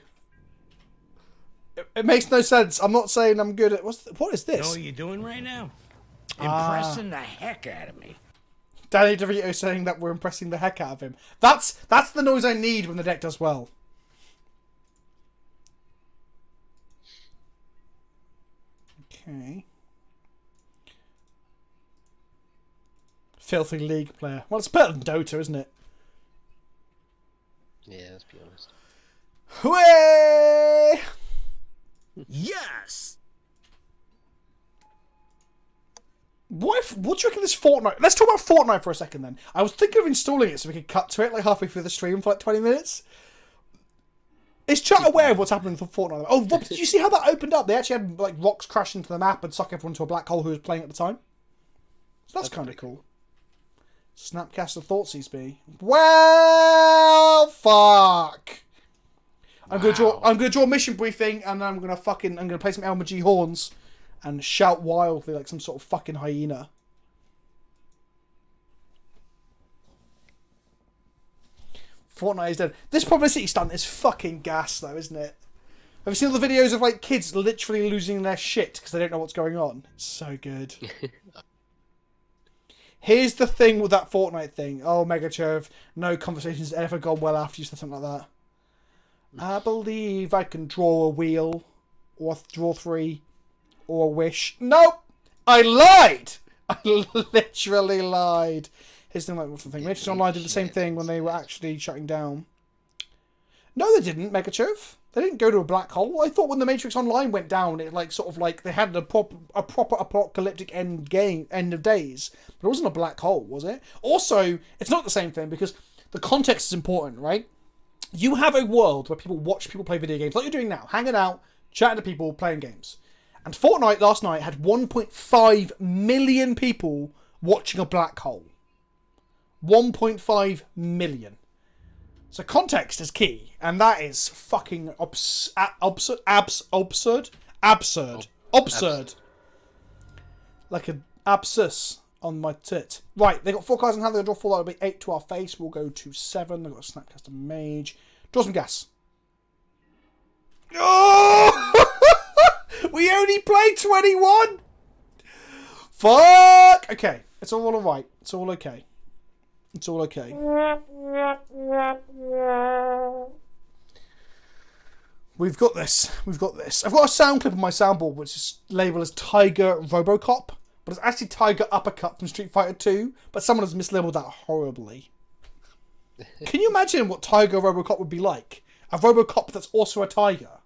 It makes no sense. I'm not saying I'm good at... What is this? You know what you're doing right now? Impressing the heck out of me. Danny DeVito saying that we're impressing the heck out of him. That's the noise I need when the deck does well. Okay. Filthy League player. Well, it's better than Dota, isn't it? Yeah, let's be honest. Hooray! Yes! What do you reckon this Fortnite... Let's talk about Fortnite for a second then. I was thinking of installing it so we could cut to it like halfway through the stream for like 20 minutes. Is chat aware of what's happening for Fortnite? Oh, Rob, did you see how that opened up? They actually had like rocks crash into the map and suck everyone into a black hole who was playing at the time. So that's kind of cool. Snapcaster Thoughtseize be. Well, fuck. I'm gonna draw a mission briefing, and I'm gonna play some Elmer G horns, and shout wildly like some sort of fucking hyena. Fortnite is dead. This publicity stunt is fucking gas, though, isn't it? Have you seen all the videos of like kids literally losing their shit because they don't know what's going on? It's so good. Here's the thing with that Fortnite thing. Oh, Megacherv, no conversations ever gone well after you said something like that. I believe I can draw a wheel, or draw 3, or a wish. Nope! I lied! I literally lied. Here's the thing. Matrix Online did the same thing when they were actually shutting down. No, they didn't, Megacherv. They didn't go to a black hole. I thought when the Matrix Online went down, it like sort of like they had a proper apocalyptic end of days. But it wasn't a black hole, was it? Also, it's not the same thing because the context is important, right? You have a world where people watch people play video games like you're doing now, hanging out, chatting to people, playing games. And Fortnite last night had 1.5 million people watching a black hole. 1.5 million. So context is key, and that is fucking absurd. Like an abscess on my tit. Right, they got 4 cards in hand. They're gonna draw 4. That'll be 8 to our face. We'll go to 7. They've got a Snapcaster Mage. Draw some gas. Oh! We only played 21. Fuck. Okay, it's all alright. It's all okay. It's all okay. We've got this. We've got this. I've got a sound clip on my soundboard which is labelled as Tiger Robocop, but it's actually Tiger Uppercut from Street Fighter 2, but someone has mislabeled that horribly. Can you imagine what Tiger Robocop would be like? A Robocop that's also a tiger.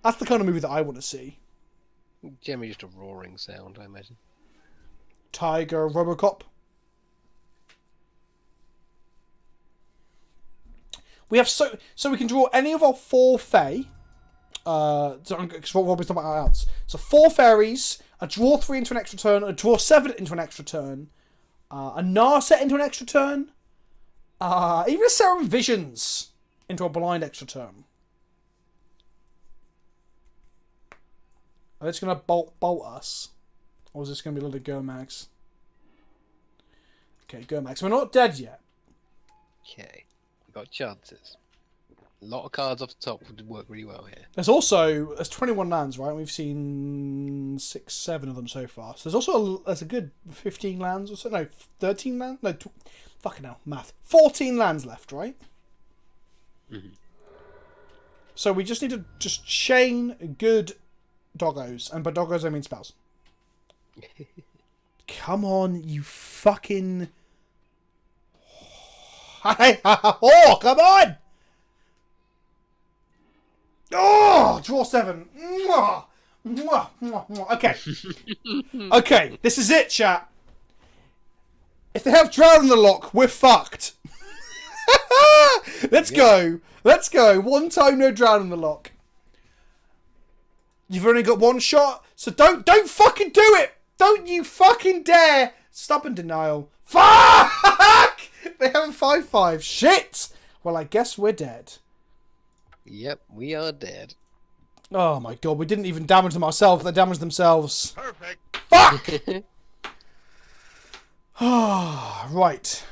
That's the kind of movie that I want to see. Generally just a roaring sound, I imagine. Tiger Robocop. We have so we can draw any of our 4 Fae. Because what Rob is talking about outs. So 4 fairies, a draw 3 into an extra turn, a draw 7 into an extra turn, a Narset into an extra turn, even a Serum Visions into a blind extra turn. Are they just going to bolt us? Or is this going to be a little Go-Mags? Okay, Go-Mags. We're not dead yet. Okay. We've got chances. A lot of cards off the top would work really well here. There's 21 lands, right? We've seen 6, 7 of them so far. So there's a good 15 lands or so. No, 13 lands? No, fucking hell, math. 14 lands left, right? Mm-hmm. So we just need to just chain good doggos. And by doggos, I mean spells. Come on, you fucking... Oh, come on! Oh, draw 7. Mwah, mwah, mwah, mwah. Okay. Okay, this is it, chat. If they have Drown in the Lock, we're fucked. Let's go. Let's go. One time, no Drown in the Lock. You've only got 1 shot, so don't fucking do it. Don't you fucking dare. Stubborn denial. Fuck! They have a 5/5. Shit. Well, I guess we're dead. Yep, we are dead. Oh my god, we didn't even damage them ourselves. They damaged themselves. Perfect. Fuck! Right.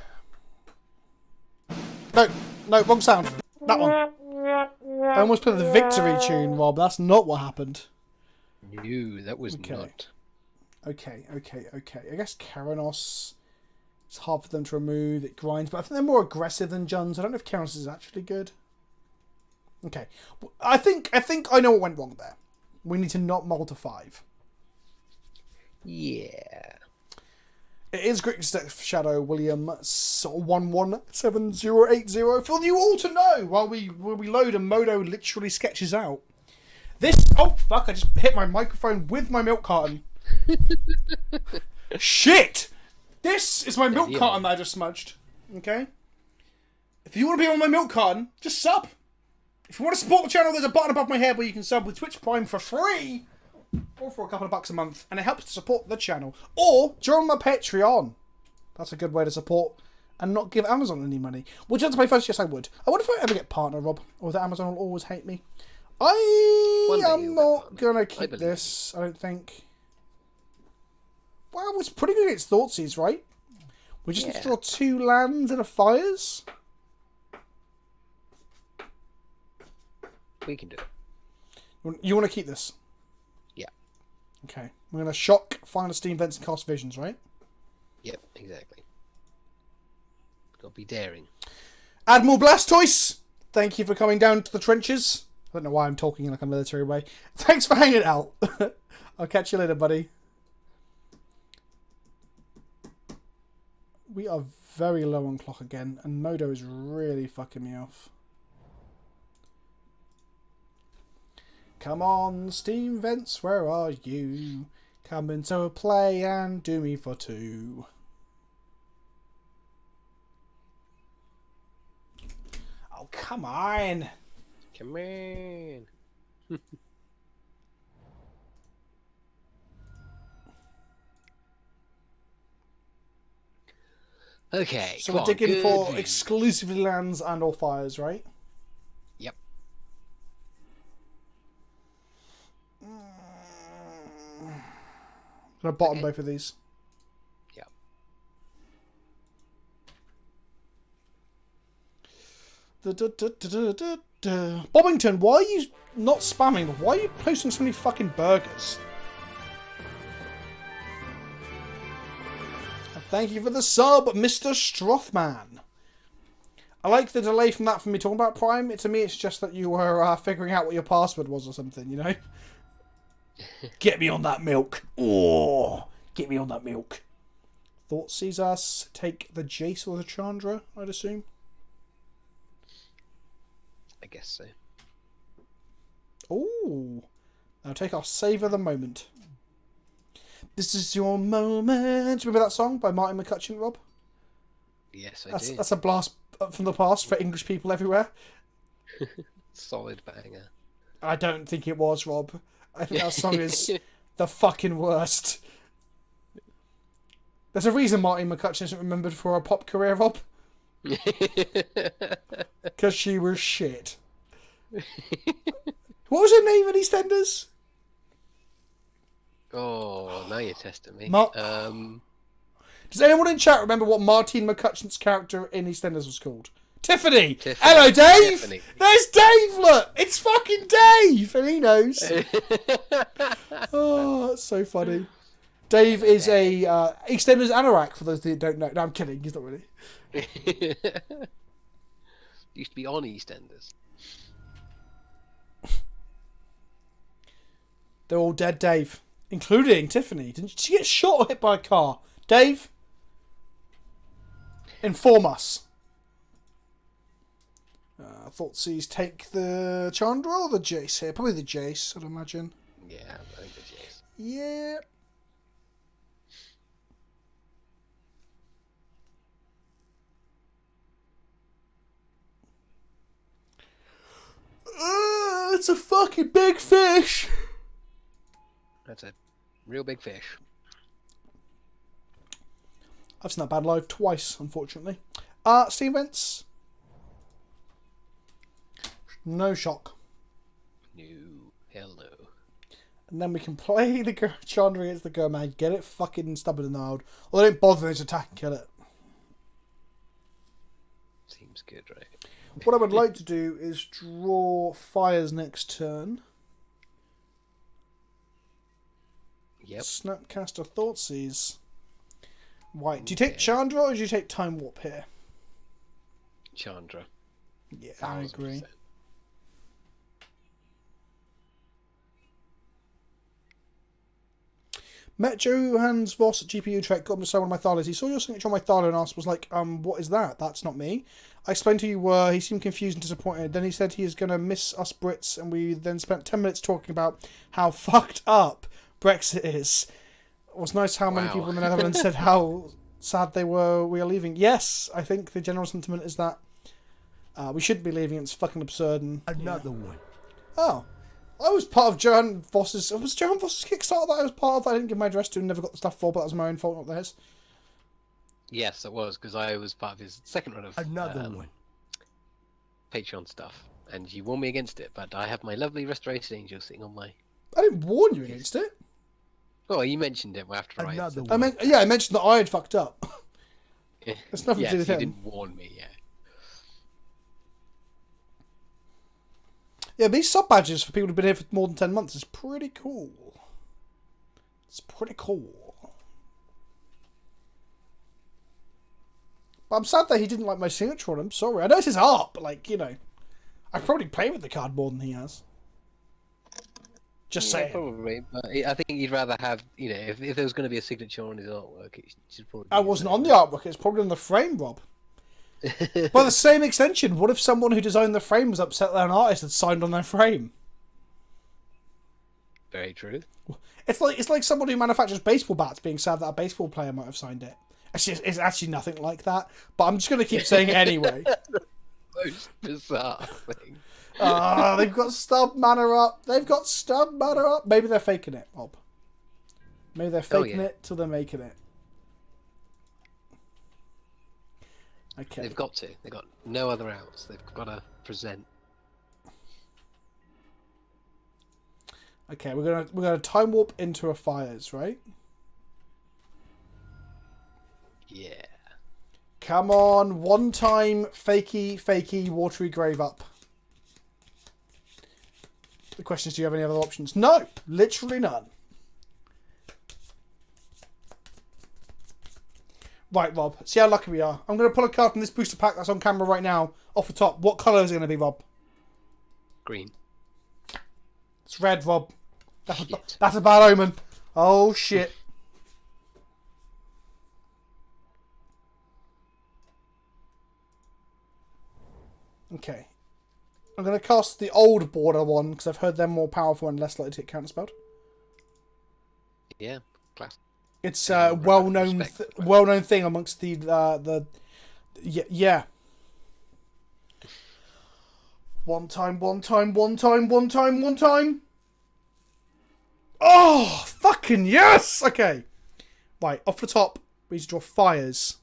No, wrong sound. That one. I almost played the victory tune, Rob. That's not what happened. No, that was not. Okay. I guess Keranos, it's hard for them to remove. It grinds, but I think they're more aggressive than Juns. I don't know if Keranos is actually good. Okay. I think I know what went wrong there. We need to not mull to 5. Yeah. It is Greek Shadow William 117080 for you all to know while we load and Modo literally sketches out. This oh fuck, I just hit my microphone with my milk carton. Shit! This is my milk carton that I just smudged. Okay? If you want to be on my milk carton, just sub. If you want to support the channel, there's a button above my head where you can sub with Twitch Prime for free. Or for a couple of bucks a month, and it helps to support the channel. Or join my Patreon. That's a good way to support and not give Amazon any money. Would you like to play first? Yes, I would. I wonder if I ever get partner, Rob, or that Amazon will always hate me. I am not gonna keep this. I don't think. Well, it's pretty good against Thoughtseize, right? We just need to draw 2 lands and a fires. We can do it. You want to keep this? Yeah. Okay. We're going to shock, find a Steam Vents and cast Visions, right? Yep, exactly. Gotta be daring. Admiral Blastoise, thank you for coming down to the trenches. I don't know why I'm talking in like a military way. Thanks for hanging out. I'll catch you later, buddy. We are very low on clock again, and Modo is really fucking me off. Come on, Steam Vents, where are you? Come into play and do me for 2. Oh, come on. Come on. Okay. So come we're on, digging good for news. exclusively lands and or fires, right? Yep. I'm gonna bottom Okay. both of these. Yep. Bobbington, why are you not spamming? Why are you posting so many fucking burgers? And thank you for the sub, Mr. Strothman. I like the delay from that from me talking about Prime. To me, it's just that you were figuring out what your password was or something, you know? Get me on that milk. Oh, get me on that milk. Thought sees us take the Jace or the Chandra, I'd assume. I guess so. Ooh. Now take our savour the moment. This is your moment. Remember that song by Martin McCutcheon, Rob? Yes, I do. That's a blast from the past for English people everywhere. Solid banger. I don't think it was, Rob. I think that song is the fucking worst. There's a reason Martin McCutcheon isn't remembered for her pop career, Rob. Because she was shit. What was her name in EastEnders? Oh, now you're testing me. Does anyone in chat remember what Martin McCutcheon's character in EastEnders was called? Tiffany! Tiffany. Hello, Dave! Tiffany. There's Dave, look! It's fucking Dave! And he knows. Oh, that's so funny. Dave is a EastEnders anorak, for those that don't know. No, I'm kidding. He's not really. Used to be on EastEnders. They're all dead, Dave. Including Tiffany. Did she get shot or hit by a car? Dave? Inform us. Thoughtseize take the Chandra or the Jace here? Probably the Jace, I'd imagine. Yeah, I think it's yes. Yeah. It's a fucking big fish. That's a real big fish. I've seen that bad live twice, unfortunately. Steam events. No shock. No, hell no. And then we can play the Chandra against the Gurmag, get it fucking stubborn and gnarled. Or they don't bother, they just attack and kill it. Seems good, right? What I would like to do is draw fires next turn. Yep. Snapcaster Thoughtseize. Right, do you take Chandra or do you take Time Warp here? Chandra. Yeah, I agree. 1000%. Met Johannes Voss at GPU Trek, got him to say one of my thalers. He saw your signature on my thaler and asked, was like, what is that? That's not me. I explained who you were. He seemed confused and disappointed. Then he said he is going to miss us Brits, and we then spent 10 minutes talking about how fucked up Brexit is. It was nice how many people in the Netherlands said how sad they were we are leaving. Yes, I think the general sentiment is that we shouldn't be leaving. It's fucking absurd. And Another one. Oh. I was part of Johan Voss's... Was Johan Voss's Kickstarter that I was part of? I didn't give my address to and never got the stuff for, but that was my own fault, not theirs. Yes, it was, because I was part of his second run of Another one. Patreon stuff. And you warned me against it, but I have my lovely Restoration Angel sitting on my... I didn't warn you against it. Oh, you mentioned it after Another I... one. I mentioned that I had fucked up. It's nothing yes, to do with you him. didn't warn me, yeah. Yeah, these sub badges for people who've been here for more than 10 months is pretty cool. It's pretty cool. But I'm sad that he didn't like my signature on him. Sorry. I know it's his art, but like, you know, I probably play with the card more than he has. Just saying. Probably, but I think he'd rather have, you know, if there was going to be a signature on his artwork, it should probably... I wasn't on the artwork, it's probably on the frame, Rob. By the same extension, what if someone who designed the frame was upset that an artist had signed on their frame? Very true. It's like someone who manufactures baseball bats being sad that a baseball player might have signed it. It's actually nothing like that, but I'm just going to keep saying it anyway. Most bizarre thing. They've got stub mana up. They've got stub mana up. Maybe they're faking it, Rob. Maybe they're faking it till they're making it. Okay. They've got to. They've got no other outs. They've got to present. Okay, we're gonna time warp into a fires, right? Yeah. Come on, one time, fakey, watery grave up. The question is, do you have any other options? No, literally none. Right, Rob, see how lucky we are. I'm going to pull a card from this booster pack that's on camera right now, off the top. What colour is it going to be, Rob? Green. It's red, Rob. Shit. That's a bad omen. Oh, shit. Okay. I'm going to cast the old border one, because I've heard them more powerful and less likely to get counterspelled. Yeah, class. It's a well-known thing amongst the yeah. One time. Oh, fucking yes! Okay. Right, off the top, we need to draw fires.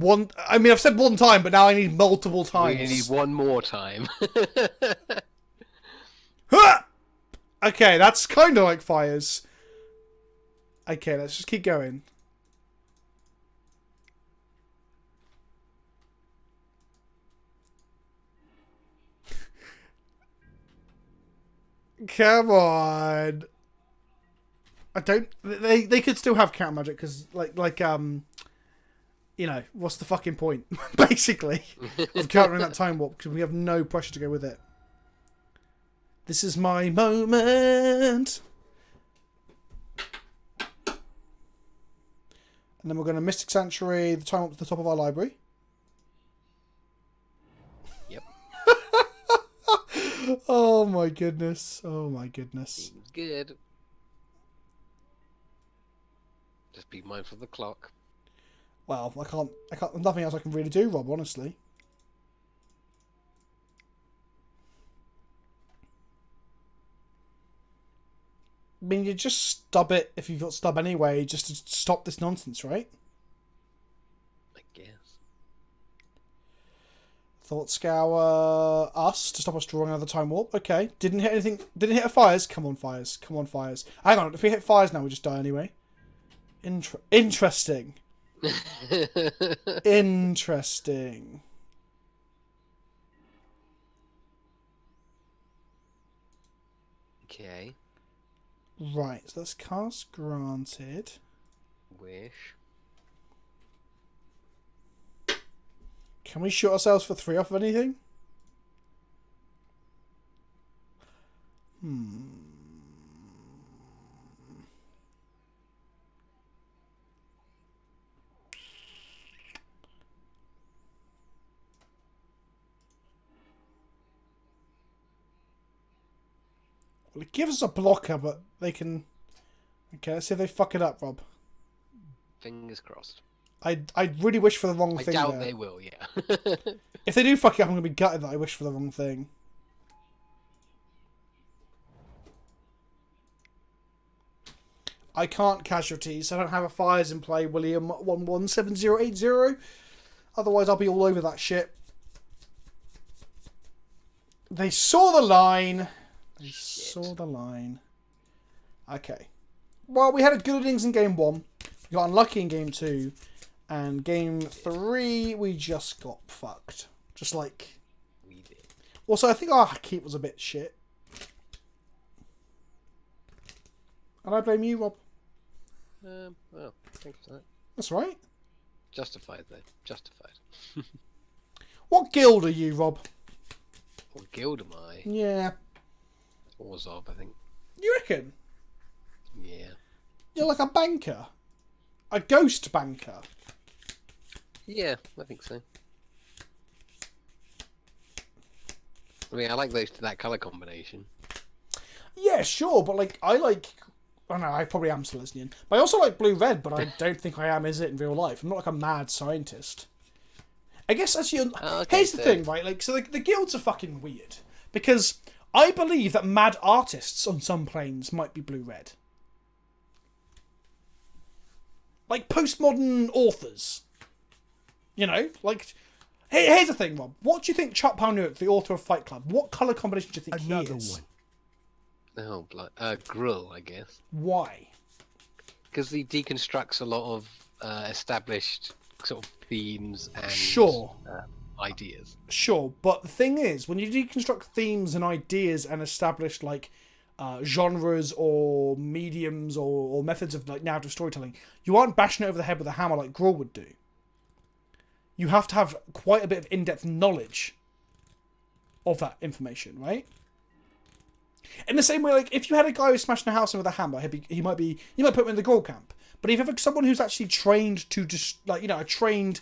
I've said one time, but now I need multiple times. We need one more time. Okay, that's kind of like fires. Okay, let's just keep going. Come on. I don't. They could still have counter magic because you know, what's the fucking point? Basically, of countering that time warp because we have no pressure to go with it. This is my moment. And then we're going to Mystic Sanctuary the time up to the top of our library. Yep. Oh my goodness. Oh my goodness. Seems good. Just be mindful of the clock. Well, I can't, there's nothing else I can really do, Rob, honestly. I mean, you just stub it if you've got stub anyway, just to stop this nonsense, right? I guess. Thought Scour us to stop us drawing another time warp. Okay. Didn't hit anything. Didn't hit a fires. Come on, fires. Come on, fires. Hang on. If we hit fires now, we just die anyway. Interesting. Interesting. Okay. Right, so that's cast granted. Wish. Can we shoot ourselves for 3 off of anything? Well, it gives us a blocker, but they can... Okay, let's see if they fuck it up, Rob. Fingers crossed. I really wish for the wrong thing I doubt there. they will, yeah. If they do fuck it up, I'm going to be gutted that I wish for the wrong thing. I can't casualties. I don't have a fires in play, William 117080. Otherwise, I'll be all over that shit. They saw the line. They saw the line. Okay. Well, we had a good innings in game 1. We got unlucky in game 2. And game 3, we just got fucked. Just like... We did. Also, I think our keep was a bit shit. And I blame you, Rob. Well, thanks for that. That's right. Justified, though. Justified. What guild are you, Rob? What guild am I? Yeah. Orzhov, I think. You reckon? Yeah. You're like a banker. A ghost banker. Yeah, I think so. I mean, I like that colour combination. Yeah, sure, but like, I don't know, I probably am Silesian. But I also like blue-red, but I don't think I am, is it, in real life? I'm not like a mad scientist. I guess, actually, here's the thing, right? Like, so the guilds are fucking weird. Because I believe that mad artists on some planes might be blue-red. Like, postmodern authors. You know, like, here's the thing, Rob. What do you think Chuck Palahniuk, the author of Fight Club, what colour combination do you think Another he is? one. Oh, Grull, I guess. Why? Because he deconstructs a lot of established sort of themes and Sure. ideas. Sure, but the thing is, when you deconstruct themes and ideas and establish, like, genres or mediums or methods of, like, narrative storytelling, you aren't bashing it over the head with a hammer like Grull would do. You have to have quite a bit of in-depth knowledge of that information, right? In the same way, like, if you had a guy who's smashing a house in with a hammer, you might put him in the Grull camp. But if you have someone who's actually trained to just, like, you know, a trained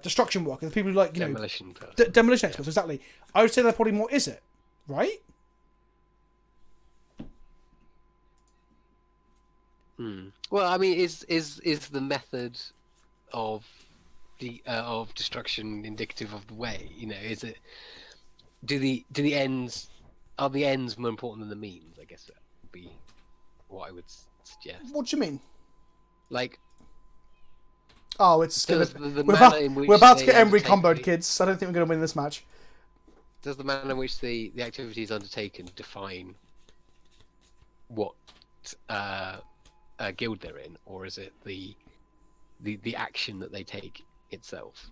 destruction worker, the people who, like, you Demolition know, demolition experts, exactly. I would say they're probably more is it, right? Well, I mean, is the method of destruction indicative of the way? You know, is it are the ends more important than the means? I guess that would be what I would suggest. What do you mean? Like, Oh, it's does gonna, the we're manner about, in which we're about to they get Embry undertake comboed, the- kids. I don't think we're going to win this match. Does the manner in which the activity is undertaken define what guild they're in, or is it the action that they take itself?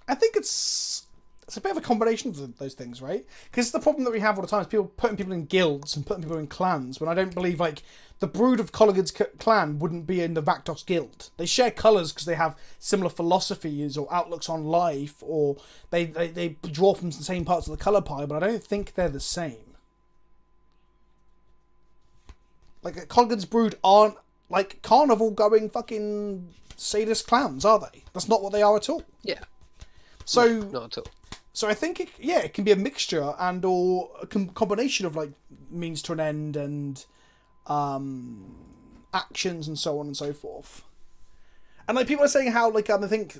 I think it's a bit of a combination of those things, right? Because the problem that we have all the time is people putting people in guilds and putting people in clans, when I don't believe, like, the Brood of Colligan's clan wouldn't be in the Vakdos guild. They share colours because they have similar philosophies or outlooks on life, or they draw from the same parts of the colour pie, but I don't think they're the same. Like, Colligan's Brood aren't, like, carnival-going fucking sadist clans, are they? That's not what they are at all. Yeah. So... No, not at all. So I think, it can be a mixture and or a combination of, like, means to an end and actions and so on and so forth. And, like, people are saying how, like, I think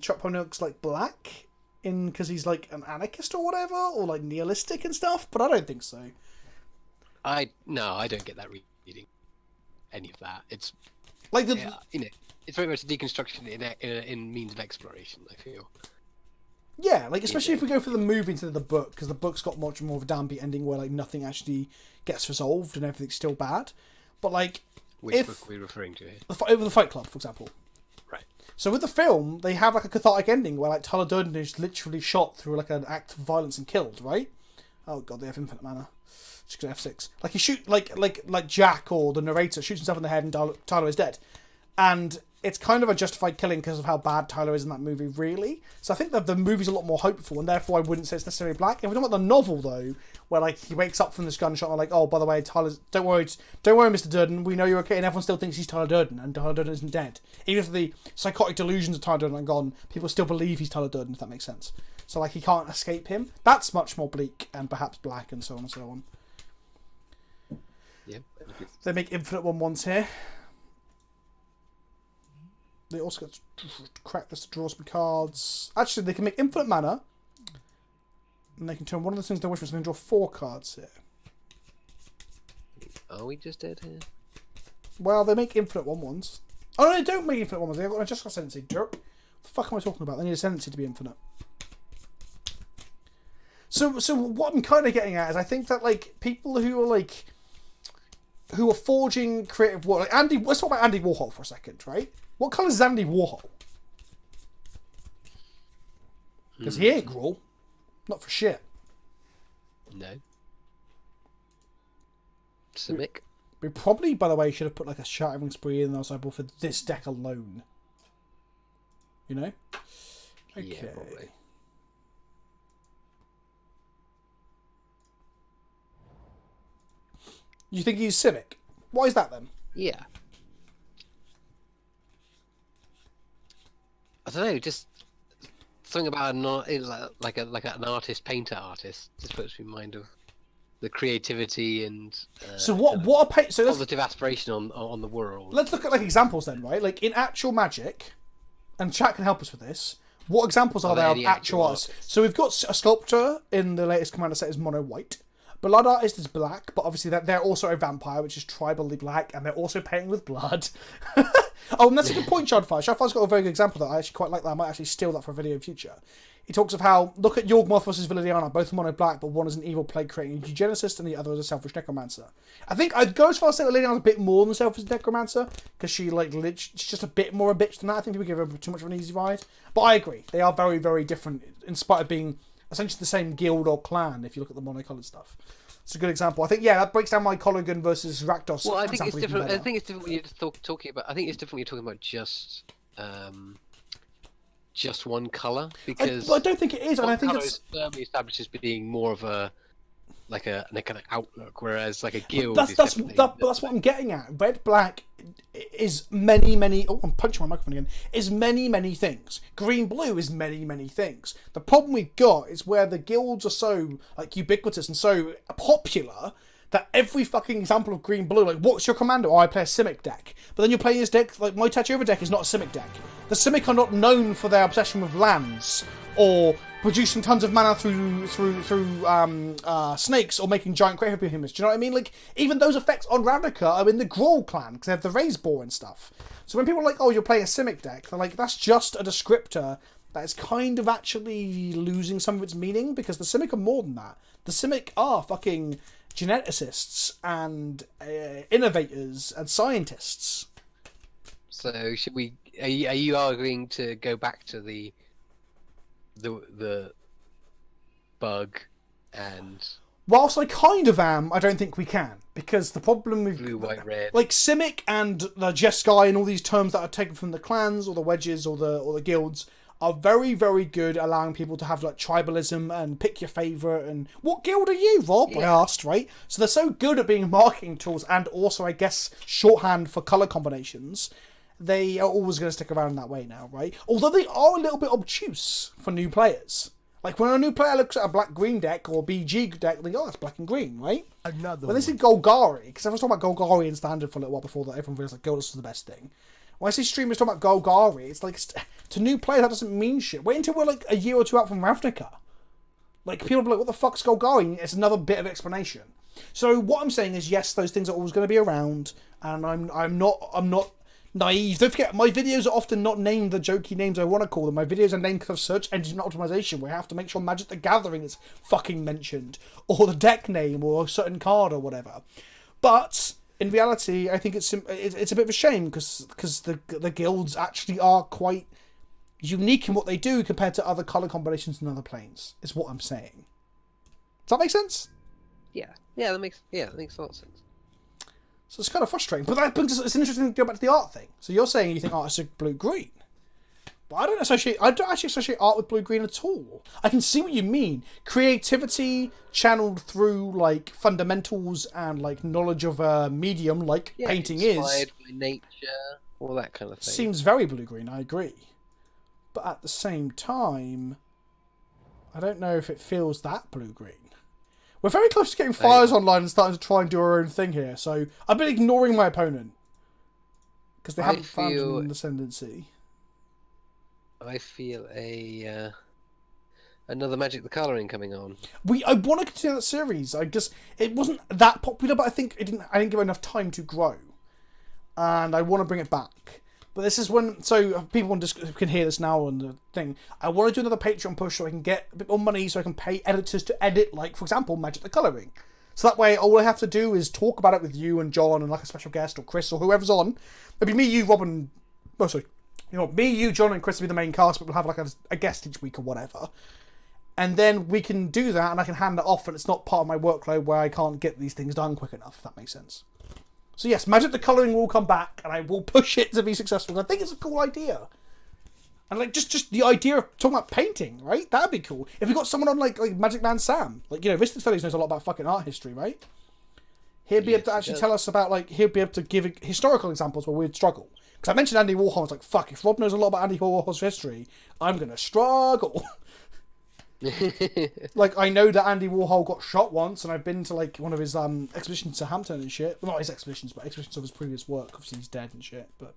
Chuck Palahniuk's, like, black because he's, like, an anarchist or whatever, or, like, nihilistic and stuff, but I don't think so. I don't get that reading. Any of that. It's Like, the... yeah, you know, it's very much a deconstruction in means of exploration, I feel. Yeah, like, especially if we go for the movie instead of the book, because the book's got much more of a downbeat ending where, like, nothing actually gets resolved and everything's still bad. But, like, Which book are we referring to here? Over the Fight Club, for example. Right. So with the film, they have, like, a cathartic ending where, like, Tyler Durden is literally shot through, like, an act of violence and killed, right? Oh, God, they have infinite mana. Just go F6. Like, he shoot, like Jack or the narrator shoots himself in the head and Tyler is dead. And it's kind of a justified killing because of how bad Tyler is in that movie, really. So I think that the movie's a lot more hopeful, and therefore I wouldn't say it's necessarily black. If we're talking about the novel, though, where, like, he wakes up from this gunshot and, like, oh, by the way, Tyler's... Don't worry, Mr. Durden, we know you're okay, and everyone still thinks he's Tyler Durden, and Tyler Durden isn't dead. Even if the psychotic delusions of Tyler Durden are gone, people still believe he's Tyler Durden, if that makes sense. So, like, he can't escape him. That's much more bleak, and perhaps black, and so on and so on. Yeah. They make infinite 1/1s here. They also got to crack this to draw some cards. Actually, they can make infinite mana. And they can turn one of the things they wish for, so they can draw 4 cards here. Are we just dead here? Well, they make infinite 1/1s. Oh, no, they don't make infinite 1/1s. They've got a just ascendancy. Jerk. What the fuck am I talking about? They need ascendancy to be infinite. So what I'm kind of getting at is I think that, like, people who are, like... who are forging creative work... Like Andy... Let's talk about Andy Warhol for a second, right? What colour is Andy Warhol? Because he ain't Gruul. Not for shit. No. Simic? We probably, by the way, should have put, like, a Shattering Spree in the sideboard for this deck alone. You know? Okay. Yeah, probably. You think he's Simic? Why is that, then? Yeah. I don't know, just something about an artist, painter artist, just puts me in mind of the creativity and So what are so let's positive aspiration on the world. let's look at, like, examples then, right? Like, in actual Magic, and chat can help us with this. What examples are there of the actual actual artists? So we've got a sculptor in the latest Commander set is mono white. Blood Artist is black, but obviously they're also a vampire, which is tribally black, and they're also painting with blood. Oh, and that's a good point, Shardfire. Shardfire's got a very good example that I actually quite like that. I might actually steal that for a video in future. He talks of how, look at Yawgmoth versus Viridiana, both mono black, but one is an evil plague creating a eugenicist and the other is a selfish necromancer. I think I'd go as far as saying that Liliana's a bit more than a selfish necromancer, because she's just a bit more a bitch than that. I think people give her too much of an easy ride. But I agree, they are very, very different, in spite of being essentially the same guild or clan, if you look at the mono-coloured stuff. It's a good example. I think, yeah, that breaks down my Colligan versus Rakdos. Well, I think it's different. I think it's different when you're talking about. I think it's different when you're talking about just one colour, because I don't think it is, and I think it's firmly established as being more of a kind of outlook, whereas like a guild. That's what I'm getting at. Red black is many. Oh, I'm punching my microphone again. Is many things. Green blue is many things. The problem we've got is where the guilds are so like ubiquitous and so popular that every fucking example of green blue, like, what's your commander? Oh, I play a Simic deck. But then you're playing this deck, like, my Tachi Over deck is not a Simic deck. The Simic are not known for their obsession with lands, or producing tons of mana through snakes, or making giant grave behemoths. Do you know what I mean? Like, even those effects on Ravnica are in the Grawl clan, because they have the Raise Boar and stuff. So when people are like, oh, you're playing a Simic deck, they're like, that's just a descriptor that is kind of actually losing some of its meaning, because the Simic are more than that. The Simic are fucking geneticists and innovators and scientists. So should we? Are you arguing to go back to the bug and? Whilst I kind of am, I don't think we can, because the problem with blue, white, red, like Simic and the Jeskai and all these terms that are taken from the clans or the wedges or the guilds are very, very good at allowing people to have like tribalism and pick your favourite and what guild are you, Rob? Yeah. I asked, right? So they're so good at being marketing tools and also, I guess, shorthand for colour combinations. They are always going to stick around in that way now, right? Although they are a little bit obtuse for new players. Like when a new player looks at a black-green deck or a BG deck, they go, oh, it's black and green, right? When they see Golgari, because everyone's talking about Golgari in Standard for a little while before that, everyone realised like Goldust was the best thing. When I see streamers talking about Golgari, it's like, to new players, that doesn't mean shit. Wait until we're like a year or two out from Ravnica. Like, people will be like, what the fuck's Golgari? It's another bit of explanation. So what I'm saying is, yes, those things are always going to be around, and I'm not naive. Don't forget, my videos are often not named the jokey names I want to call them. My videos are named because of search engine optimization, where I have to make sure Magic the Gathering is fucking mentioned, or the deck name, or a certain card, or whatever. But in reality, I think it's a bit of a shame, because the guilds actually are quite unique in what they do compared to other colour combinations in other planes, is what I'm saying. Does that make sense? Yeah, that makes a lot of sense. So it's kind of frustrating. But that brings us, it's interesting to go back to the art thing. So you're saying you think art is blue-green. But I don't actually associate art with blue-green at all. I can see what you mean. Creativity channeled through, like, fundamentals and, like, knowledge of a medium, like painting is. Inspired by nature, all that kind of thing. Seems very blue-green, I agree. But at the same time, I don't know if it feels that blue-green. We're very close to getting Fires online and starting to try and do our own thing here, so I've been ignoring my opponent. Because they haven't found an ascendancy. I feel another Magic the Colouring coming on. I want to continue that series. It wasn't that popular, but I think I didn't give it enough time to grow. And I want to bring it back. But this is when, so people can hear this now on the thing. I want to do another Patreon push so I can get a bit more money so I can pay editors to edit, like, for example, Magic the Colouring. So that way, all I have to do is talk about it with you and John and like a special guest or Chris or whoever's on. It'll be me, you, Rob, and... Oh, sorry. You know, me, you, John, and Chris will be the main cast, but we'll have like a guest each week or whatever. And then we can do that and I can hand it off and it's not part of my workload where I can't get these things done quick enough, if that makes sense. So yes, Magic the Colouring will come back, and I will push it to be successful. I think it's a cool idea. And like just the idea of talking about painting, right? That'd be cool. If we got someone on like Magic Man Sam, like, you know, Ristic Studies knows a lot about fucking art history, right? He'd be able to actually tell us about, like, he'll be able to give historical examples where we'd struggle. Because I mentioned Andy Warhol, I was like, fuck, if Rob knows a lot about Andy Warhol's history, I'm gonna struggle. Like, I know that Andy Warhol got shot once, and I've been to like one of his exhibitions to Hampton and shit. Well, not his exhibitions, but exhibitions of his previous work. Obviously, he's dead and shit. But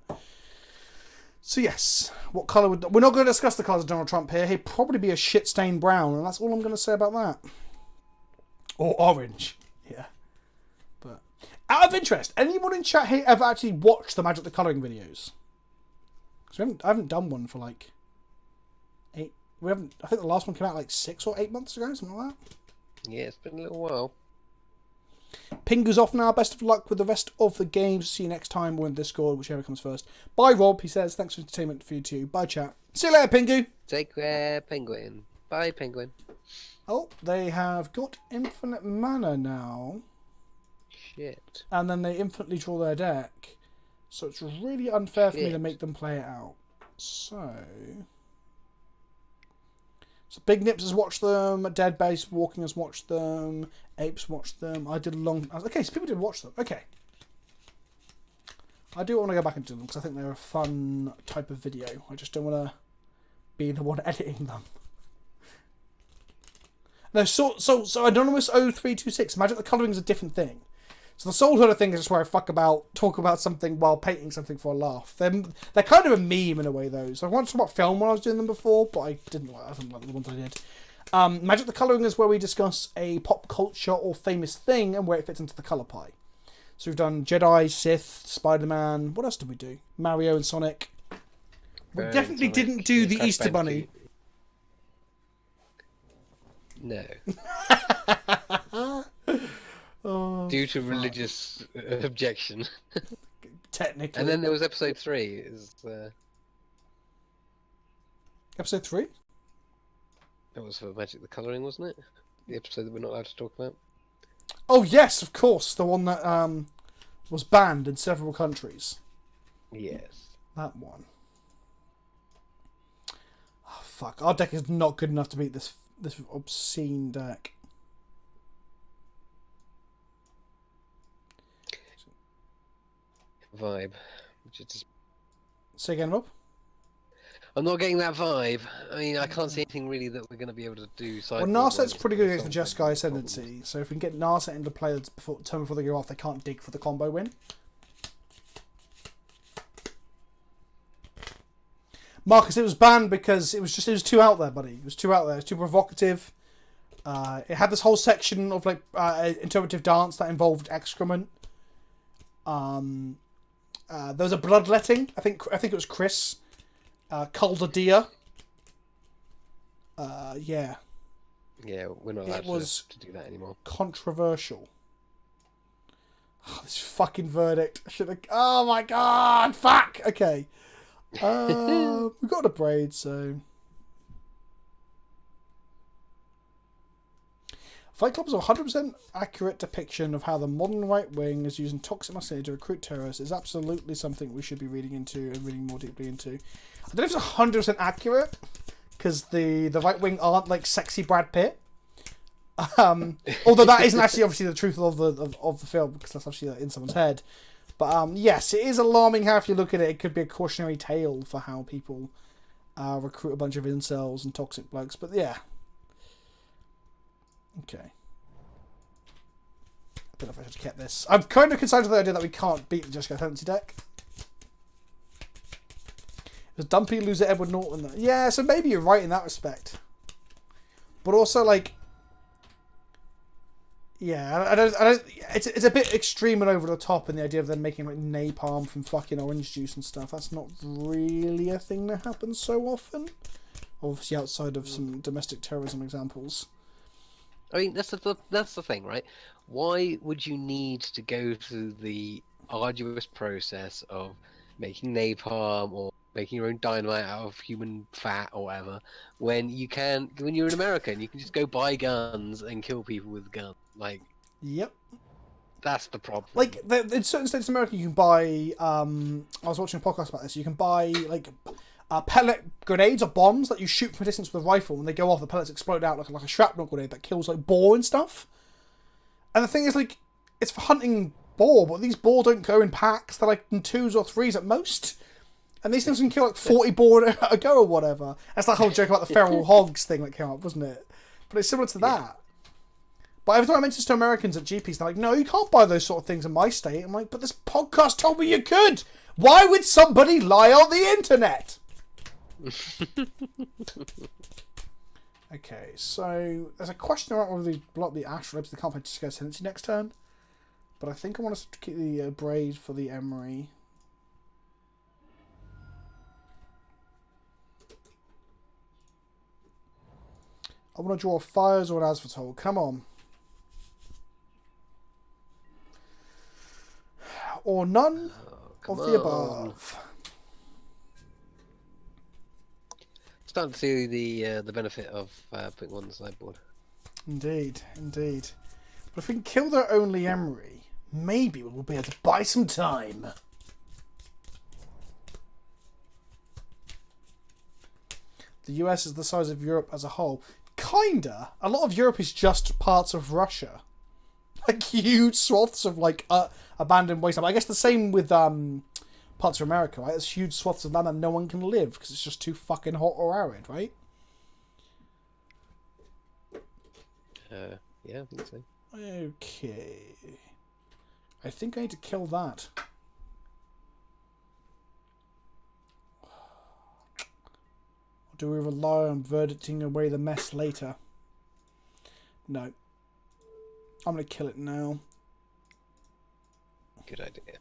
so yes, what colour would... We're not going to discuss the colours of Donald Trump here. He'd probably be a shit-stained brown, and that's all I'm going to say about that. Or orange. Yeah. But out of interest, anyone in chat here ever actually watched the Magic the Colouring videos? Because I haven't done one for like 8. We haven't. I think the last one came out like 6 or 8 months ago, something like that. Yeah, it's been a little while. Pingu's off now. Best of luck with the rest of the games. See you next time. We're in Discord, whichever comes first. Bye, Rob. He says, thanks for entertainment for you too. Bye, chat. See you later, Pingu. Take care, Penguin. Bye, Penguin. Oh, they have got infinite mana now. Shit. And then they infinitely draw their deck. So it's really unfair for me to make them play it out. So Big Nips has watched them. Dead Base Walking has watched them. Apes watched them. I did a long... Okay, so people did watch them. Okay. I do want to go back and do them because I think they're a fun type of video. I just don't want to be the one editing them. No, so Anonymous 0326. Magic the Colouring is a different thing. So the Soul Hunter thing is just where I talk about something while painting something for a laugh. They're kind of a meme in a way, though. So I wanted to talk about film when I was doing them before, but I didn't like the ones I did. Magic the Colouring is where we discuss a pop culture or famous thing and where it fits into the colour pie. So we've done Jedi, Sith, Spider-Man. What else did we do? Mario and Sonic. We definitely didn't do the Easter Bunny. No. Oh, Due to religious objection. technically. And then there was episode 3. Episode 3? That was for Magic the Colouring, wasn't it? The episode that we're not allowed to talk about. Oh yes, of course, the one that was banned in several countries. Yes. That one. Oh, fuck, our deck is not good enough to beat this obscene deck. Vibe. Which is just... Say again, Rob? I'm not getting that vibe. I mean, I can't see anything really that we're going to be able to do. Well, Narset's pretty good against the Jeskai Ascendancy, so if we can get Narset into play turn before they go off, they can't dig for the combo win. Marcus, it was banned because it was too out there, buddy. It was too out there. It was too provocative. It had this whole section of like interpretive dance that involved excrement. There was a bloodletting. I think it was Chris. Caldadia. Yeah. Yeah, we're not allowed to do that anymore. Controversial. Oh, this fucking verdict. I should have... Oh my god! Fuck! Okay. We got a braid, so... Fight Club is a 100% accurate depiction of how the modern right wing is using toxic masculinity to recruit terrorists. Is absolutely something we should be reading into and reading more deeply into. I don't know if it's 100% accurate, because the right wing aren't like sexy Brad Pitt. Although that isn't actually obviously the truth of the film, because that's actually in someone's head. But yes, it is alarming how if you look at it, it could be a cautionary tale for how people recruit a bunch of incels and toxic blokes. But yeah. Okay. I don't know if I should have kept this. I'm kind of concerned with the idea that we can't beat the Jessica Tendency deck. Does Dumpy lose at Edward Norton though? Yeah, so maybe you're right in that respect. But also, like... Yeah, I don't... It's a bit extreme and over the top in the idea of them making like napalm from fucking orange juice and stuff. That's not really a thing that happens so often. Obviously outside of some domestic terrorism examples. I mean, that's the thing, right? Why would you need to go through the arduous process of making napalm or making your own dynamite out of human fat or whatever when you're in America and you can just go buy guns and kill people with guns? Like, yep, that's the problem. Like in certain states of America, you can buy. I was watching a podcast about this. You can buy like pellet grenades or bombs that you shoot from a distance with a rifle. When they go off, the pellets explode out like a shrapnel grenade that kills like boar and stuff. And the thing is, like, it's for hunting boar, but these boar don't go in packs. They're like in 2s or 3s at most. And these things can kill like 40 boar a go or whatever. That's that whole joke about the feral hogs thing that came up, wasn't it? But it's similar to that. Yeah. But every time I mention this to Americans at GPs, they're like, no, you can't buy those sort of things in my state. I'm like, but this podcast told me you could. Why would somebody lie on the internet? Okay, so there's a question about whether they block the Astrolabes. They can't play Disco Tendency next turn. But I think I want to keep the Braid for the Emery. I want to draw Fires or an Asphodel. Come on. Or none of the above. Starting to see the benefit of putting one on the sideboard. Indeed, indeed. But if we can kill their only Emery, maybe we'll be able to buy some time. The US is the size of Europe as a whole. Kinda. A lot of Europe is just parts of Russia. Like huge swaths of like abandoned wasteland. I guess the same with parts of America, right? There's huge swaths of land that no one can live because it's just too fucking hot or arid, right? Yeah, I think so. Okay. I think I need to kill that. Or do we rely on verdicting away the mess later? No. I'm going to kill it now. Good idea.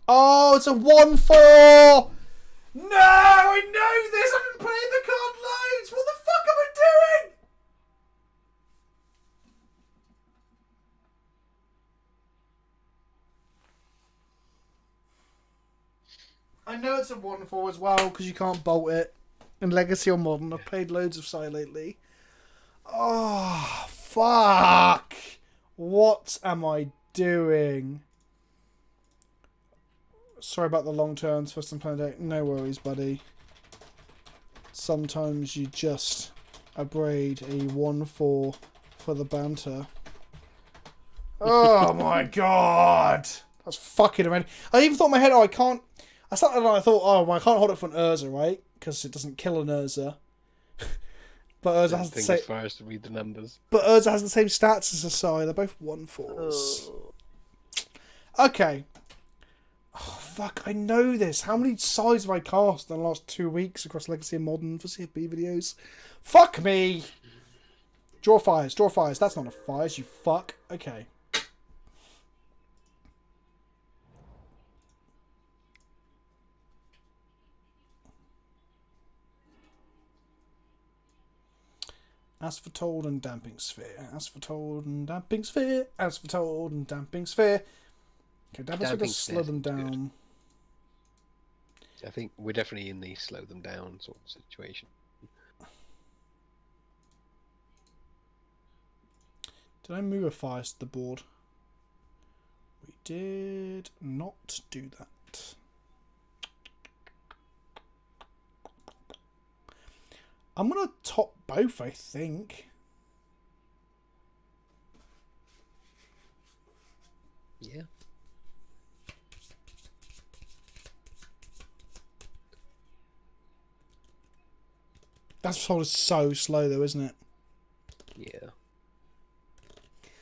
Oh, it's a 1/4! No, I know this! I've been playing the card loads! What the fuck am I doing? I know it's a 1/4 as well, because you can't bolt it. In Legacy or Modern, I've played loads of Psy lately. Oh, fuck! What am I doing? Sorry about the long turns, first time playing deck. No worries, buddy. Sometimes you just abrade a 1/4 for the banter. Oh my god! That's fucking amazing. I even thought in my head, oh, I can't. I started and I thought, oh, well, I can't hold it for an Urza, right? Because it doesn't kill an Urza. But Urza has the same. As far as to read the numbers. But Urza has the same stats as a Psy. They're both 1/4s. Oh. Okay. Oh, fuck, I know this. How many Psys have I cast in the last 2 weeks across Legacy and Modern for CFB videos? Fuck me! Draw Fires, draw Fires. That's not a Fires, you fuck. Okay. Asphodel and Damping Sphere. Asphodel and Damping Sphere. Asphodel and Damping Sphere. Okay, Damping Sphere does slow them down. I think we're definitely in the slow them down sort of situation. Did I move a Fires to the board? We did not do that. I'm going to top both, I think. Yeah. That's is so slow though, isn't it? Yeah.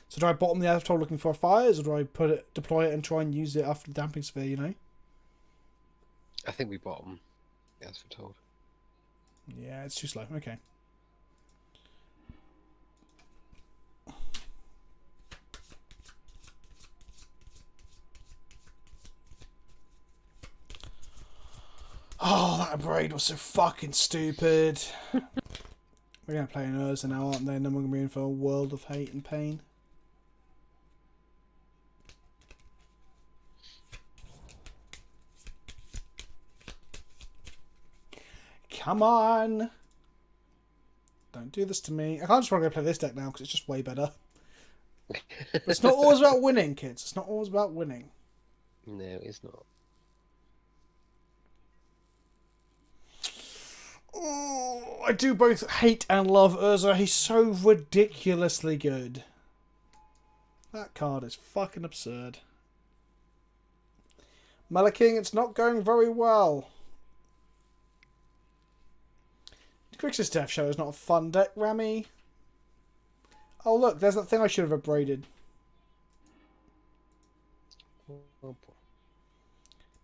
So do I bottom the Asphodel looking for Fires, or do I deploy it and try and use it after the Damping Sphere, you know? I think we bottom, as we're told. Yeah, it's too slow. Okay. Oh, that braid was so fucking stupid. We're going to play an Urza now, aren't they? And then we're going to be in for a world of hate and pain. Come on! Don't do this to me. I can't just want to go play this deck now because it's just way better. But it's not always about winning, kids. It's not always about winning. No, it's not. Oh, I do both hate and love Urza. He's so ridiculously good. That card is fucking absurd. Malaking, it's not going very well. Grixis Death Shadow is not a fun deck, Rami. Oh look, there's that thing I should have abraded. Oh, boy.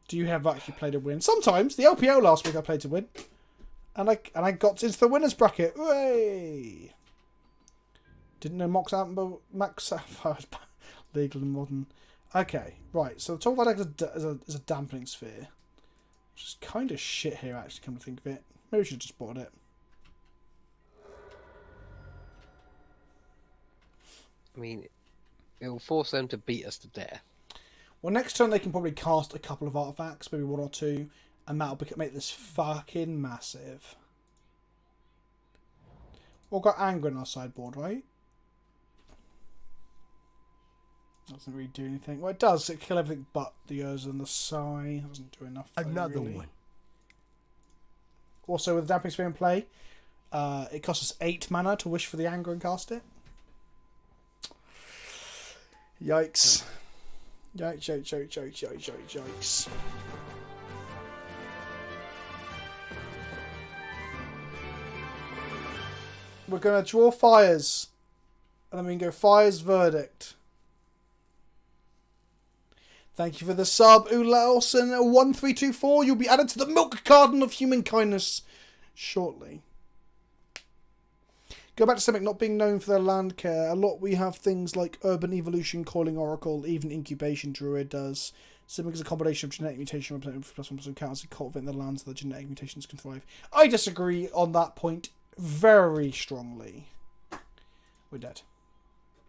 Do you have actually played a win? Sometimes. The LPO last week I played to win. And I got into the winners bracket. Hooray! Didn't know Max legal and modern. Okay, right. So the top right is a dampening sphere. Which is kind of shit here, actually, come to think of it. Maybe we should have just bought it. I mean, it will force them to beat us to death. Well, next turn they can probably cast a couple of artifacts, maybe one or two, and that'll make this fucking massive. We've got anger in our sideboard, right? Doesn't really do anything. Well, it does. It kill everything but the Urza and the Psy. Doesn't do enough. Another really. one. Also, with the Damping Sphere in play, it costs us 8 mana to wish for the anger and cast it. Yikes. Yikes, yikes, yikes, yikes, yikes, yikes, yikes. We're going to draw fires. And then we can go Fire's Verdict. Thank you for the sub, Ulaelson1324. You'll be added to the Milk Garden of Human Kindness shortly. Go back to Simic not being known for their land care. A lot we have things like Urban Evolution, Calling Oracle, even Incubation Druid does. Simic is a combination of genetic mutation representing +1 counters and cultivate the lands that the genetic mutations can thrive. I disagree on that point very strongly. We're dead.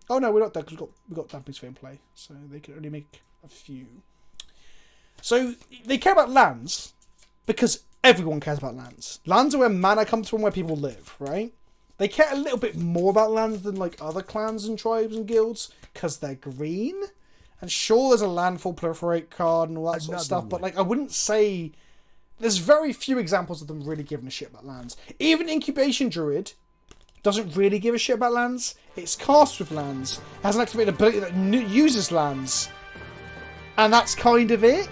Oh no, we're not dead because we've got Damping Sphere in play, so they can only make a few. So they care about lands because everyone cares about lands. Lands are where mana comes from, where people live, right? They care a little bit more about lands than like other clans and tribes and guilds because they're green. And sure, there's a landfall proliferate card and all that sort of stuff, but like I wouldn't say there's very few examples of them really giving a shit about lands. Even Incubation Druid doesn't really give a shit about lands. It's cast with lands. It has an activated ability that uses lands. And that's kind of it.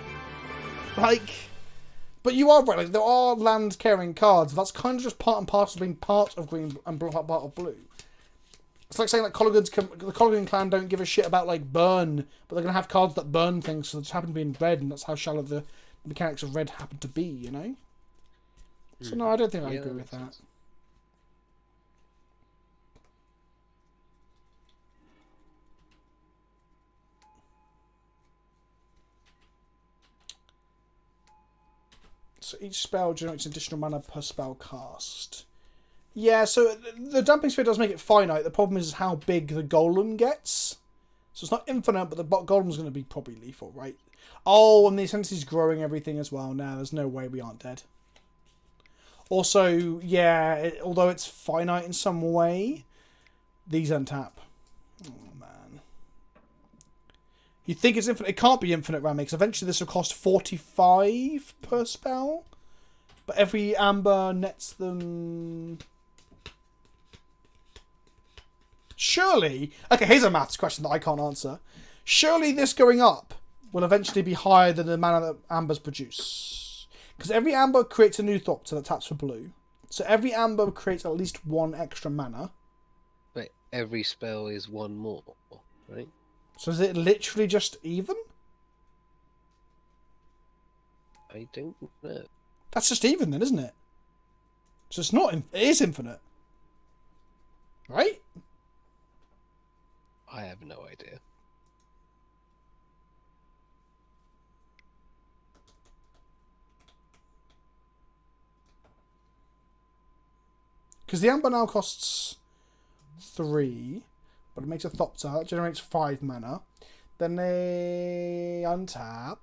Like, but you are right. Like, there are land-carrying cards. That's kind of just part and parcel of being part of green and part of blue. It's like saying that the Colligan clan don't give a shit about like burn, but they're gonna have cards that burn things. So they just happen to be in red, and that's how shallow the mechanics of red happen to be. You know. So no, I don't think I agree with that. Sense. So each spell generates additional mana per spell cast. Yeah, so the Damping Sphere does make it finite. The problem is how big the Golem gets. So it's not infinite, but the Golem's going to be probably lethal, right? Oh, and the Ascendancy's growing everything as well. Now, there's no way we aren't dead. Also, yeah, although it's finite in some way, these untap. Oh, man. You think it's infinite? It can't be infinite, Rami, because eventually this will cost 45 per spell. But every amber nets them... Surely... Okay, here's a maths question that I can't answer. Surely this going up will eventually be higher than the mana that ambers produce. Because every amber creates a new Thopter that taps for blue. So every amber creates at least one extra mana. But every spell is one more, right? So is it literally just even? I don't know. That's just even then, isn't it? So it's not... It is infinite. Right? I have no idea. Because the amber now costs 3, but it makes a Thopter. That generates 5 mana. Then they untap.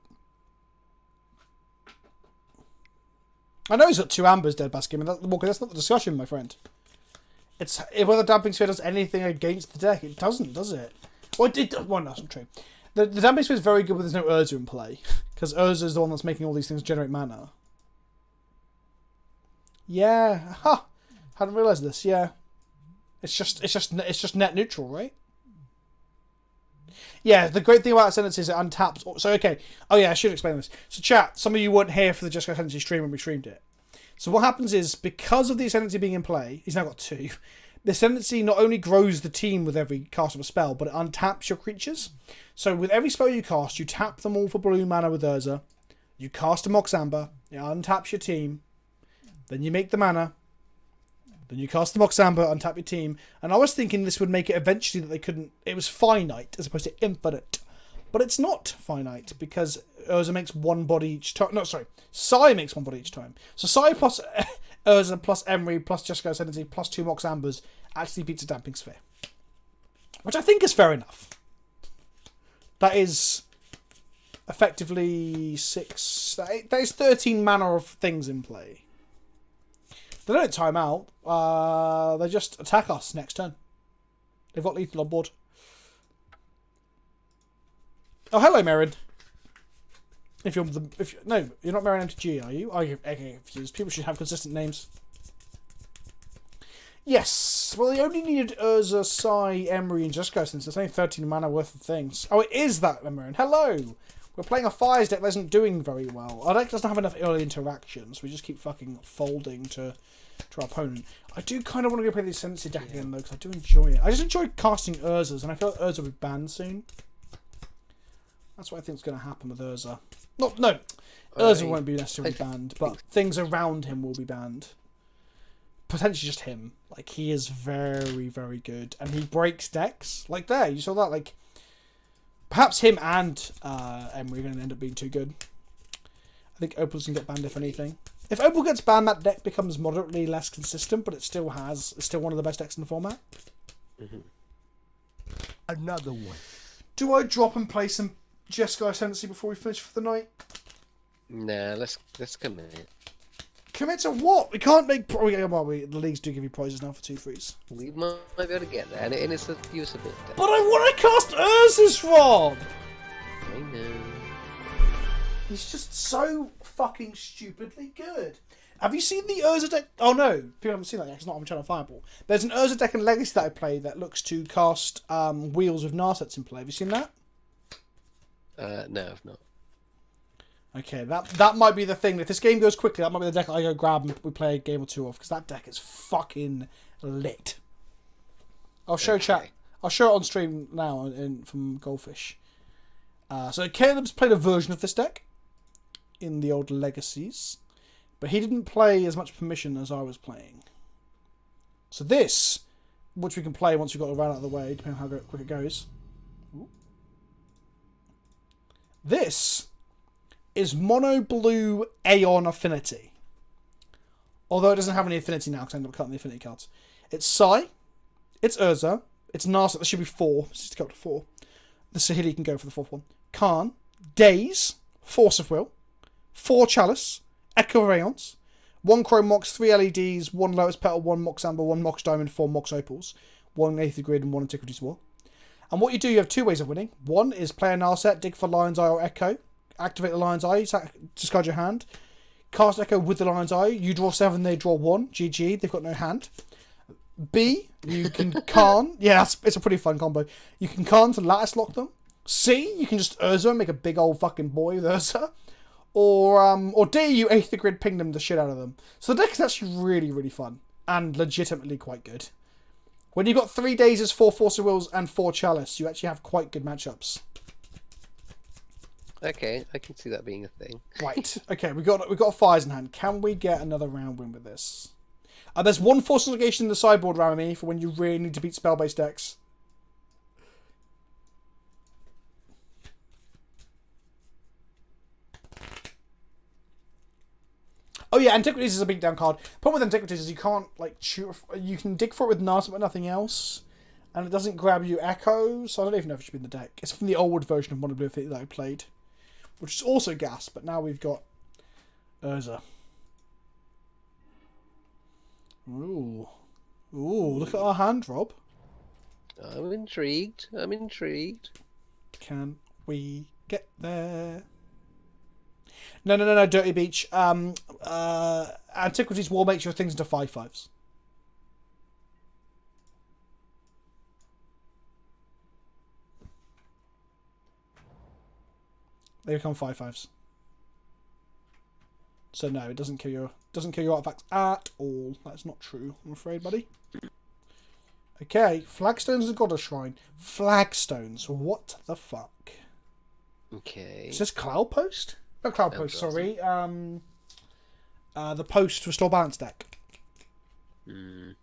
I know he's got 2 ambers, Dead Basket. I mean, that's not the discussion, my friend. It's whether Damping Sphere does anything against the deck. It doesn't, does it? Well, well, no, that's not true. The Damping Sphere is very good when there's no Urza in play. Because Urza is the one that's making all these things generate mana. Yeah. Ha! Hadn't realised this, yeah. It's just net neutral, right? Yeah, the great thing about Ascendancy is it untaps... So, okay. Oh, yeah, I should explain this. So, chat, some of you weren't here for the Just Ascendancy stream when we streamed it. So, what happens is, because of the Ascendancy being in play... He's now got 2. The Ascendancy not only grows the team with every cast of a spell, but it untaps your creatures. So with every spell you cast, you tap them all for blue mana with Urza. You cast a Mox Amber, it untaps your team. Then you make the mana. Then you cast the Mox Amber, untap your team. And I was thinking this would make it eventually that they couldn't... It was finite as opposed to infinite. But it's not finite because Urza makes one body each time. No, sorry. Sai makes one body each time. So Sai plus Urza plus Emery plus Jessica Ascendancy plus 2 Mox Ambers actually beats a Damping Sphere. Which I think is fair enough. That is effectively 6... That is 13 mana of things in play. They don't time out. They just attack us next turn. They've got lethal on board. Oh, hello, Merrin. No, you're not Merrin MTG, are you? I get confused. People should have consistent names. Yes. Well, they only needed Urza, Sai, Emery, and Jessica since there's only 13 mana worth of things. Oh, it is that, Merrin. Hello. We're playing a Fires deck that isn't doing very well. Our deck doesn't have enough early interactions. We just keep fucking folding to our opponent. I do kind of want to go play the Ascendancy deck again, though, because I do enjoy it. I just enjoy casting Urzas, and I feel like Urza will be banned soon. That's what I think is going to happen with Urza. No, Urza won't be necessarily banned, but things around him will be banned. Potentially just him. Like, he is very, very good, and he breaks decks. Like there, you saw that. Like, perhaps him and Emery are going to end up being too good. I think Opal's going to get banned if anything. If Opal gets banned, that deck becomes moderately less consistent, but it's still one of the best decks in the format. Mm-hmm. Another one. Do I drop and play some Jessica Ascendancy before we finish for the night? Nah, let's commit. Commit to what? We can't make... the leagues do give you prizes now for 2-3s. We might be able to get there, and it's a usable deck. But I want to cast Urza's Rob! I know. He's just so fucking stupidly good. Have you seen the Urza deck? Oh no, people haven't seen that yet. It's not on Channel Fireball. There's an Urza deck in Legacy that I play that looks to cast Wheels with Narsets in play. Have you seen that? No, I've not. Okay, that might be the thing. If this game goes quickly, that might be the deck I go grab and we play a game or two of, because that deck is fucking lit. I'll show chat. I'll show it on stream now from Goldfish. So Caleb's played a version of this deck in the old Legacies, but he didn't play as much Permission as I was playing. So this, which we can play once we've got the round out of the way, depending on how quick it goes. This is Mono Blue Aeon Affinity. Although it doesn't have any affinity now because I ended up cutting the affinity cards. It's Sai, it's Urza, it's Narset, there should be 4, it's just go up to 4. The Sahili can go for the 4th one. Khan, Daze, Force of Will, 4 Chalice, Echo Rayons, 1 Chrome Mox, 3 LEDs, 1 Lotus Petal, 1 Mox Amber, 1 Mox Diamond, 4 Mox Opals, 1 Aether Grid, and 1 Antiquities War. And what you do, you have 2 ways of winning. One is play a Narset, dig for Lion's Eye or Echo, activate the Lion's Eye, discard your hand, cast Echo with the Lion's Eye, you draw 7, they draw 1, GG, they've got no hand. B, you can Khan, yeah, it's a pretty fun combo. You can Khan to Lattice Lock them. C, you can just Urza and make a big old fucking boy with Urza. Or D, you Aether Grid ping them the shit out of them. So the deck is actually really, really fun. And legitimately quite good. When you've got 3 Dazes, 4 Force of Wills, and 4 Chalice, you actually have quite good matchups. Okay, I can see that being a thing. Right. Okay, we got a Fires in hand. Can we get another round win with this? There's 1 Force Negation in the sideboard, Rami, for when you really need to beat spell-based decks. Oh yeah, Antiquities is a beatdown card. Problem with Antiquities is you can't you can dig for it with Narset but nothing else, and it doesn't grab you Echo. So I don't even know if it should be in the deck. It's from the old version of Mono Blue that I played, which is also gas. But now we've got Urza. Ooh, look at our hand, Rob. I'm intrigued. Can we get there? No, Dirty Beach. Antiquities War makes your things into 5/5s. They become 5/5s. So no, it doesn't kill your artifacts at all. That's not true, I'm afraid, buddy. Okay, flagstones and goddess shrine. Flagstones. What the fuck? Okay. Is this cloud post? Not cloud Sounds post. Sorry. The post restore balance deck. I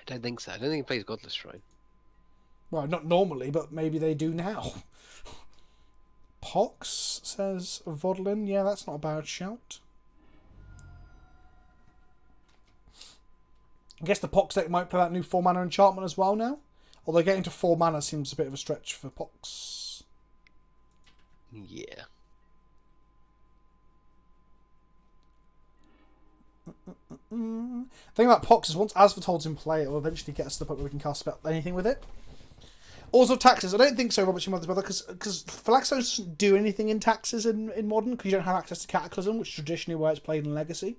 don't think so. I don't think it plays Godless Shrine. Well, not normally, but maybe they do now. Pox says Vodlin. Yeah, that's not a bad shout. I guess the Pox deck might play that new 4 mana enchantment as well now. Although getting to 4 mana seems a bit of a stretch for Pox. Yeah. The thing about Pox is once Asphod's in play, it will eventually get us to the point where we can cast spell anything with it. Also, taxes. I don't think so, Robert, your mother's brother, because Phylaxos doesn't do anything in taxes in Modern, because you don't have access to Cataclysm, which is traditionally where it's played in Legacy.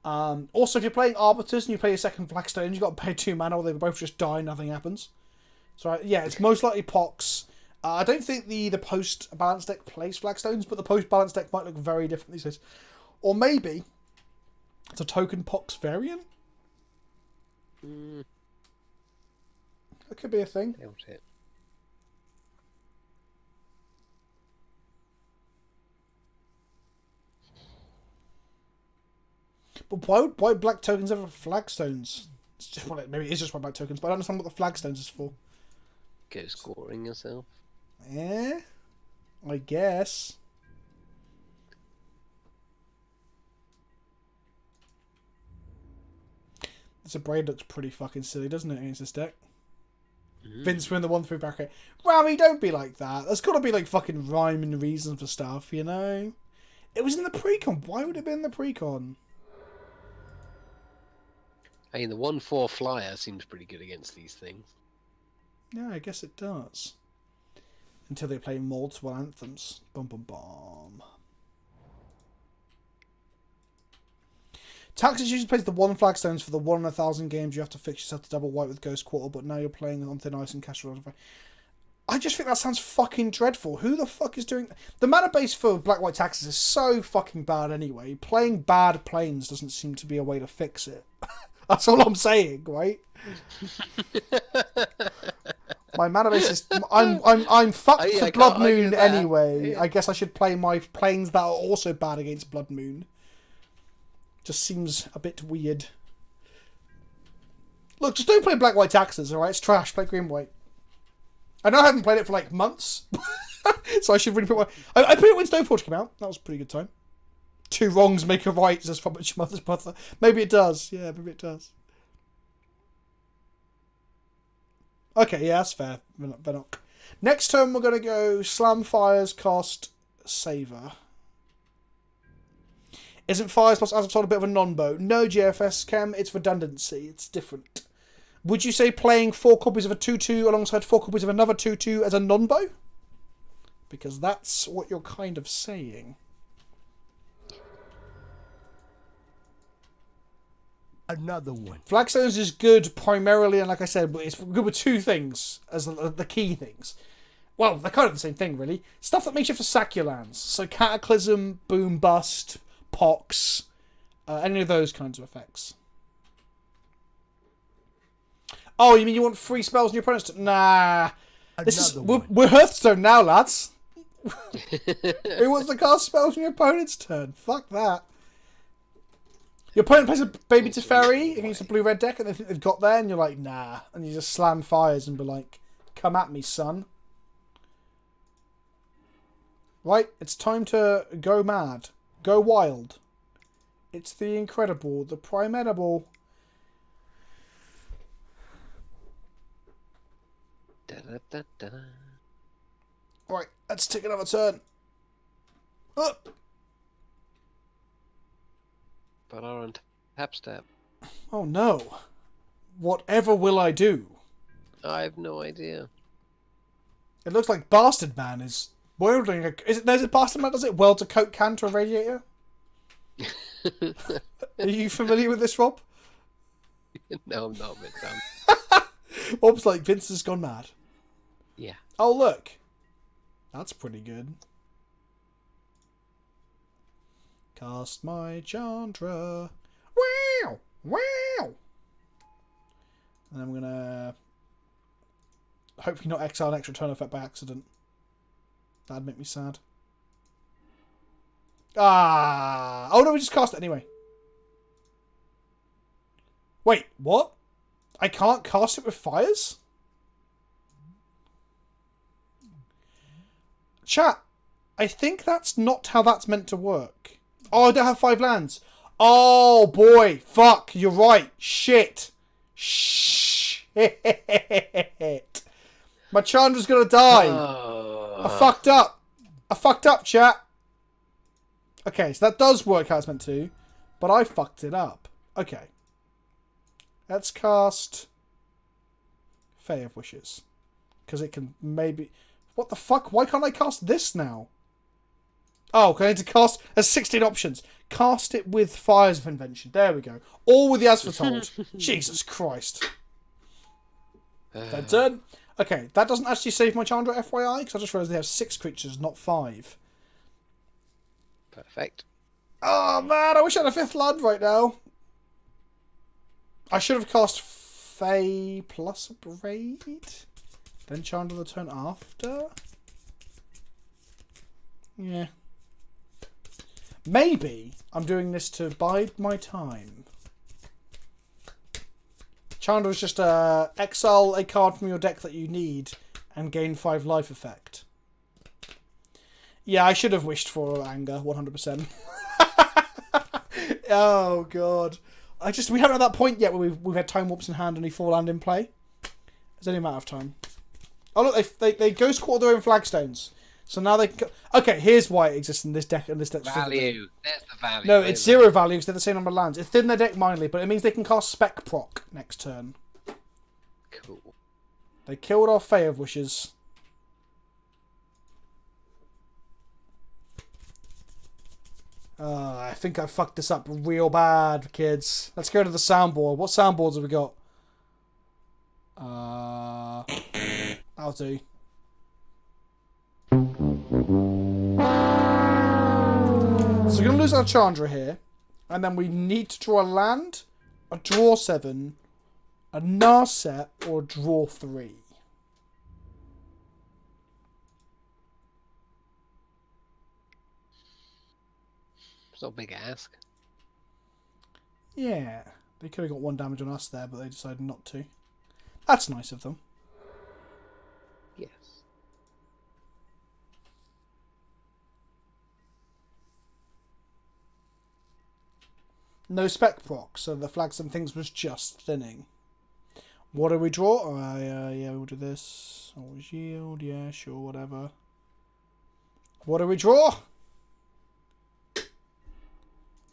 Also, if you're playing Arbiters and you play your second Flagstone, you've got to pay 2 mana, or they both just die and nothing happens. So, yeah, it's most likely Pox. I don't think the post-balance deck plays Flagstones, but the post-balance deck might look very different these days. Or maybe it's a token Pox variant? That could be a thing. Doubt it. But why black tokens ever flagstones? It's just maybe it is just why black tokens, but I don't understand what the flagstones is for. Go scoring yourself. Yeah, I guess. This braid looks pretty fucking silly, doesn't it, against this deck? Vince, we're in the 1-3 bracket. Rami, don't be like that. There's got to be like fucking rhyme and reason for stuff, you know? It was in the precon. Why would it be in the precon? I mean, the 1/4 flyer seems pretty good against these things. Yeah, I guess it does. Until they play multiple anthems. Bum bum bum. Taxes usually plays the 1 flagstones for the 1 in 1,000 games. You have to fix yourself to double white with Ghost Quarter, but now you're playing on Thin Ice and Castle. I just think that sounds fucking dreadful. Who the fuck is doing... The mana base for black-white taxes is so fucking bad anyway. Playing bad planes doesn't seem to be a way to fix it. That's all I'm saying, right? My mana base is... I'm fucked for Blood Moon anyway. Yeah. I guess I should play my planes that are also bad against Blood Moon. Just seems a bit weird. Look, just don't play black-white taxes, alright? It's trash. Play green-white. I know I haven't played it for like months. So I should really put I put it when Stoneforge came out. That was a pretty good time. 2 wrongs make a right, says Robert Mother's brother. Maybe it does. Yeah, maybe it does. Okay, yeah, that's fair. Venok. Next turn we're going to go Slam Fires, cast Saver. Isn't Fires plus as I've told a bit of a non-bow? No, GFS Chem, it's redundancy. It's different. Would you say playing 4 copies of a 2/2 alongside 4 copies of another 2/2 as a non-bow? Because that's what you're kind of saying. Another one. Flagstones is good primarily, and like I said, it's good with 2 things as the key things. Well, they're kind of the same thing, really. Stuff that makes you have to sack your lands. So Cataclysm, Boom Bust, Pox, any of those kinds of effects. Oh, you mean you want 3 spells in your opponent's turn? Nah. We're Hearthstone now, lads. Who wants to cast spells in your opponent's turn? Fuck that. Your opponent plays a Baby Teferi against a blue-red deck and they think they've got there and you're like, nah. And you just slam Fires and be like, come at me, son. Right, it's time to go mad. Go wild. It's the incredible, the prime-edible... Alright, let's take another turn. Up. But our tap step. Oh no. Whatever will I do? I have no idea. It looks like Bastard Man is wielding a... Is it Bastard Man does it? Weld a coke can to a radiator? Are you familiar with this, Rob? No, I'm not, but Rob's like, Vince has gone mad. Yeah. Oh, look. That's pretty good. Cast my Chandra. Wow! Wow! And I'm gonna hopefully not exile an extra turn effect by accident. That'd make me sad. Ah! Oh no, we just cast it anyway. Wait, what? I can't cast it with fires? Chat, I think that's not how that's meant to work. Oh, I don't have 5 lands. Oh boy, fuck, you're right. Shit. Shit. My Chandra's gonna die. I fucked up. I fucked up, chat. Okay, so that does work how it's meant to, but I fucked it up. Okay. Let's cast Fay of Wishes. Because it can maybe... What the fuck? Why can't I cast this now? Oh, okay, I need to cast... There's 16 options. Cast it with Fires of Invention. There we go. All with the As Foretold. Jesus Christ. Third turn. Okay, that doesn't actually save my Chandra, FYI, because I just realised they have 6 creatures, not 5. Perfect. Oh, man, I wish I had a 5th land right now. I should have cast Fey plus a Braid. Then Chandra the turn after. Yeah. Maybe I'm doing this to bide my time. Chandra is just exile a card from your deck that you need and gain 5 life effect. Yeah, I should have wished for anger, 100%. Oh god. We haven't had that point yet where we've had Time Warps in hand and only 4 land in play. It's only a matter of time. Oh look, they ghost quarter their own flagstones. So now they can... Okay, here's why it exists in this deck and this deck. Value. There's the value. No, it's 0 value because they're the same number of lands. It's thin their deck mindly, but it means they can cast Spec Proc next turn. Cool. They killed our Fey of Wishes. I think I fucked this up real bad, kids. Let's go to the soundboard. What soundboards have we got? I'll do. So we're going to lose our Chandra here. And then we need to draw a land, a draw 7, a Narset, or a draw 3. It's not a big ask. Yeah. They could have got 1 damage on us there, but they decided not to. That's nice of them. Yes. No spec proc, so the flags and things was just thinning. What do we draw? Yeah, we'll do this. Always yield, yeah, sure, whatever. What do we draw?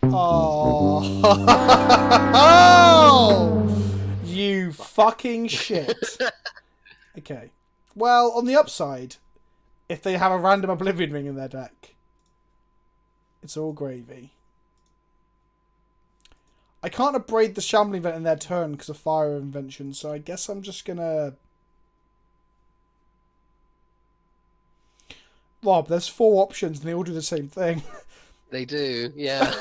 Oh, you fucking shit. Okay. Well, on the upside, if they have a random Oblivion Ring in their deck, it's all gravy. I can't abrade the Shambling Event in their turn because of Fire of Invention, so I guess I'm just gonna... Rob, there's 4 options and they all do the same thing. They do, yeah.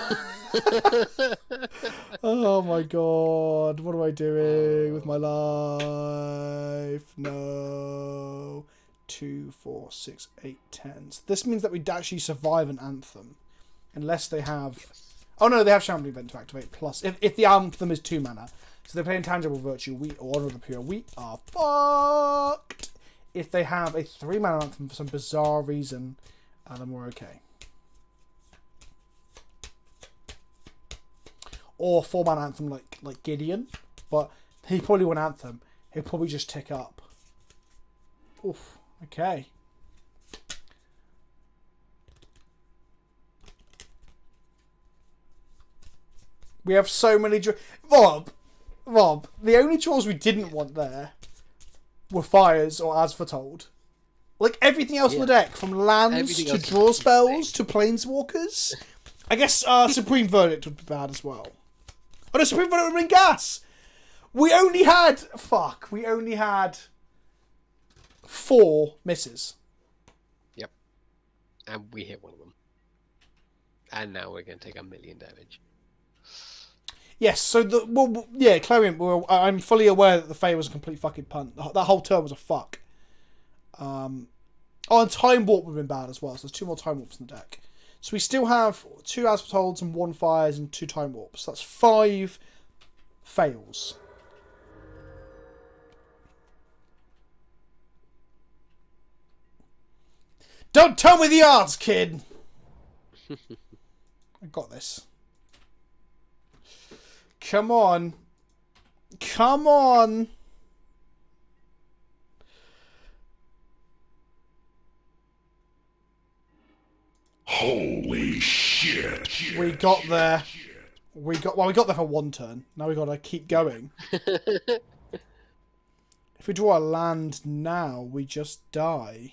Oh my god, what am I doing with my life? No. 2, 4, 6, 8, 10. So this means that we'd actually survive an Anthem. Unless they have... Yes. Oh no, they have Shambling Event to activate. Plus, if the Anthem is 2 mana. So they play Intangible Virtue, or Honor of the Pure, we are fucked. If they have a 3 mana Anthem for some bizarre reason, then we're okay. Or 4 mana Anthem like Gideon, but he probably won't Anthem. He'll probably just tick up. Oof. Okay. We have so many Rob, the only draws we didn't want there were Fires or As Foretold. Like everything else in the deck, from lands to draw spells to Planeswalkers. I guess Supreme Verdict would be bad as well. Oh no, Supreme Verdict would bring gas! We only had 4 misses. Yep. And we hit one of them. And now we're going to take 1,000,000 damage. Yes, so Clarion, I'm fully aware that the Fae was a complete fucking punt. That whole turn was a fuck. And Time Warp would have been bad as well, so there's 2 more Time Warps in the deck. So we still have 2 As Foretold and 1 Fires and 2 Time Warps. That's 5 fails. Don't tell me the odds, kid! I got this. Come on. Come on. Holy shit. We got there. We got there for 1 turn. Now we gotta keep going. If we draw a land now, we just die.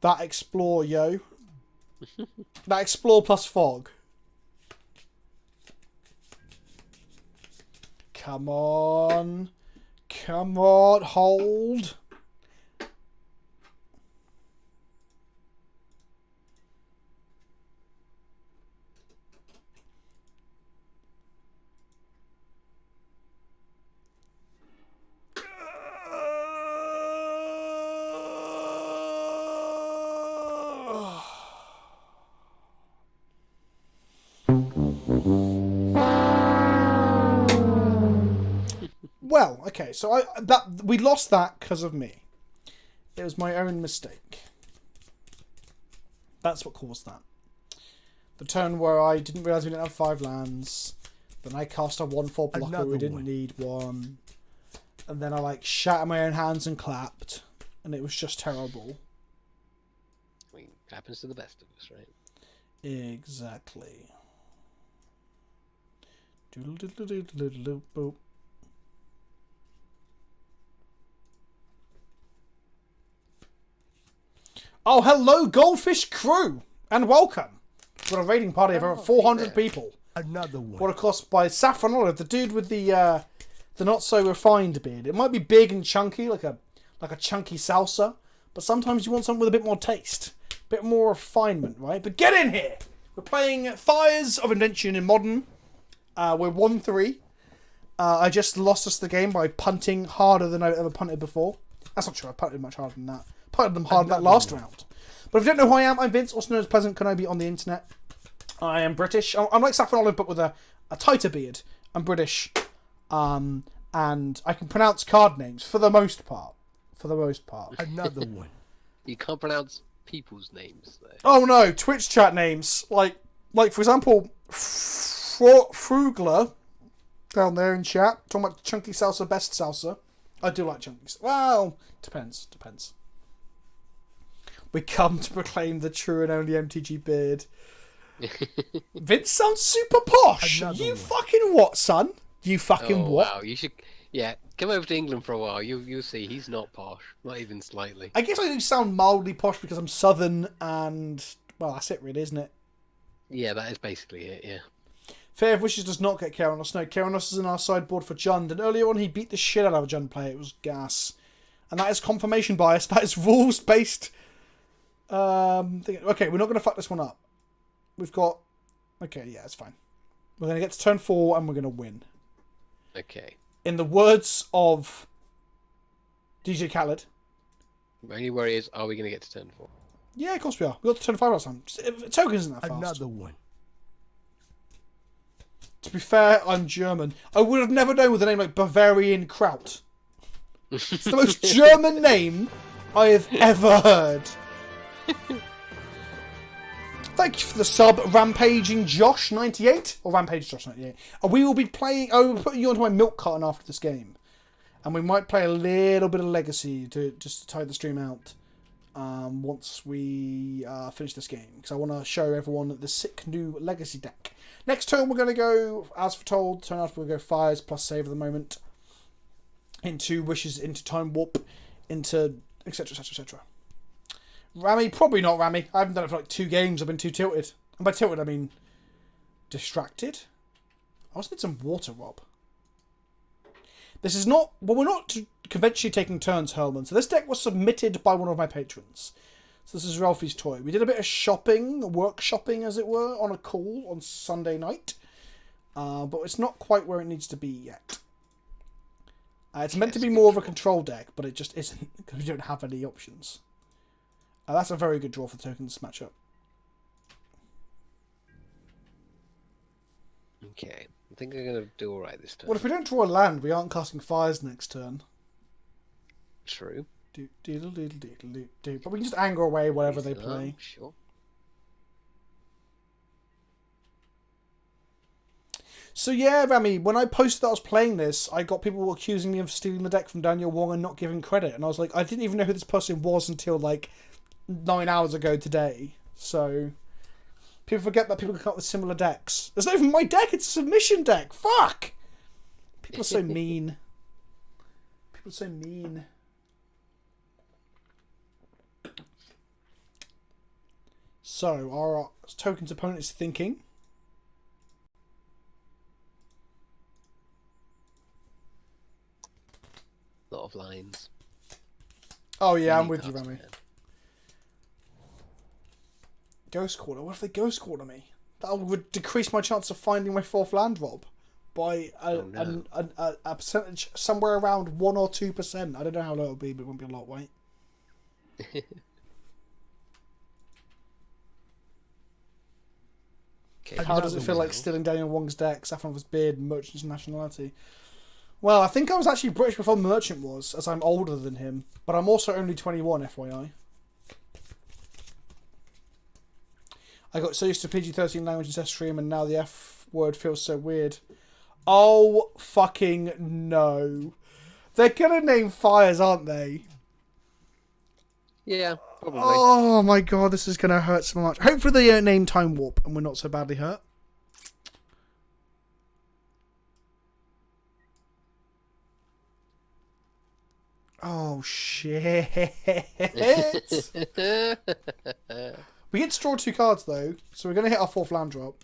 That Explore, yo. That Explore plus Fog. Come on. Come on, hold. Well, okay, so we lost that because of me. It was my own mistake. That's what caused that. The turn where I didn't realise we didn't have 5 lands. Then I cast a 1/4 blocker. We didn't need one. And then I shat in my own hands and clapped. And it was just terrible. I mean, it happens to the best of us, right? Exactly. Doodle-doodle-doodle-doodle-boop. Oh, hello, Goldfish crew, and welcome. We've got a raiding party of over 400 people. Another one. Brought across by Saffron Olive, the dude with the not so refined beard. It might be big and chunky, like a chunky salsa, but sometimes you want something with a bit more taste, a bit more refinement, right? But get in here. We're playing Fires of Invention in Modern. We're 1-3. I just lost us the game by punting harder than I've ever punted before. That's not true. I punted much harder than that. Punted them hard that last round. But if you don't know who I am, I'm Vince, also known as PleasantKenobi on the internet. I am British. I'm like Saffron Olive, but with a tighter beard. I'm British. And I can pronounce card names for the most part. Another one. You can't pronounce people's names, though. Oh no, Twitch chat names. Like for example, Frugler down there in chat. Talking about chunky salsa, best salsa. I do like chunky. Well, depends. We come to proclaim the true and only MTG beard. Vince sounds super posh. Another You one. fucking what, son? You fucking what? Wow, you should... Yeah, come over to England for a while. You'll see, he's not posh. Not even slightly. I guess I do sound mildly posh because I'm southern and... Well, that's it really, isn't it? Yeah, that is basically it, yeah. Fair of Wishes does not get Keranos. No, Keranos is in our sideboard for Jund. And earlier on he beat the shit out of a Jund player. It was gas. And that is confirmation bias. That is rules-based... Okay, we're not going to fuck this one up. We've got... Okay, yeah, it's fine. We're going to get to turn 4 and we're going to win. Okay. In the words of DJ Khaled. My only worry is, are we going to get to turn 4? Yeah, of course we are. We got to turn 5 last time. Token isn't that fast. Another one. To be fair, I'm German. I would have never known with a name like Bavarian Kraut. It's the most German name I have ever heard. Thank you for the sub, Rampaging Josh 98 or Rampage Josh 98. And we will be playing. I will be putting you onto my milk carton after this game, and we might play a little bit of Legacy to just tie the stream out. Once we finish this game, because I want to show everyone the sick new Legacy deck. Next turn we're going to go as foretold. Turn after we'll go Fires plus save at the moment. Into Wishes, into Time Warp, into etc etc etc. Rami? Probably not Rami. I haven't done it for like 2 games. I've been too tilted. And by tilted, I mean distracted. I also need some water, Rob. This is not... Well, we're not conventionally taking turns, Hurlman. So this deck was submitted by one of my patrons. So this is Relfy's toy. We did a bit of shopping, workshopping as it were, on a call on Sunday night. But it's not quite where it needs to be yet. It's meant to be more of a control deck, but it just isn't, because we don't have any options. That's a very good draw for the tokens matchup. Okay, I think I'm going to do alright this turn. Well, if we don't draw a land, we aren't casting fires next turn. True. But we can just anger away whatever they play. Sure. So yeah, Rami, when I posted that I was playing this, I got people accusing me of stealing the deck from Daniel Wong and not giving credit. And I was like, I didn't even know who this person was until like 9 hours ago today. So people forget that people can come up with similar decks. It's not even my deck, it's a submission deck. Fuck! People are so mean. People are so mean. So, our token's opponent is thinking. A lot of lines. Oh yeah, I'm Many with you, cards Rami. in hand. Ghost Quarter. What if they Ghost Quarter me? That would decrease my chance of finding my 4th land, Rob, by a percentage somewhere around 1 or 2%. I don't know how low it'll be, but it won't be a lot, right? Okay, How does it feel like stealing Daniel Wong's deck, saffron of his beard, merchant's nationality? Well, I think I was actually British before Merchant was, as I'm older than him, but I'm also only 21, FYI. I got so used to PG-13 language in test stream, and now the F word feels so weird. Oh, fucking no. They're gonna name fires, aren't they? Yeah, probably. Oh my god, this is gonna hurt so much. Hopefully they don't name Time Warp, and we're not so badly hurt. Oh, shit. We get to draw 2 cards, though, so we're going to hit our 4th land drop.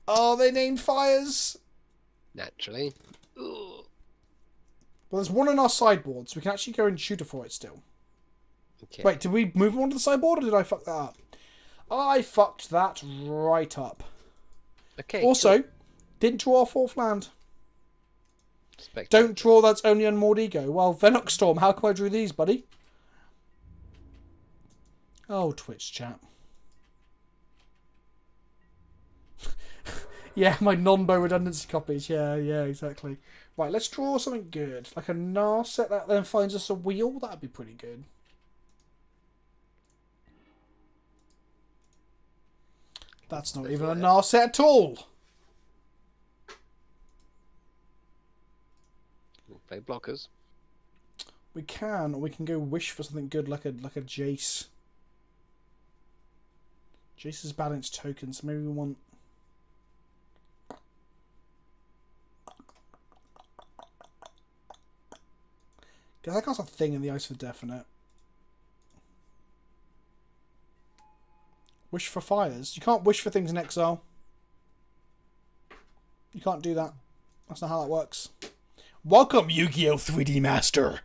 Oh, they named fires. Naturally. Well, there's one in our sideboard, so we can actually go and shoot for it still. Okay. Wait, did we move one to the sideboard, or did I fuck that up? I fucked that right up. Okay. Also, cool. didn't draw a 4th land. Spectacular. Don't draw, that's only on Maud Ego. Well, Venox Storm, how come I drew these, buddy? Oh, Twitch chat. Yeah, my non-bow redundancy copies. Yeah, exactly. Right, let's draw something good. Like a Gnar set that then finds us a wheel. That'd be pretty good. That's not even a Gnar set at all. We'll play blockers. We can, or we can go wish for something good like a Jace. Jace is balanced tokens. Maybe we want. Because that got a thing in the ice for definite. Wish for fires. You can't wish for things in exile. You can't do that. That's not how that works. Welcome, Yu-Gi-Oh! 3D Master!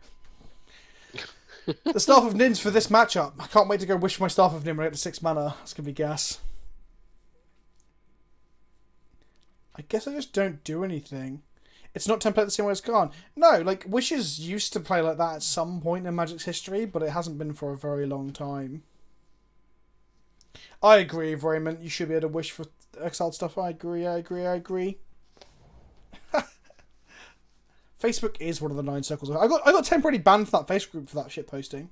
The Staff of Nin's for this matchup. I can't wait to go wish for my Staff of Nin when I get to 6 mana. It's going to be gas. I guess I just don't do anything. It's not template the same way as Khan. No, like, Wishes used to play like that at some point in Magic's history, but it hasn't been for a very long time. I agree, Raymond. You should be able to wish for exiled stuff. I agree. Facebook is one of the 9 circles. I got temporarily banned from that Facebook group for that shit posting.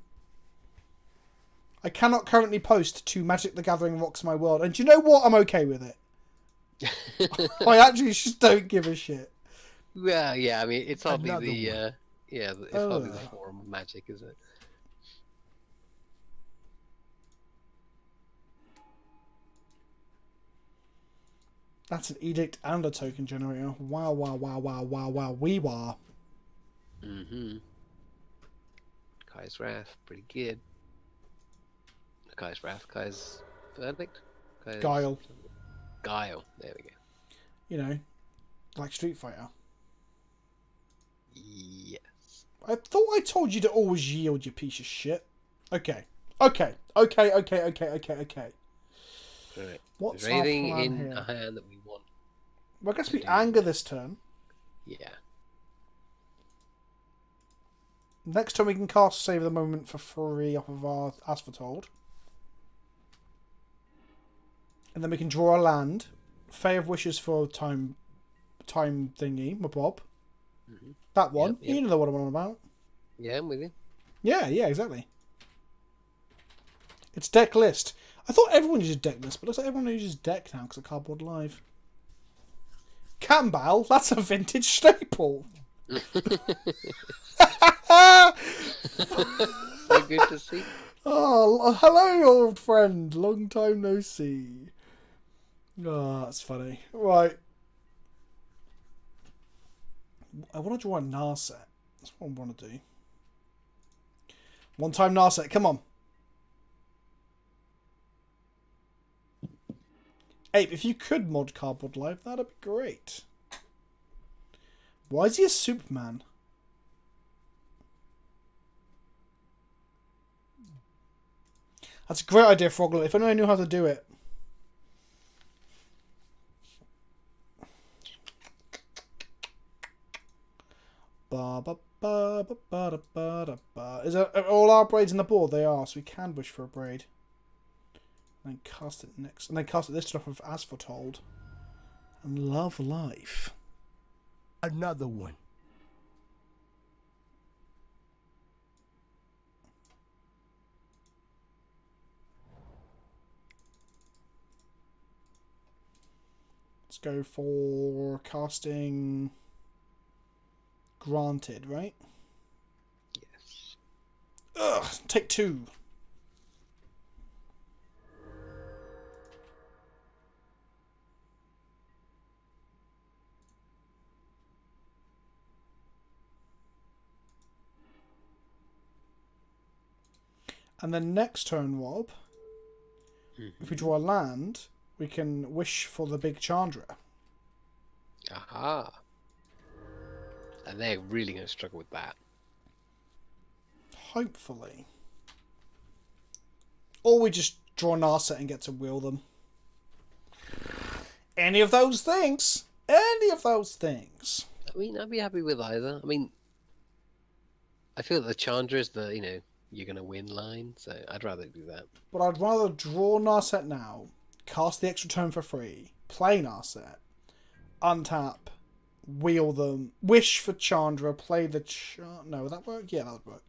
I cannot currently post to Magic the Gathering rocks my world. And do you know what? I'm okay with it. I actually just don't give a shit. Well, yeah, I mean, it's hardly Another the, it's hardly the forum of Magic, is it? That's an edict and a token generator. Wow, wee wah. Mm-hmm. Kai's Wrath, pretty good. Kai's Wrath, Kai's Verdict? Guile. Guile, there we go. You know, like Street Fighter. Yes. I thought I told you to always yield, you piece of shit. Okay. Okay. Okay. Okay. Okay. Okay. Okay. Right. What's Is there our anything plan in here? a hand that we want? Well, I guess to we do anger now? this turn. Yeah. Next turn we can cast Save the Moment for free off of our As Foretold. And then we can draw a land. Fey of Wishes for time thingy, my Bob. Mm-hmm. That one. Yep. You know what I'm on about. Yeah, I'm with you. Yeah, exactly. It's deck list. I thought everyone uses deck list, but it looks like everyone uses deck now because of Cardboard Live. Campbell, that's a vintage staple. So good to see. Oh, hello, old friend. Long time no see. Oh, that's funny. Right. I want to draw a Narset. That's what I want to do. One time Narset, come on. Ape, if you could mod Cardboard Live, that'd be great. Why is he a Superman? That's a great idea, Froglet. If only I knew how to do it. Ba ba ba ba ba ba ba ba. Is it all our braids in the board? They are, so we can wish for a braid. And then cast it next. And then cast it this stuff of As Foretold. And Love Life. Another one. Let's go for casting Granted, right? Yes. Ugh, take 2. And then next turn, Rob, if we draw a land, we can wish for the big Chandra. Aha. And they're really going to struggle with that. Hopefully. Or we just draw an Narset and get to wheel them. Any of those things. Any of those things. I mean, I'd be happy with either. I mean, I feel that the Chandra is the, you're going to win line, so I'd rather do that. But I'd rather draw Narset now, cast the extra turn for free, play Narset, untap, wheel them, wish for Chandra, play the no, would that work? Yeah, that would work.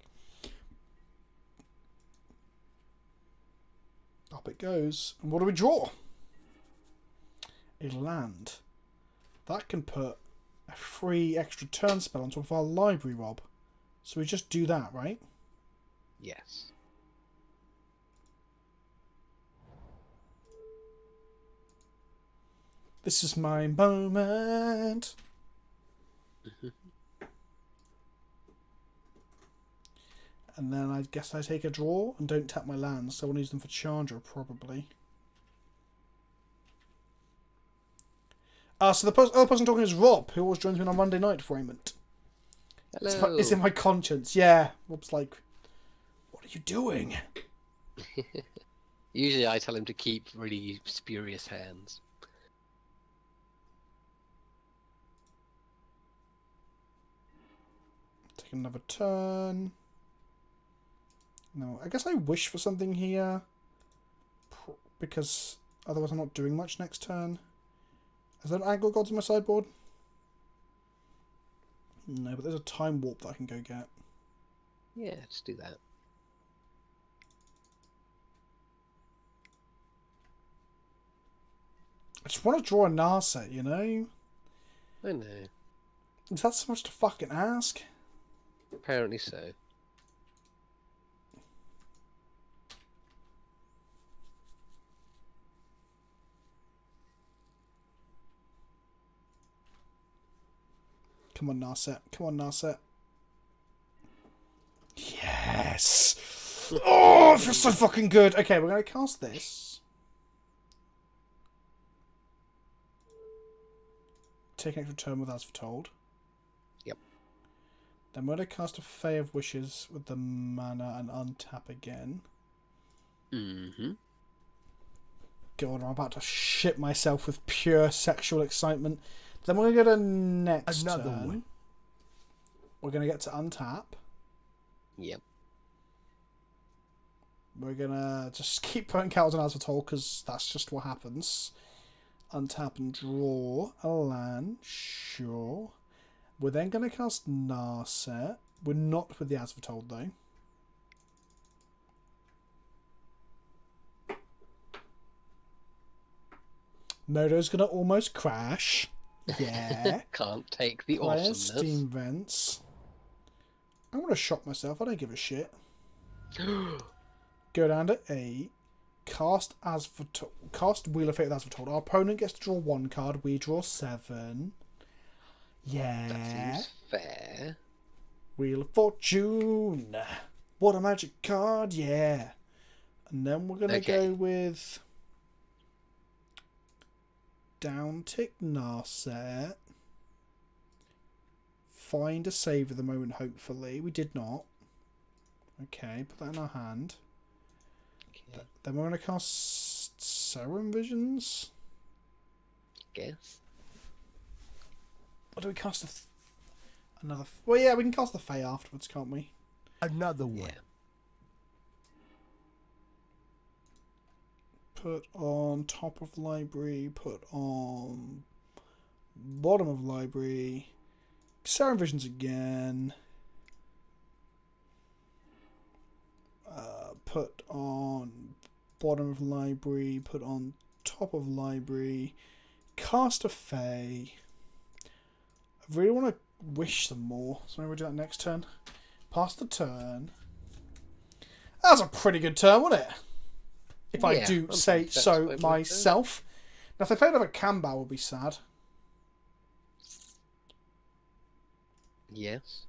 Up it goes. And what do we draw? A land. That can put a free extra turn spell on top of our library, Rob. So we just do that, right? Yes. This is my moment. And then I guess I take a draw and don't tap my lands, so I want to use them for Chandra, probably. So the other person talking is Rob, who always joins me on Monday night for Raymond. Hello. It's in my conscience, yeah. Rob's like, what are you doing? Usually I tell him to keep really spurious hands. Take another turn. No, I guess I wish for something here. Because otherwise I'm not doing much next turn. Is there an Aggro Gods in my sideboard? No, but there's a Time Warp that I can go get. Yeah, just do that. I just want to draw a Narset, you know? I know. Is that so much to fucking ask? Apparently so. Come on, Narset. Come on, Narset. Yes! Oh, it feels so fucking good. Okay, we're going to cast this. Take an extra turn with As Foretold. Yep. Then we're going to cast a Fay of Wishes with the mana and untap again. Mm-hmm. God, I'm about to shit myself with pure sexual excitement. Then we're going to go to next Another turn. one. We're going to get to untap. Yep. We're going to just keep putting cards on Asphodel because that's just what happens. Untap and draw a land. Sure. We're then going to cast Narset. We're not with the Asphodel though. Modo's going to almost crash. Yeah. Can't take the Player awesomeness. Steam Vents. I'm going to shock myself. I don't give a shit. Go down to 8. Cast Asphodel. Cast Wheel of Fate with Asphodel. Our opponent gets to draw 1 card. We draw 7. Yeah. That seems fair. Wheel of Fortune. What a magic card. Yeah. And then we're going to go with down tick Narset. Find a save at the moment, hopefully. We did not. Okay, put that in our hand. Okay. Then we're going to cast Serum Visions. Guess. Or do we cast another... Well, yeah, we can cast the Fae afterwards, can't we? Another one. Yeah. Put on top of library. Put on bottom of library. Serum Visions again. Put on bottom of library. Put on top of library. Cast a Fae. I really want to wish them more, so maybe we'll do that next turn. Pass the turn. That was a pretty good turn, wasn't it? If I do say so myself. Now, if they play another Kambao, it would be sad. Yes.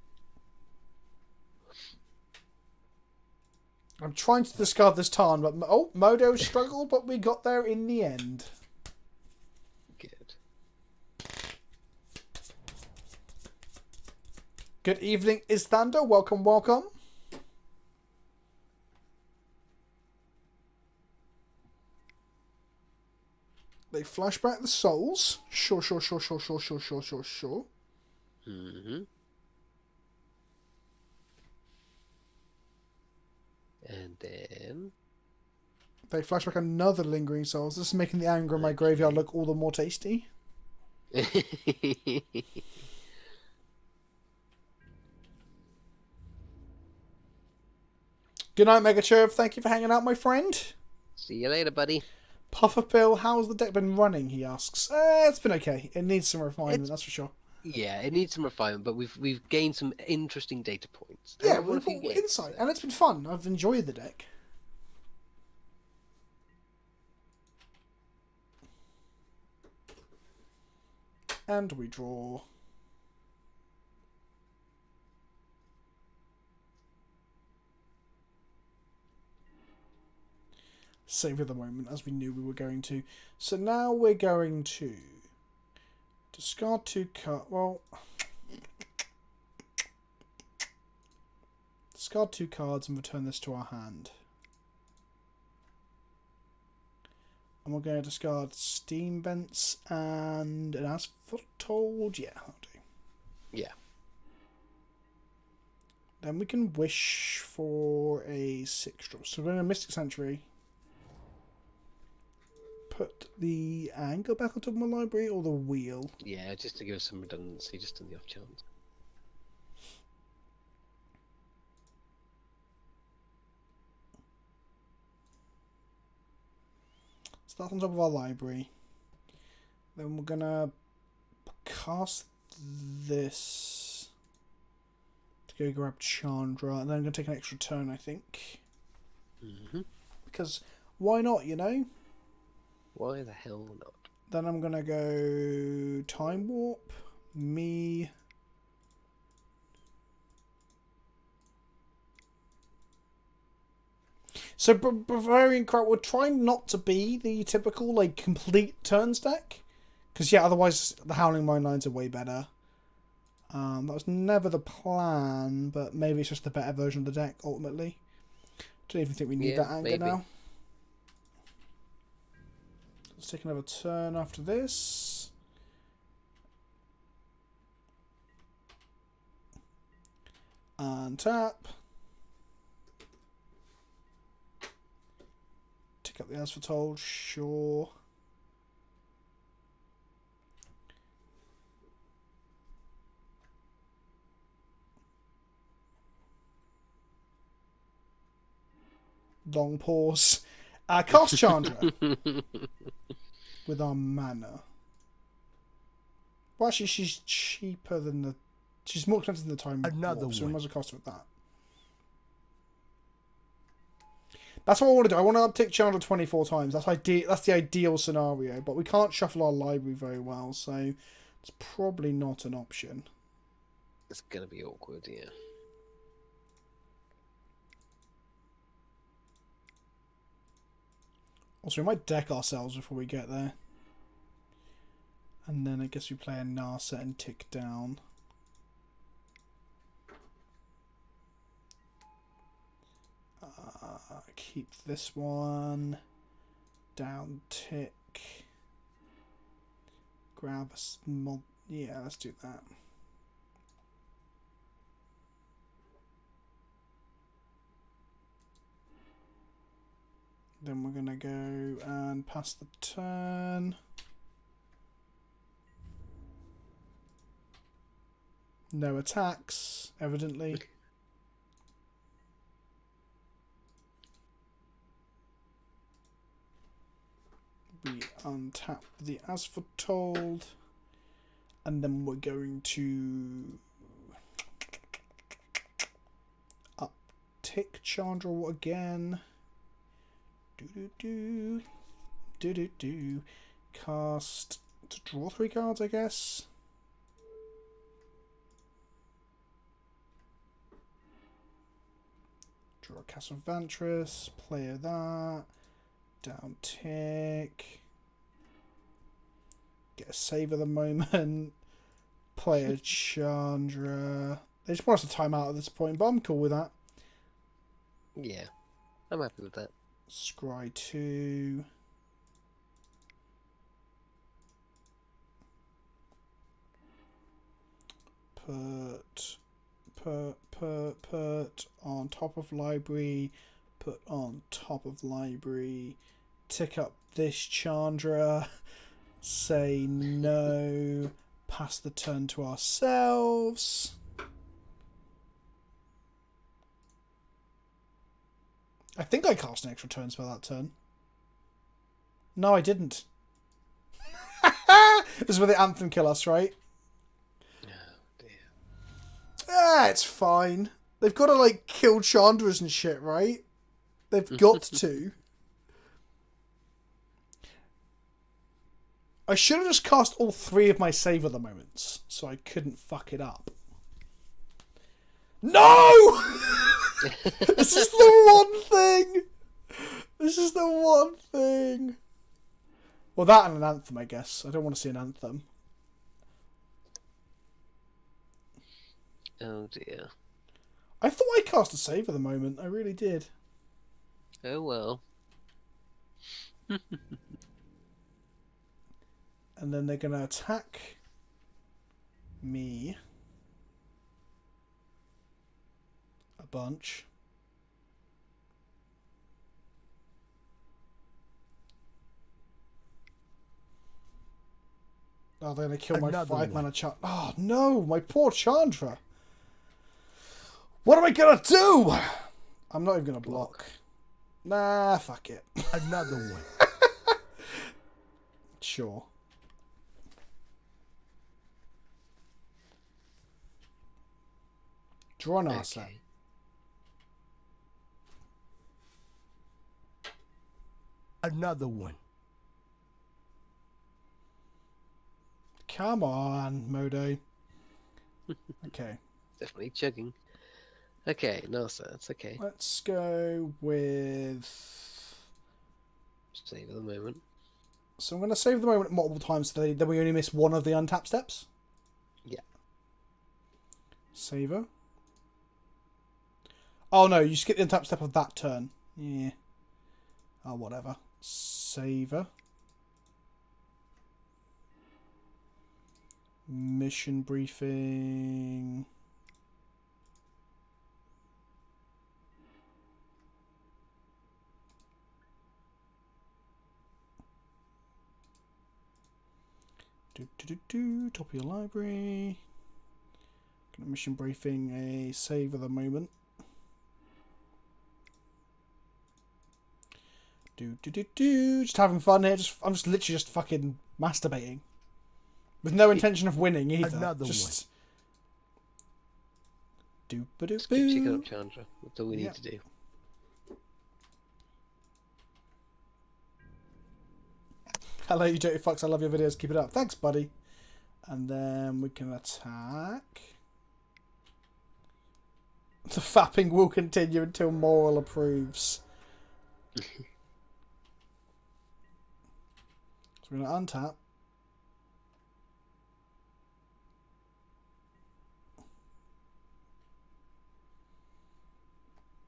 I'm trying to discard this Tarn, but Modo struggled, but we got there in the end. Good. Good evening, Isthander. Welcome, welcome. They flash back the souls. Sure. Mm-hmm. And then... They flash back another lingering souls. This is making the anger in my graveyard look all the more tasty. Good night, Megacherv. Thank you for hanging out, my friend. See you later, buddy. Pufferpill, how's the deck been running? He asks. It's been okay. It needs some refinement, that's for sure. Yeah, it needs some refinement, but we've gained some interesting data points. Yeah, we've got insight, and it's been fun. I've enjoyed the deck. And we draw. Save at the moment, as we knew we were going to. So now we're going to discard 2 cards. Well, discard 2 cards and return this to our hand. And we're going to discard Steam Vents and an Asphodel. Yeah, that'll do. Yeah. Then we can wish for a 6-drop. So we're going to Mystic Sanctuary. Put the anchor back on top of my library or the wheel? Yeah, just to give us some redundancy, just on the off chance. Start on top of our library. Then we're gonna cast this to go grab Chandra, and then I'm gonna take an extra turn, I think. Mm-hmm. Because why not, you know? Why the hell not? Then I'm gonna go Time Warp, me. So Bavarian Crowd, we're trying not to be the typical like complete turns deck, because yeah, otherwise the Howling Mine lines are way better. That was never the plan, but maybe it's just the better version of the deck, ultimately. Don't even think we need Yeah, that anger maybe. now. Let's take another turn after this. And tap. Tick up the as foretold, sure. Long pause. Cast Chandra with our mana. Well, actually, she's cheaper than the. She's more expensive than the time Another warp, so we one. might as well cast her with that. That's what I want to do. I want to uptick Chandra 24 times. That's the ideal scenario, but we can't shuffle our library very well, so it's probably not an option. It's gonna be awkward, yeah. Also, we might deck ourselves before we get there. And then I guess we play a Narset and tick down. Keep this one. Down tick. Grab a small... Yeah, let's do that. Then we're going to go and pass the turn. No attacks, evidently. We untap the as foretold. And then we're going to uptick Chandra again. Do. Cast to draw 3 cards, I guess. Draw a Castle of Vantress, play that. Down tick. Get a save at the moment. Play a Chandra. They just want us to time out at this point, but I'm cool with that. Yeah, I'm happy with that. Scry 2. Put on top of library. Put on top of library. Tick up this Chandra. Say no. Pass the turn to ourselves. I think I cast an extra turn spell that turn. No, I didn't. This is where the Anthem kill us, right? Oh dear. Ah, it's fine. They've got to, like, kill Chandras and shit, right? They've got to. I should have just cast all 3 of my save at the moments, so I couldn't fuck it up. No! This is the one thing! This is the one thing! Well, that and an Anthem, I guess. I don't want to see an Anthem. Oh dear. I thought I cast a save at the moment. I really did. Oh well. And then they're going to attack me a bunch. Oh, they're going to kill my Another 5-mana Chandra. Oh, no, my poor Chandra. What am I going to do? I'm not even going to block. Nah, fuck it. Another one. Sure. Draw an asset. Okay. Another one. Come on, Modo. Okay. Definitely chugging. Okay, no, sir, that's okay. Let's go with... Save at the moment. So I'm going to save the moment multiple times today, then we only miss one of the untap steps. Yeah. Saver. Oh no, you skip the untap step of that turn. Yeah. Oh, whatever. Saver. Mission briefing. Top of your library. Mission briefing, a save at the moment. Just having fun here. I'm just literally just fucking masturbating. With no intention of winning either. Another just Just keep checking up Chandra. That's all we need to do. Hello, you dirty fucks. I love your videos. Keep it up. Thanks, buddy. And then we can attack. The fapping will continue until Moral approves. So we're going to untap.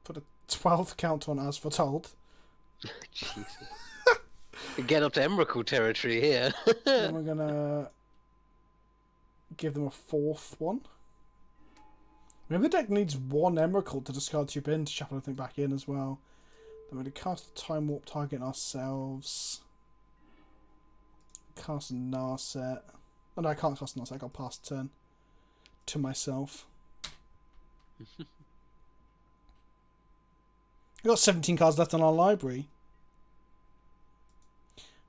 Put a 12th count on as foretold. Jesus. Get up to Emrakul territory here. Then we're going to give them a 4th one. Maybe the deck needs 1 Emrakul to discard 2 pin to shuffle everything back in as well. Then we're going to cast the Time Warp target ourselves. Cast a Narset. Oh no, I can't cast a Narset. I got past turn to myself. We've got 17 cards left in our library.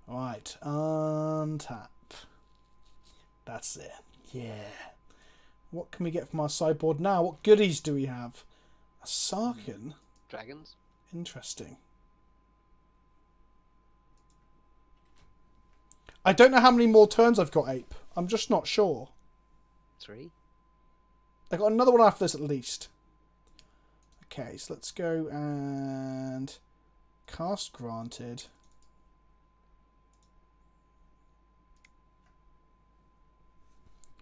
Alright, untap. That's it. Yeah. What can we get from our sideboard now? What goodies do we have? A Sarkin? Dragons? Interesting. I don't know how many more turns I've got, Ape. I'm just not sure. 3? I got another one after this at least. Okay, so let's go and cast granted.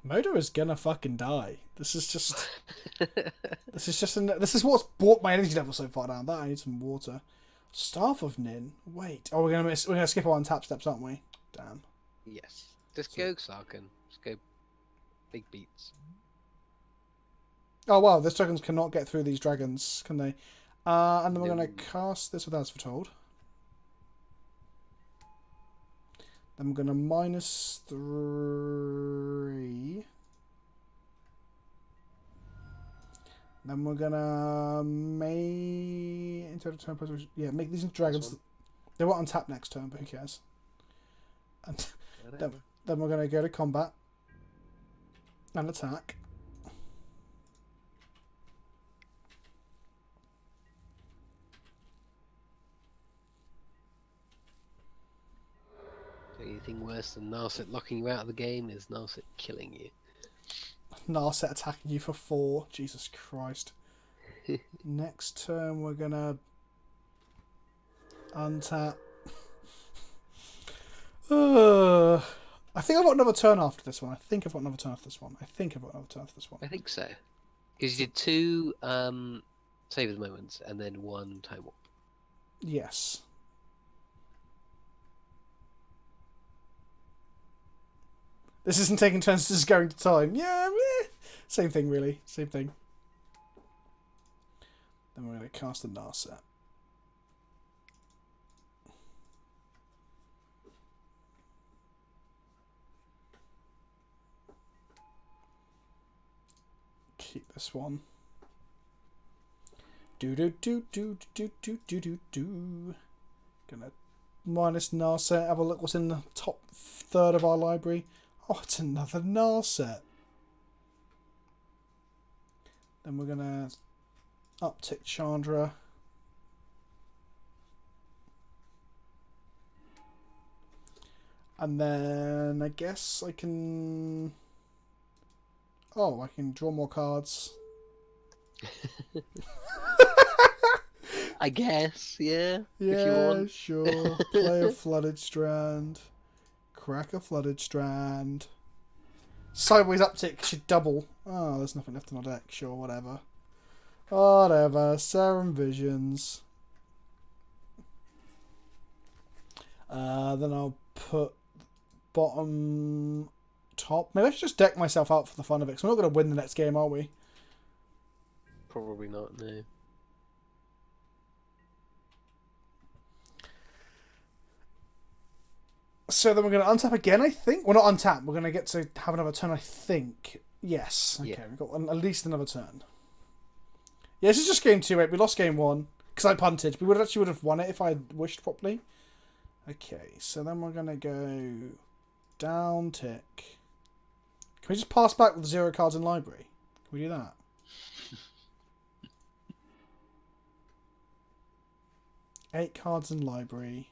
Modo is gonna fucking die. This is just this is what's brought my energy level so far down. That I need some water. Staff of Nin. Wait. Oh, we're gonna skip on tap steps, aren't we? Damn. Yes. Just go Sarkin. Just go big beats. Oh wow, these dragons cannot get through these dragons, can they? And then we're gonna cast this without as foretold. Then we're gonna -3. Then we're gonna make make these into dragons. They won't untap next turn, but who cares? And then we're gonna go to combat and attack. The only thing worse than Narset locking you out of the game is Narset killing you. Narset attacking you for 4. Jesus Christ. Next turn we're gonna untap. I think I've got another turn after this one. I think I've got another turn after this one. I think so. Because you did 2 save at the moment and then 1 time warp. Yes. This isn't taking turns, this is going to time. Yeah, same thing really. Same thing. Then we're going to cast the Narset. Keep this one. Do. Gonna minus Narset. Have a look what's in the top 1/3 of our library. Oh, it's another Narset. Then we're gonna uptick Chandra. And then I guess I can... Oh, I can draw more cards. I guess, yeah. Yeah, if you want. sure. Play a Flooded Strand. Crack a Flooded Strand. Sideways uptick should double. Oh, there's nothing left on our deck. Sure, whatever. Whatever. Serum Visions. Then I'll put bottom, top. Maybe I should just deck myself out for the fun of it, because we're not going to win the next game, are we? Probably not, no. So then we're going to untap again, I think. Well, not untap. We're going to get to have another turn, I think. Yes. Okay, Yeah. we've got at least another turn. Yeah, this is just game 2-8. We lost game 1 because I punted. We would have won it if I had wished properly. Okay, so then we're going to go down tick. Can we just pass back with 0 cards in library? Can we do that? Eight cards in library.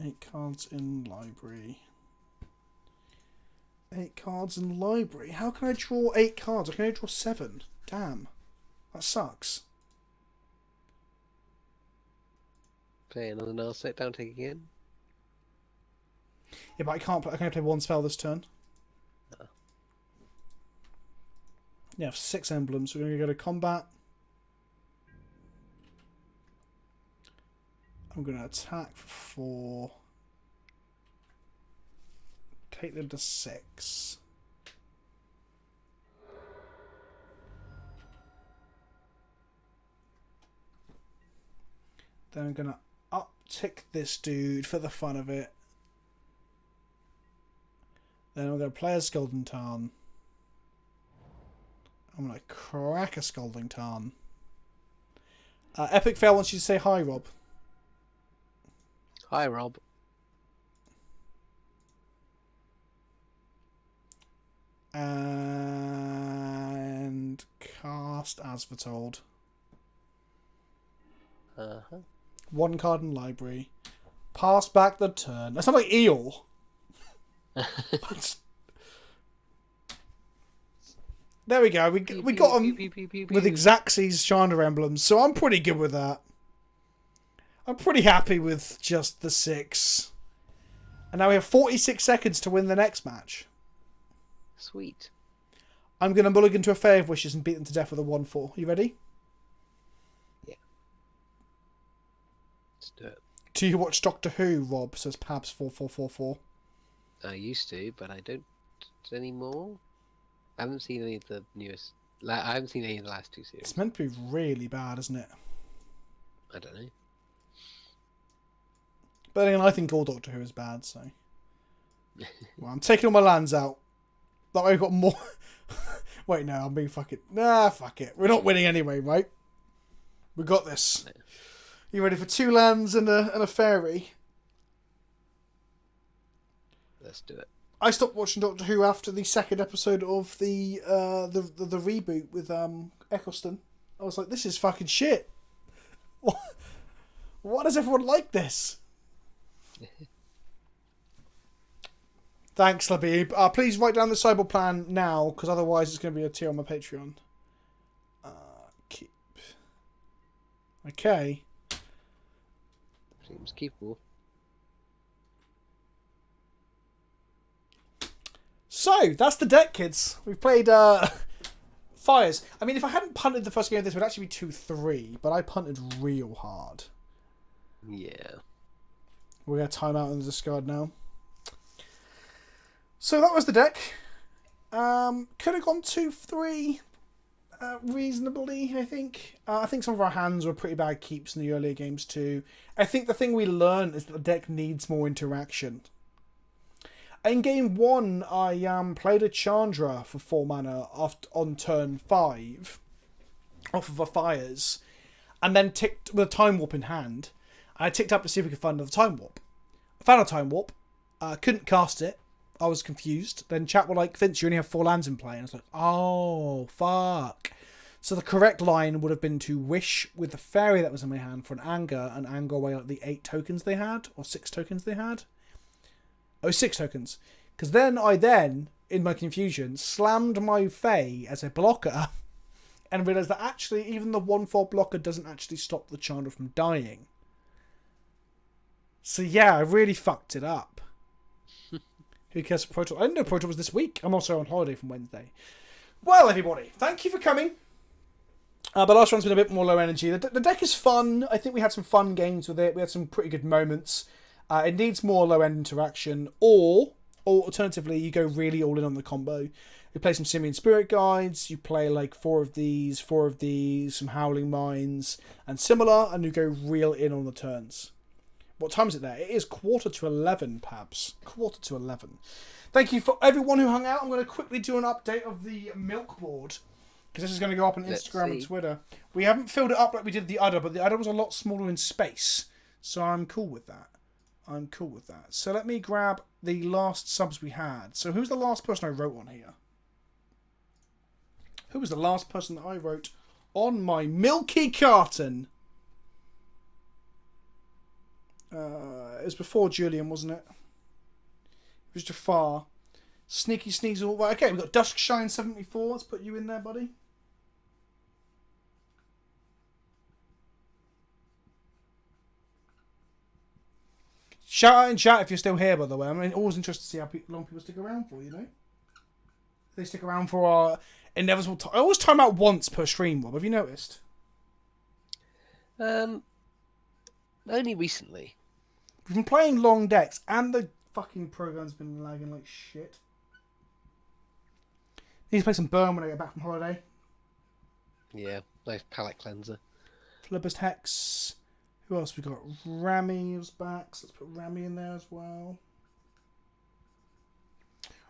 8 cards in library. 8 cards in library. How can I draw 8 cards? I can only draw 7. Damn. That sucks. Play another null set, down take again. Yeah, but I can't play. I can only play 1 spell this turn. Oh. Yeah, 6 emblems. We're going to go to combat. I'm going to attack for 4. Take them to 6. Then I'm going to uptick this dude for the fun of it. Then I'm going to play a Scalding Tarn. I'm going to crack a Scalding Tarn. Epic Fail wants you to say hi, Rob. Hi, Rob. And cast as foretold. Uh-huh. 1 card in library. Pass back the turn. That's not like Eel. There we go. We got him with Xaxes Chandra emblems, so I'm pretty good with that. I'm pretty happy with just the 6. And now we have 46 seconds to win the next match. Sweet. I'm going to mulligan to a Fae of Wishes and beat them to death with a 1-4. You ready? Yeah. Let's do it. Do you watch Doctor Who, Rob? Says Pabs4444. I used to, but I don't anymore. I haven't seen any of the newest. I haven't seen any of the last 2 series. It's meant to be really bad, isn't it? I don't know. But then again, I think all Doctor Who is bad, so... Well, I'm taking all my lands out. That way I've got more... Wait, no, I'm being fucking... Nah, fuck it. We're not winning anyway, right? We got this. No. You ready for 2 lands and a fairy? Let's do it. I stopped watching Doctor Who after the 2nd episode of the reboot with Eccleston. I was like, this is fucking shit. Why does everyone like this? Thanks, Labib. Please write down the cyber plan now, because otherwise it's going to be a tier on my Patreon. Keep. Okay. Seems keepable. So, that's the deck, kids. We've played Fires. I mean, if I hadn't punted the first game of this, it would actually be 2-3, but I punted real hard. Yeah. We're going to time out in the discard now. So that was the deck. Could have gone 2-3 reasonably, I think. I think some of our hands were pretty bad keeps in the earlier games too. I think the thing we learned is that the deck needs more interaction. In game 1, I played a Chandra for 4 mana on turn 5 off of a Fires, and then ticked with a Time Warp in hand. I ticked up to see if we could find another Time Warp. I found a Time Warp. Couldn't cast it. I was confused. Then chat were like, Vince, you only have 4 lands in play. And I was like, oh, fuck. So the correct line would have been to wish with the fairy that was in my hand for an anger, and anger away like the 8 tokens they had, or 6 tokens they had. Oh, 6 tokens. Because then I in my confusion, slammed my Fae as a blocker and realised that actually even the 1-4 blocker doesn't actually stop the Chandra from dying. So yeah, I really fucked it up. Who cares for Pro Tour? I didn't know Pro Tour was this week. I'm also on holiday from Wednesday. Well, everybody, thank you for coming. But last round's been a bit more low energy. The deck is fun. I think we had some fun games with it. We had some pretty good moments. It needs more low-end interaction. Or alternatively, you go really all in on the combo. You play some Simian Spirit Guides. You play like 4 of these, some Howling Mines, and similar. And you go real in on the turns. What time is it there? It is 11:15, Pabs. 11:15. Thank you for everyone who hung out. I'm going to quickly do an update of the milk board. Because this is going to go up on Instagram and Twitter. We haven't filled it up like we did the udder, but the udder was a lot smaller in space. So I'm cool with that. So let me grab the last subs we had. So who's the last person I wrote on here? Who was the last person that I wrote on my milky carton? It was before Julian, wasn't it? It was Jafar. Sneaky Sneasel. Right, okay, we've got Duskshine 74. Let's put you in there, buddy. Shout out in chat if you're still here, by the way. I mean, always interested to see how long people stick around for, you know? They stick around for our inevitable time. I always time out once per stream, Rob. Have you noticed? Only recently. We've been playing long decks, and the fucking program's been lagging like shit. Need to play some Burn when I get back from holiday. Yeah, nice palate cleanser. Flippers Hex. Who else we got? Rami was back, so let's put Rami in there as well.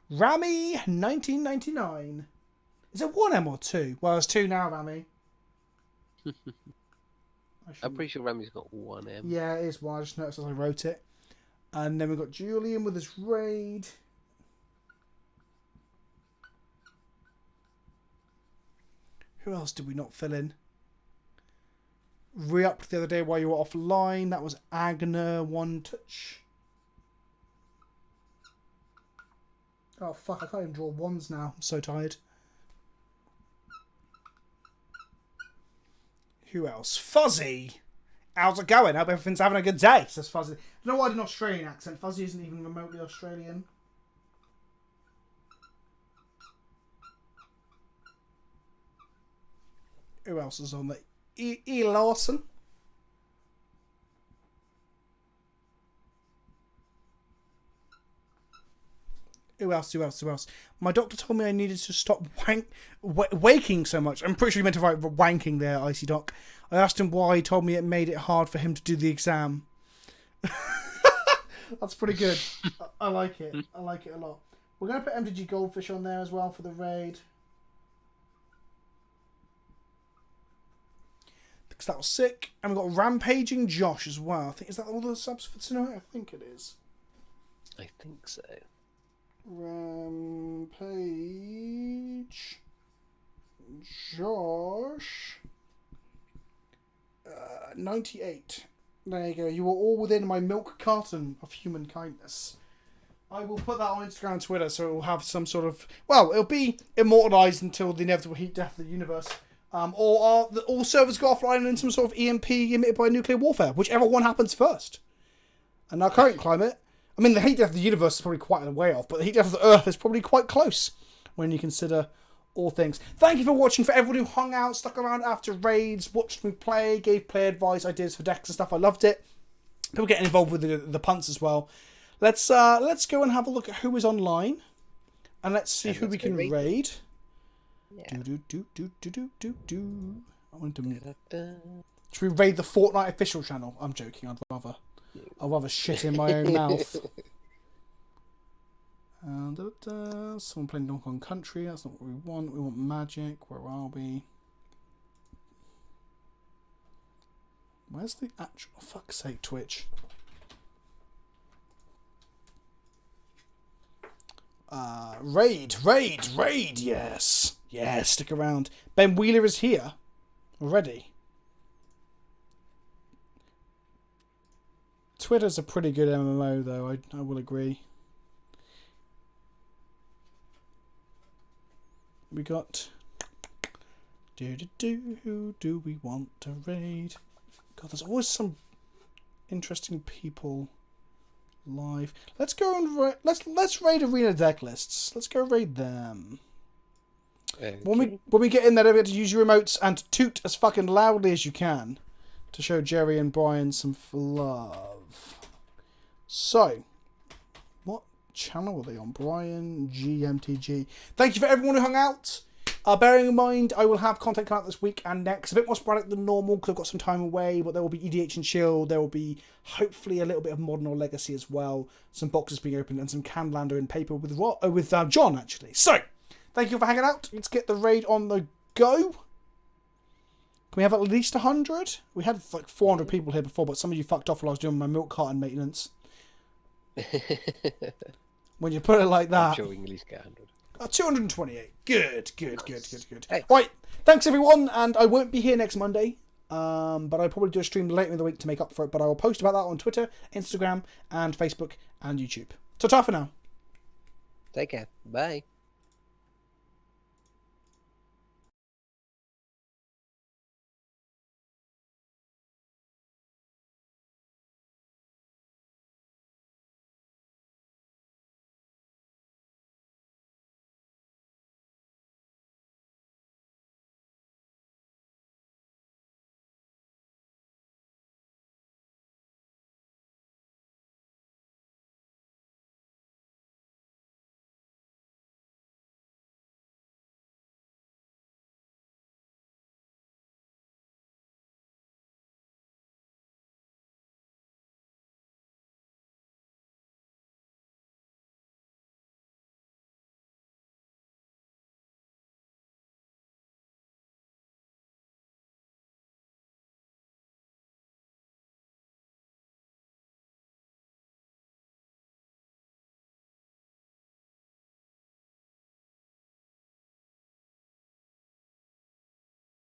Rami 1999. Is it 1M or 2? Well, it's 2 now, Rami. I'm pretty sure Rami's got 1M. Yeah, it is 1. I just noticed as I wrote it. And then we've got Julian with his raid. Who else did we not fill in? Re-upped the other day while you were offline. That was Agner 1 touch. Oh fuck, I can't even draw ones now. I'm so tired. Who else? Fuzzy! How's it going? Hope everything's having a good day, says Fuzzy. I don't know why I did an Australian accent. Fuzzy isn't even remotely Australian. Who else is on there? E. Lawson. Who else? My doctor told me I needed to stop waking so much. I'm pretty sure you meant to write wanking there, Icy Doc. I asked him why. He told me it made it hard for him to do the exam. That's pretty good. I like it. I like it a lot. We're going to put MTG Goldfish on there as well for the raid. Because that was sick. And we've got Rampaging Josh as well. I think, is that all the subs for tonight? I think it is. I think so. Rampage Josh 98. There you go. You were all within my milk carton of human kindness. I will put that on Instagram and Twitter, so it will have some sort of... Well, it'll be immortalised until the inevitable heat death of the universe. Or all servers go offline in some sort of EMP emitted by nuclear warfare, whichever one happens first. And our current climate... I mean, the heat death of the universe is probably quite a way off, but the heat death of the Earth is probably quite close when you consider all things. Thank you for watching. For everyone who hung out, stuck around after raids, watched me play, gave play advice, ideas for decks and stuff. I loved it. People getting involved with the punts as well. Let's go and have a look at who is online, and let's see who we can raid. Yeah. I want to. Should we raid the Fortnite official channel? I'm joking. I'd rather shit in my own mouth. And someone playing Donkey Kong Country. That's not what we want. We want Magic. Where are we? Where's the actual... Oh, fuck's sake, Twitch. Raid. Yes. Yes, stick around. Ben Wheeler is here already. Twitter's a pretty good MMO, though. I will agree. We got... Who do we want to raid? God, there's always some interesting people live. Let's go and let's raid arena deck lists. Let's go raid them. Okay. When we get in there, don't forget to use your remotes and toot as fucking loudly as you can to show Jerry and Brian some love. So, what channel are they on? Brian GMTG. Thank you for everyone who hung out. Bearing in mind, I will have content come out this week and next. A bit more sporadic than normal because I've got some time away, but there will be EDH and Chill. There will be, hopefully, a little bit of Modern or Legacy as well. Some boxes being opened and some Canlander in paper with John, actually. So, thank you for hanging out. Let's get the raid on the go. Can we have at least 100? We had like 400 people here before, but some of you fucked off while I was doing my milk carton maintenance. When you put it like that. I'm sure we can at least get 100. 228. Good. Hey. Right, thanks everyone, and I won't be here next Monday, but I'll probably do a stream later in the week to make up for it, but I will post about that on Twitter, Instagram, and Facebook, and YouTube. Ta-ta for now. Take care. Bye.